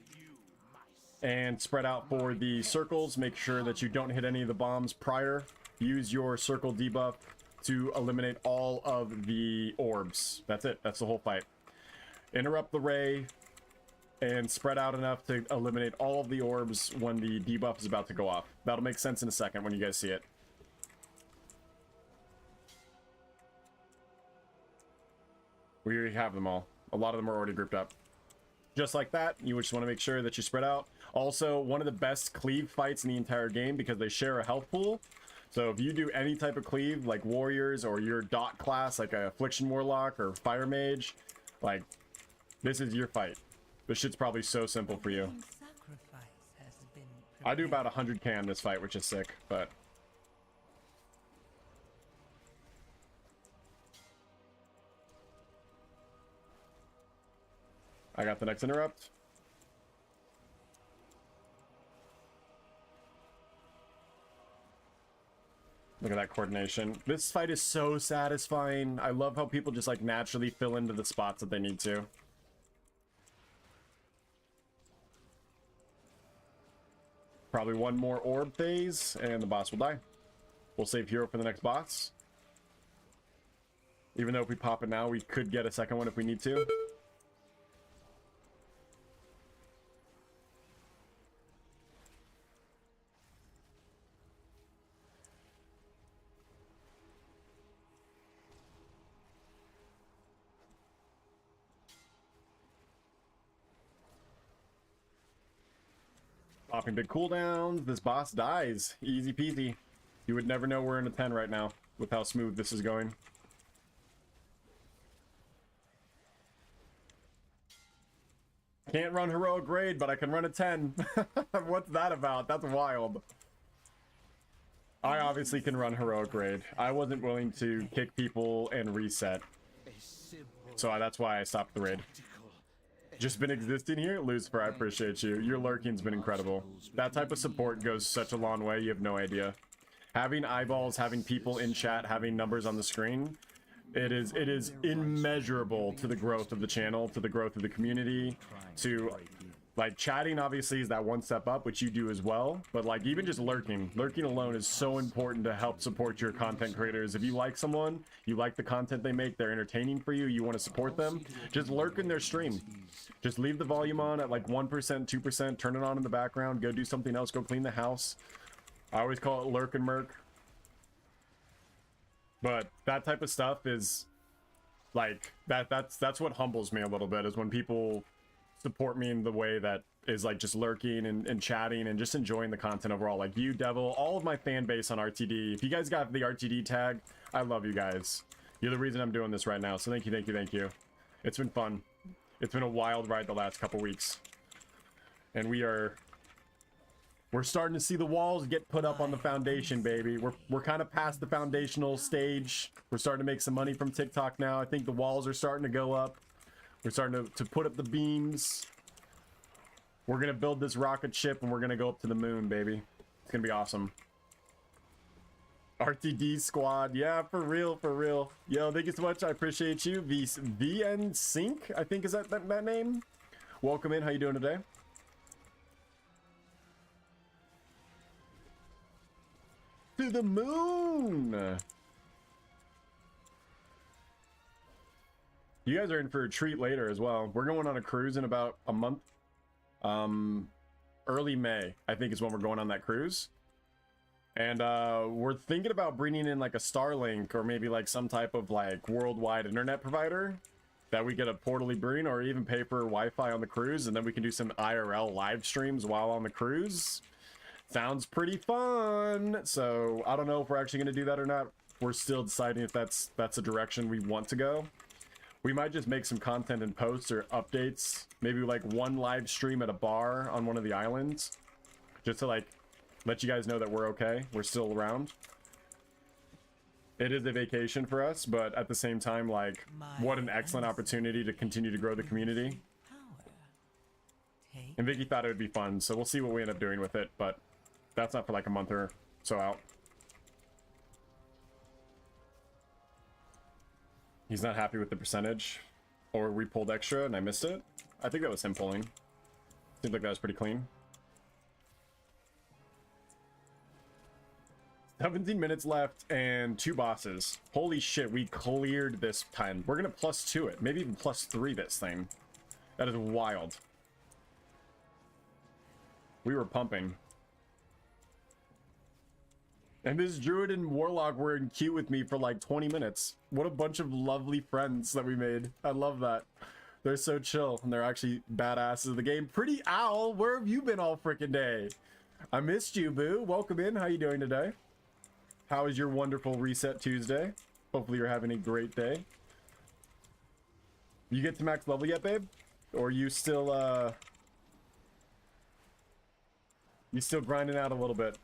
Speaker 1: and spread out for the circles. Make sure that you don't hit any of the bombs prior. Use your circle debuff to eliminate all of the orbs. That's it. That's the whole fight. Interrupt the ray and spread out enough to eliminate all of the orbs when the debuff is about to go off. That'll make sense in a second when you guys see it. We already have them all. A lot of them are already grouped up. Just like that, you just want to make sure that you spread out. Also, one of the best cleave fights in the entire game because they share a health pool. So if you do any type of cleave, like warriors or your dot class, like a affliction warlock or fire mage, like, this is your fight. This shit's probably so simple for you. I do about 100k on this fight, which is sick, but... I got the next interrupt. Look at that coordination. This fight is so satisfying. I love how people just like naturally fill into the spots that they need to. Probably one more orb phase, and the boss will die. We'll save hero for the next boss. Even though if we pop it now, we could get a second one if we need to. Popping big cooldowns. This boss dies. Easy peasy. You would never know we're in a 10 right now with how smooth this is going. Can't run heroic grade, but I can run a 10. What's that about? That's wild. I obviously can run heroic grade. I wasn't willing to kick people and reset. So that's why I stopped the raid. Just been existing here? Lucifer, I appreciate you. Your lurking's been incredible. That type of support goes such a long way, you have no idea. Having eyeballs, having people in chat, having numbers on the screen, it is immeasurable to the growth of the channel, to the growth of the community, to like chatting obviously is that one step up, which you do as well, but like even just lurking alone is so important to help support your content creators. If you like someone, you like the content they make, they're entertaining for you, you want to support them, just lurk in their stream. Just leave the volume on at like 1%, 2%, turn it on in the background, go do something else, go clean the house. I always call it lurk and murk. But that type of stuff is like that's what humbles me a little bit, is when people support me in the way that is like just lurking and chatting and just enjoying the content overall. Like you, Devil, all of my fan base on RTD. If you guys got the RTD tag, I love you guys. You're the reason I'm doing this right now. So thank you, thank you, thank you. It's been fun. It's been a wild ride the last couple weeks. And we're starting to see the walls get put up on the foundation, baby. We're kind of past the foundational stage. We're starting to make some money from TikTok now. I think the walls are starting to go up. We're starting to put up the beams. We're going to build this rocket ship and we're going to go up to the moon, baby. It's going to be awesome. RTD squad. Yeah, for real, for real. Yo, thank you so much. I appreciate you. VN Sync, I think is that name. Welcome in. How you doing today? To the moon. You guys are in for a treat later as well. We're going on a cruise in about a month. Early May, I think, is when we're going on that cruise. And we're thinking about bringing in like a Starlink or maybe like some type of like worldwide internet provider that we get a portally bring, or even pay for Wi-Fi on the cruise, and then we can do some IRL live streams while on the cruise. Sounds pretty fun. So I don't know if we're actually going to do that or not. We're still deciding if that's a direction we want to go. We might just make some content and posts or updates. Maybe like one live stream at a bar on one of the islands, just to like let you guys know that we're okay. We're still around. It is a vacation for us, but at the same time, like, what an excellent opportunity to continue to grow the community. And Vicky thought it would be fun, so we'll see what we end up doing with it, but that's not for like a month or so out. He's not happy with the percentage, or we pulled extra and I missed it. I think that was him pulling. Seems like that was pretty clean. 17 minutes left and 2 bosses. Holy shit, we cleared this time. We're gonna +2 it, maybe even +3 this thing. That is wild. We were pumping. And this Druid and Warlock were in queue with me for like 20 minutes. What a bunch of lovely friends that we made. I love that. They're so chill, and they're actually badasses of the game. Pretty Owl, where have you been all freaking day? I missed you, boo. Welcome in. How you doing today? How is your wonderful Reset Tuesday? Hopefully you're having a great day. You get to max level yet, babe? Or you still grinding out a little bit?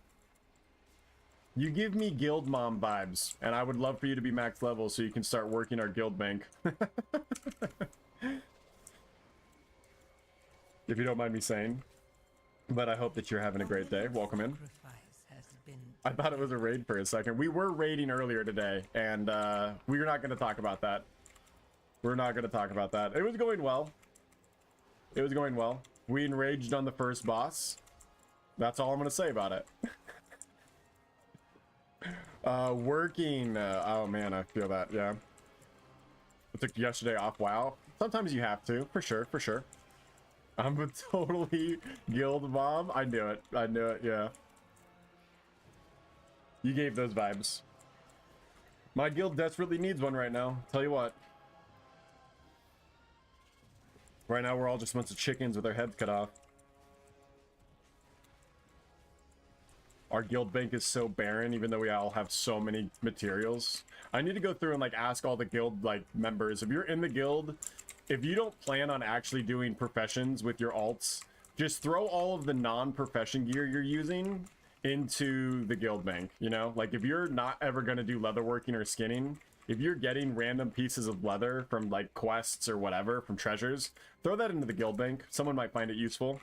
Speaker 1: You give me guild mom vibes, and I would love for you to be max level so you can start working our guild bank. If you don't mind me saying. But I hope that you're having a great day. Welcome in. I thought it was a raid for a second. We were raiding earlier today, and we're not going to talk about that. We're not going to talk about that. It was going well. It was going well. We enraged on the first boss. That's all I'm gonna say about it. Working. Oh man, I feel that. Yeah. I took yesterday off. Wow. Sometimes you have to, for sure, for sure. I'm a totally guild mom. I knew it. I knew it. Yeah. You gave those vibes. My guild desperately needs one right now. Tell you what. Right now, we're all just a bunch of chickens with their heads cut off. Our guild bank is so barren, even though we all have so many materials. I need to go through and like ask all the guild like members. If you're in the guild, if you don't plan on actually doing professions with your alts, just throw all of the non-profession gear you're using into the guild bank. You know, like if you're not ever going to do leatherworking or skinning, if you're getting random pieces of leather from like quests or whatever, from treasures, throw that into the guild bank. Someone might find it useful.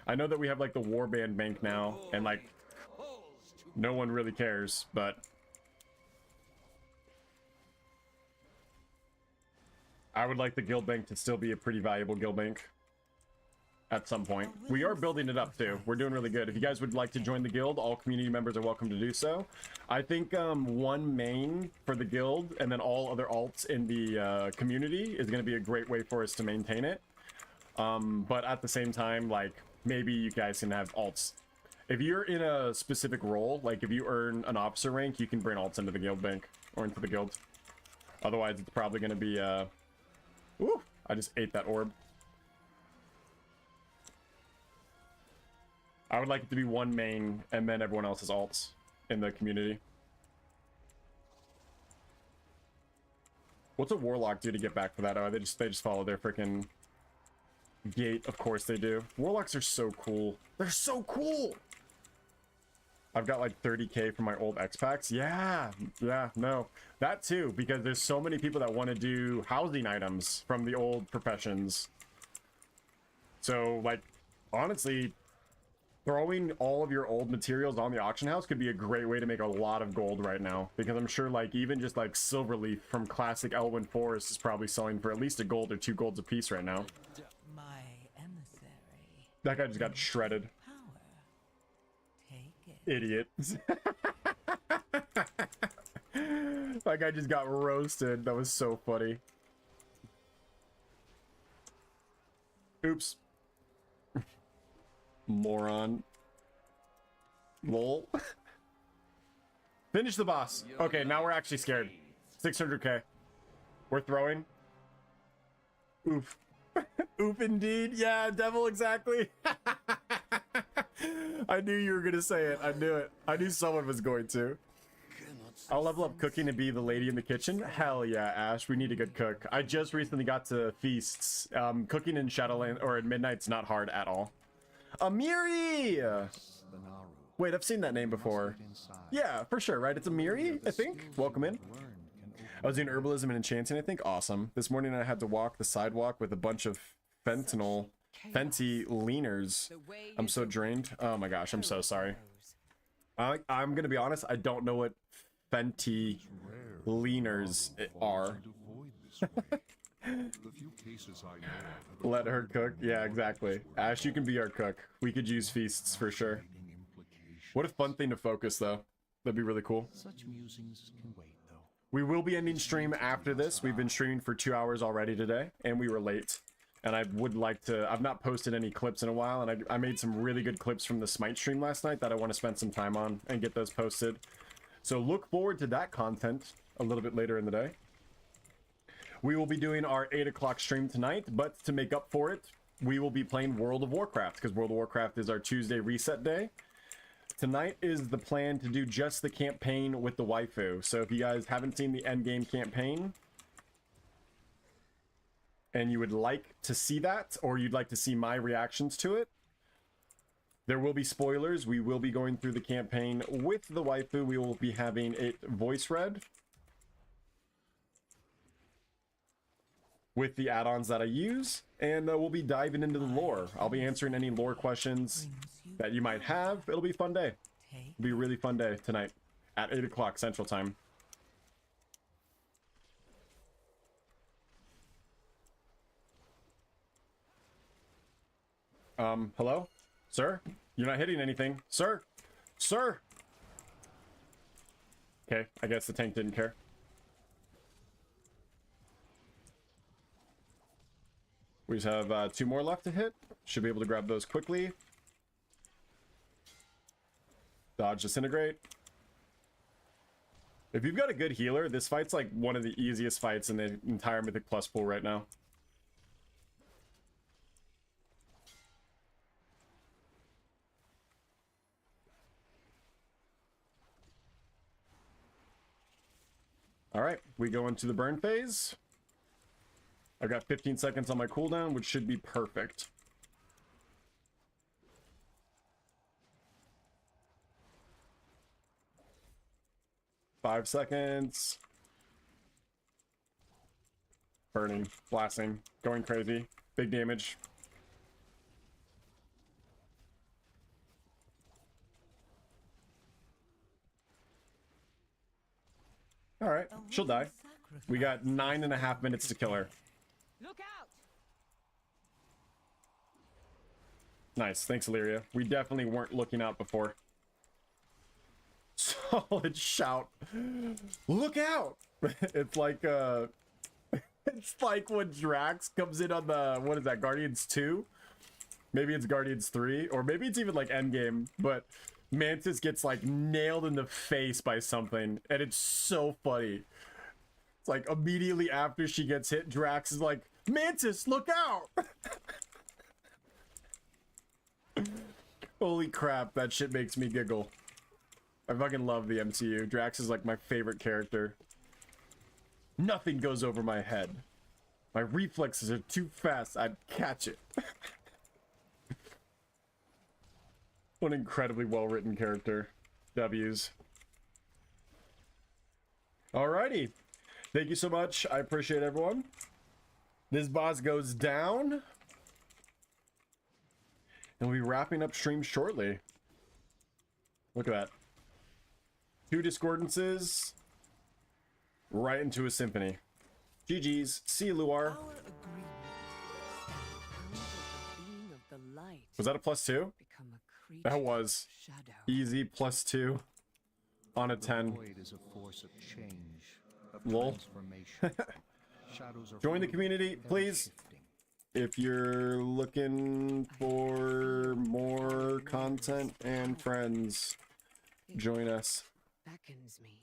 Speaker 1: I know that we have like the warband bank now, and like no one really cares, but I would like the guild bank to still be a pretty valuable guild bank at some point. We are building it up too. We're doing really good. If you guys would like to join the guild, all community members are welcome to do so. I think one main for the guild and then all other alts in the community is going to be a great way for us to maintain it. But at the same time, like maybe you guys can have alts. If you're in a specific role, like if you earn an officer rank, you can bring alts into the guild bank or into the guild. Otherwise, it's probably going to be Ooh, I just ate that orb. I would like it to be one main and then everyone else's alts in the community. What's a warlock do to get back for that? Oh, they just follow their freaking gate. Of course they do. Warlocks are so cool. They're so cool. I've got like 30k from my old X packs. Yeah, no, that too, because there's so many people that want to do housing items from the old professions. So like, honestly, throwing all of your old materials on the auction house could be a great way to make a lot of gold right now, because I'm sure like even just like Silverleaf from classic Elwyn Forest is probably selling for at least a gold or 2 golds a piece right now.
Speaker 6: My emissary.
Speaker 1: That guy just got shredded.
Speaker 6: Power. Take it.
Speaker 1: Idiot. That guy just got roasted. That was so funny. Oops. Moron. Lol. Finish the boss. Okay, now we're actually scared. 600k. We're throwing. Oof. Oof indeed. Yeah, devil exactly. I knew you were gonna say it. I knew it. I knew someone was going to. I'll level up cooking to be the lady in the kitchen. Hell yeah, Ash. We need a good cook. I just recently got to feasts. Cooking in Shadowland or in Midnight's not hard at all. Amiri! Wait, I've seen that name before. Yeah, for sure, right? It's Amiri, I think. Welcome in. I was doing herbalism and enchanting, I think. Awesome. This morning I had to walk the sidewalk with a bunch of fentanyl leaners. I'm so drained. Oh my gosh, I'm so sorry. I'm gonna be honest, I don't know what fenty leaners are. Let her cook. Yeah, exactly. Ash, you can be our cook. We could use feasts for sure. What a fun thing to focus though. That'd be really cool.
Speaker 7: Such musings can wait, though.
Speaker 1: We will be ending stream after this. We've been streaming for 2 hours already today, and we were late. And I would like to... I've not posted any clips in a while, and I made some really good clips from the Smite stream last night that I want to spend some time on and get those posted. So look forward to that content a little bit later in the day. We will be doing our 8 o'clock stream tonight, but to make up for it, we will be playing World of Warcraft, because World of Warcraft is our Tuesday reset day. Tonight is the plan to do just the campaign with the waifu. So if you guys haven't seen the endgame campaign, and you would like to see that, or you'd like to see my reactions to it, there will be spoilers. We will be going through the campaign with the waifu. We will be having it voice read with the add-ons that I use, and we'll be diving into the lore. I'll be answering any lore questions that you might have. It'll be a fun day. It'll be a really fun day tonight at 8 o'clock Central Time. Hello? Sir? You're not hitting anything. Sir! Sir! Okay, I guess the tank didn't care. We just have 2 more left to hit. Should be able to grab those quickly. Dodge, disintegrate. If you've got a good healer, this fight's like one of the easiest fights in the entire Mythic Plus pool right now. All right, we go into the burn phase. I've got 15 seconds on my cooldown, which should be perfect. Five seconds. Burning, blasting, going crazy. Big damage. All right, she'll die. We got 9.5 minutes to kill her.
Speaker 5: Look out!
Speaker 1: Nice, thanks, Illyria. We definitely weren't looking out before. Solid shout. Look out! It's like it's like when Drax comes in on the, what is that, Guardians 2? Maybe it's Guardians 3, or maybe it's even like Endgame, but Mantis gets like nailed in the face by something, and it's so funny. It's like immediately after she gets hit, Drax is like, Mantis, look out! Holy crap, that shit makes me giggle. I fucking love the MCU. Drax is like my favorite character. Nothing goes over my head. My reflexes are too fast, I'd catch it. What an incredibly well-written character. W's. Alrighty. Thank you so much. I appreciate everyone. This boss goes down. And we'll be wrapping up stream shortly. Look at that. 2 discordances. Right into a symphony. GG's. See you, Luar.
Speaker 5: Our agreement stands the being of the light.
Speaker 1: Was that a +2?
Speaker 5: Become a creature
Speaker 1: That was.
Speaker 5: of shadow.
Speaker 1: Easy +2. On a 10.
Speaker 7: The void is a force of change, of
Speaker 1: Lol.
Speaker 7: transformation. Shadows are
Speaker 1: Join the
Speaker 7: fluid,
Speaker 1: community,
Speaker 7: ever
Speaker 1: please.
Speaker 7: shifting.
Speaker 1: If you're looking for more content and friends, join us.
Speaker 5: Beckons me.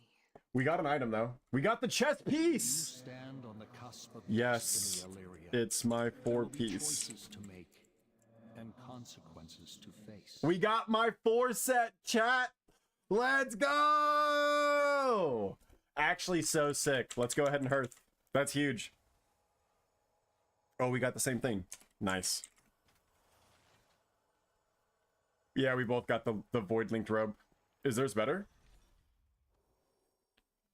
Speaker 1: We got an item though. We got the chess
Speaker 7: You
Speaker 1: piece.
Speaker 7: stand on the cusp of
Speaker 1: Yes,
Speaker 7: destiny, Illyria.
Speaker 1: it's my
Speaker 7: There will be
Speaker 1: 4-piece.
Speaker 7: choices to make and consequences to face.
Speaker 1: We got my 4-set, chat. Let's go. Actually, so sick. Let's go ahead and hearth. That's huge. Oh, we got the same thing. Nice. Yeah, we both got the void linked robe. Is theirs better?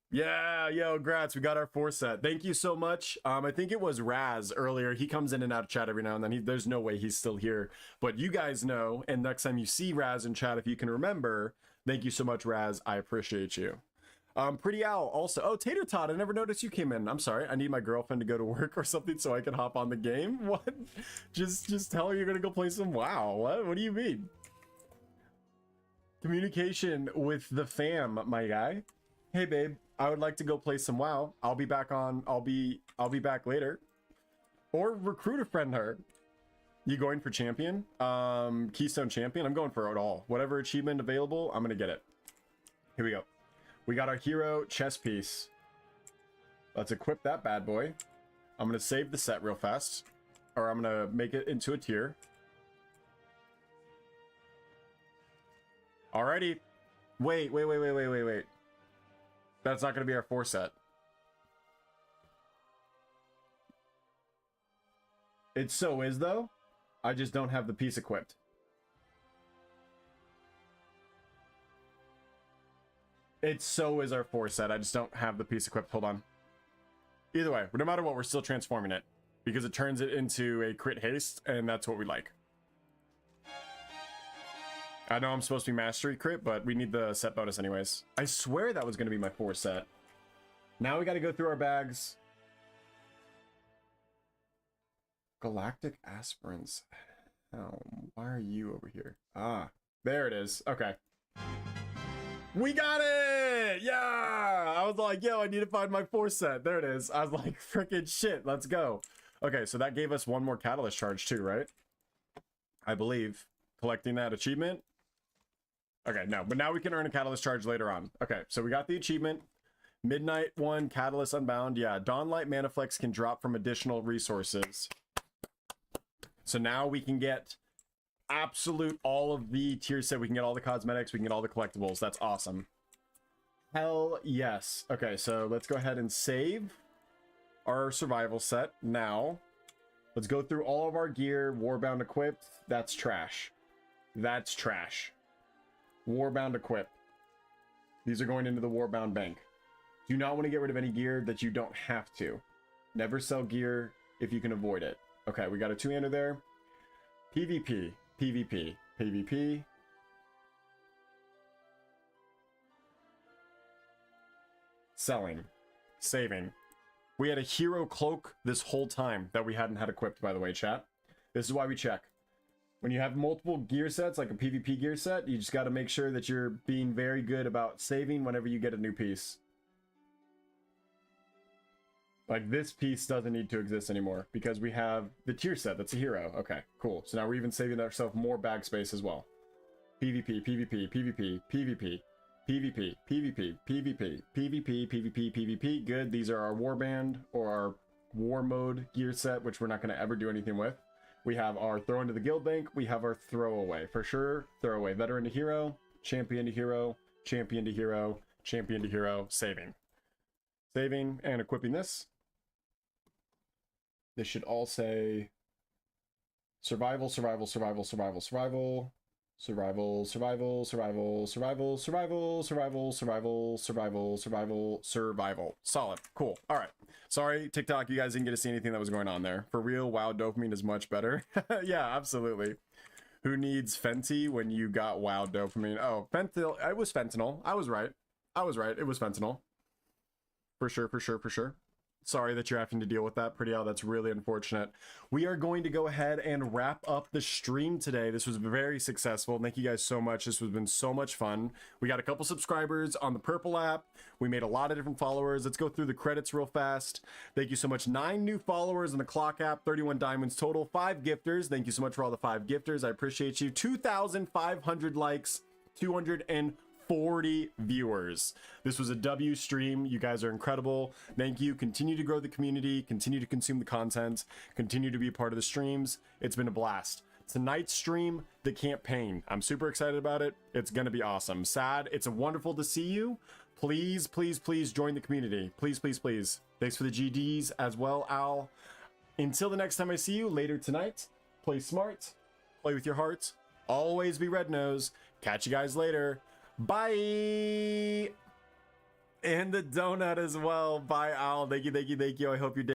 Speaker 1: Yeah, yo, grats. We got our 4-set. Thank you so much. I think it was Raz earlier. He comes in and out of chat every now and then. There's no way he's still here. But you guys know, and next time you see Raz in chat, if you can remember, thank you so much, Raz. I appreciate you. Pretty Owl also. Oh, Tater Tot, I never noticed you came in. I'm sorry. I need my girlfriend to go to work or something so I can hop on the game. What? Just tell her you're gonna go play some WoW. What do you mean? Communication with the fam, my guy. Hey babe, I would like to go play some WoW. I'll be back back later. Or recruit a friend her. You going for champion? Keystone champion? I'm going for it all. Whatever achievement available, I'm gonna get it. Here we go. We got our hero chess piece. Let's equip that bad boy. I'm gonna save the set real fast. Or I'm gonna make it into a tier. Alrighty. Wait. That's not gonna be our 4-set. It so is though. I just don't have the piece equipped. It so is our 4-set. I just don't have the piece equipped. Hold on. Either way, no matter what, we're still transforming it because it turns it into a crit haste, and that's what we like. I know I'm supposed to be mastery crit, but we need the set bonus anyways. I swear that was going to be my 4-set. Now we got to go through our bags. Galactic aspirants. Oh, why are you over here? Ah, There it is. Okay. We got it! Yeah! I was like, yo, I need to find my 4 set. There it is. I was like, freaking shit, let's go. Okay, so that gave us 1 more catalyst charge too, right? I believe. Collecting that achievement. Okay, no, but now we can earn a catalyst charge later on. Okay, so we got the achievement. Midnight 1, Catalyst Unbound. Yeah, Dawnlight Manaflex can drop from additional resources. So now we can get absolute all of the tier set. We can get all the cosmetics. We can get all the collectibles. That's awesome. Hell yes. Okay, so let's go ahead and save our survival set now. Let's go through all of our gear. Warbound equipped. That's trash. That's trash. Warbound equip. These are going into the Warbound bank. Do not want to get rid of any gear that you don't have to. Never sell gear if you can avoid it. Okay, we got a 2-hander there. PvP. PvP, PvP. Selling, saving. We had a hero cloak this whole time that we hadn't had equipped, by the way, chat. This is why we check. When you have multiple gear sets, like a PvP gear set, you just got to make sure that you're being very good about saving whenever you get a new piece. Like, this piece doesn't need to exist anymore because we have the tier set. That's a hero. Okay, cool. So now we're even saving ourselves more bag space as well. PvP, PvP, PvP, PvP, PvP, PvP, PvP, PvP, PvP, PvP. Good. These are our warband or our war mode gear set, which we're not going to ever do anything with. We have our throw into the guild bank. We have our throwaway. For sure, throwaway. Veteran to hero, champion to hero, champion to hero, champion to hero, saving. Saving and equipping this. This should all say survival, survival, survival, survival, survival, survival, survival, survival, survival, survival, survival, survival, survival, survival, survival. Solid. Cool. All right. Sorry, TikTok, you guys didn't get to see anything that was going on there. For real, WoW dopamine is much better. Yeah, absolutely. Who needs Fenty when you got WoW dopamine? Oh, fentanyl. It was fentanyl. I was right. I was right. It was fentanyl. For sure, for sure, for sure. Sorry that you're having to deal with that, Pretty Al. That's really unfortunate. We are going to go ahead and wrap up the stream today. This was very successful. Thank you guys so much. This has been so much fun. We got a couple subscribers on the Purple app. We made a lot of different followers. Let's go through the credits real fast. Thank you so much. 9 new followers on the Clock app, 31 diamonds total, 5 gifters. Thank you so much for all the 5 gifters. I appreciate you. 2,500 likes, 240 viewers. This was a W stream. You guys are incredible. Thank you. Continue to grow the community, continue to consume the content, continue to be a part of the streams. It's been a blast. Tonight's stream, the campaign. I'm super excited about it. It's gonna be awesome. Sad, it's wonderful to see you. Please, please, please join the community. Please, please, please. Thanks for the GDs as well, Al. Until the next time I see you later tonight, play smart, play with your heart, always be red nose. Catch you guys later. Bye. And the donut as well. Bye, Al. Thank you, thank you, thank you. I hope your day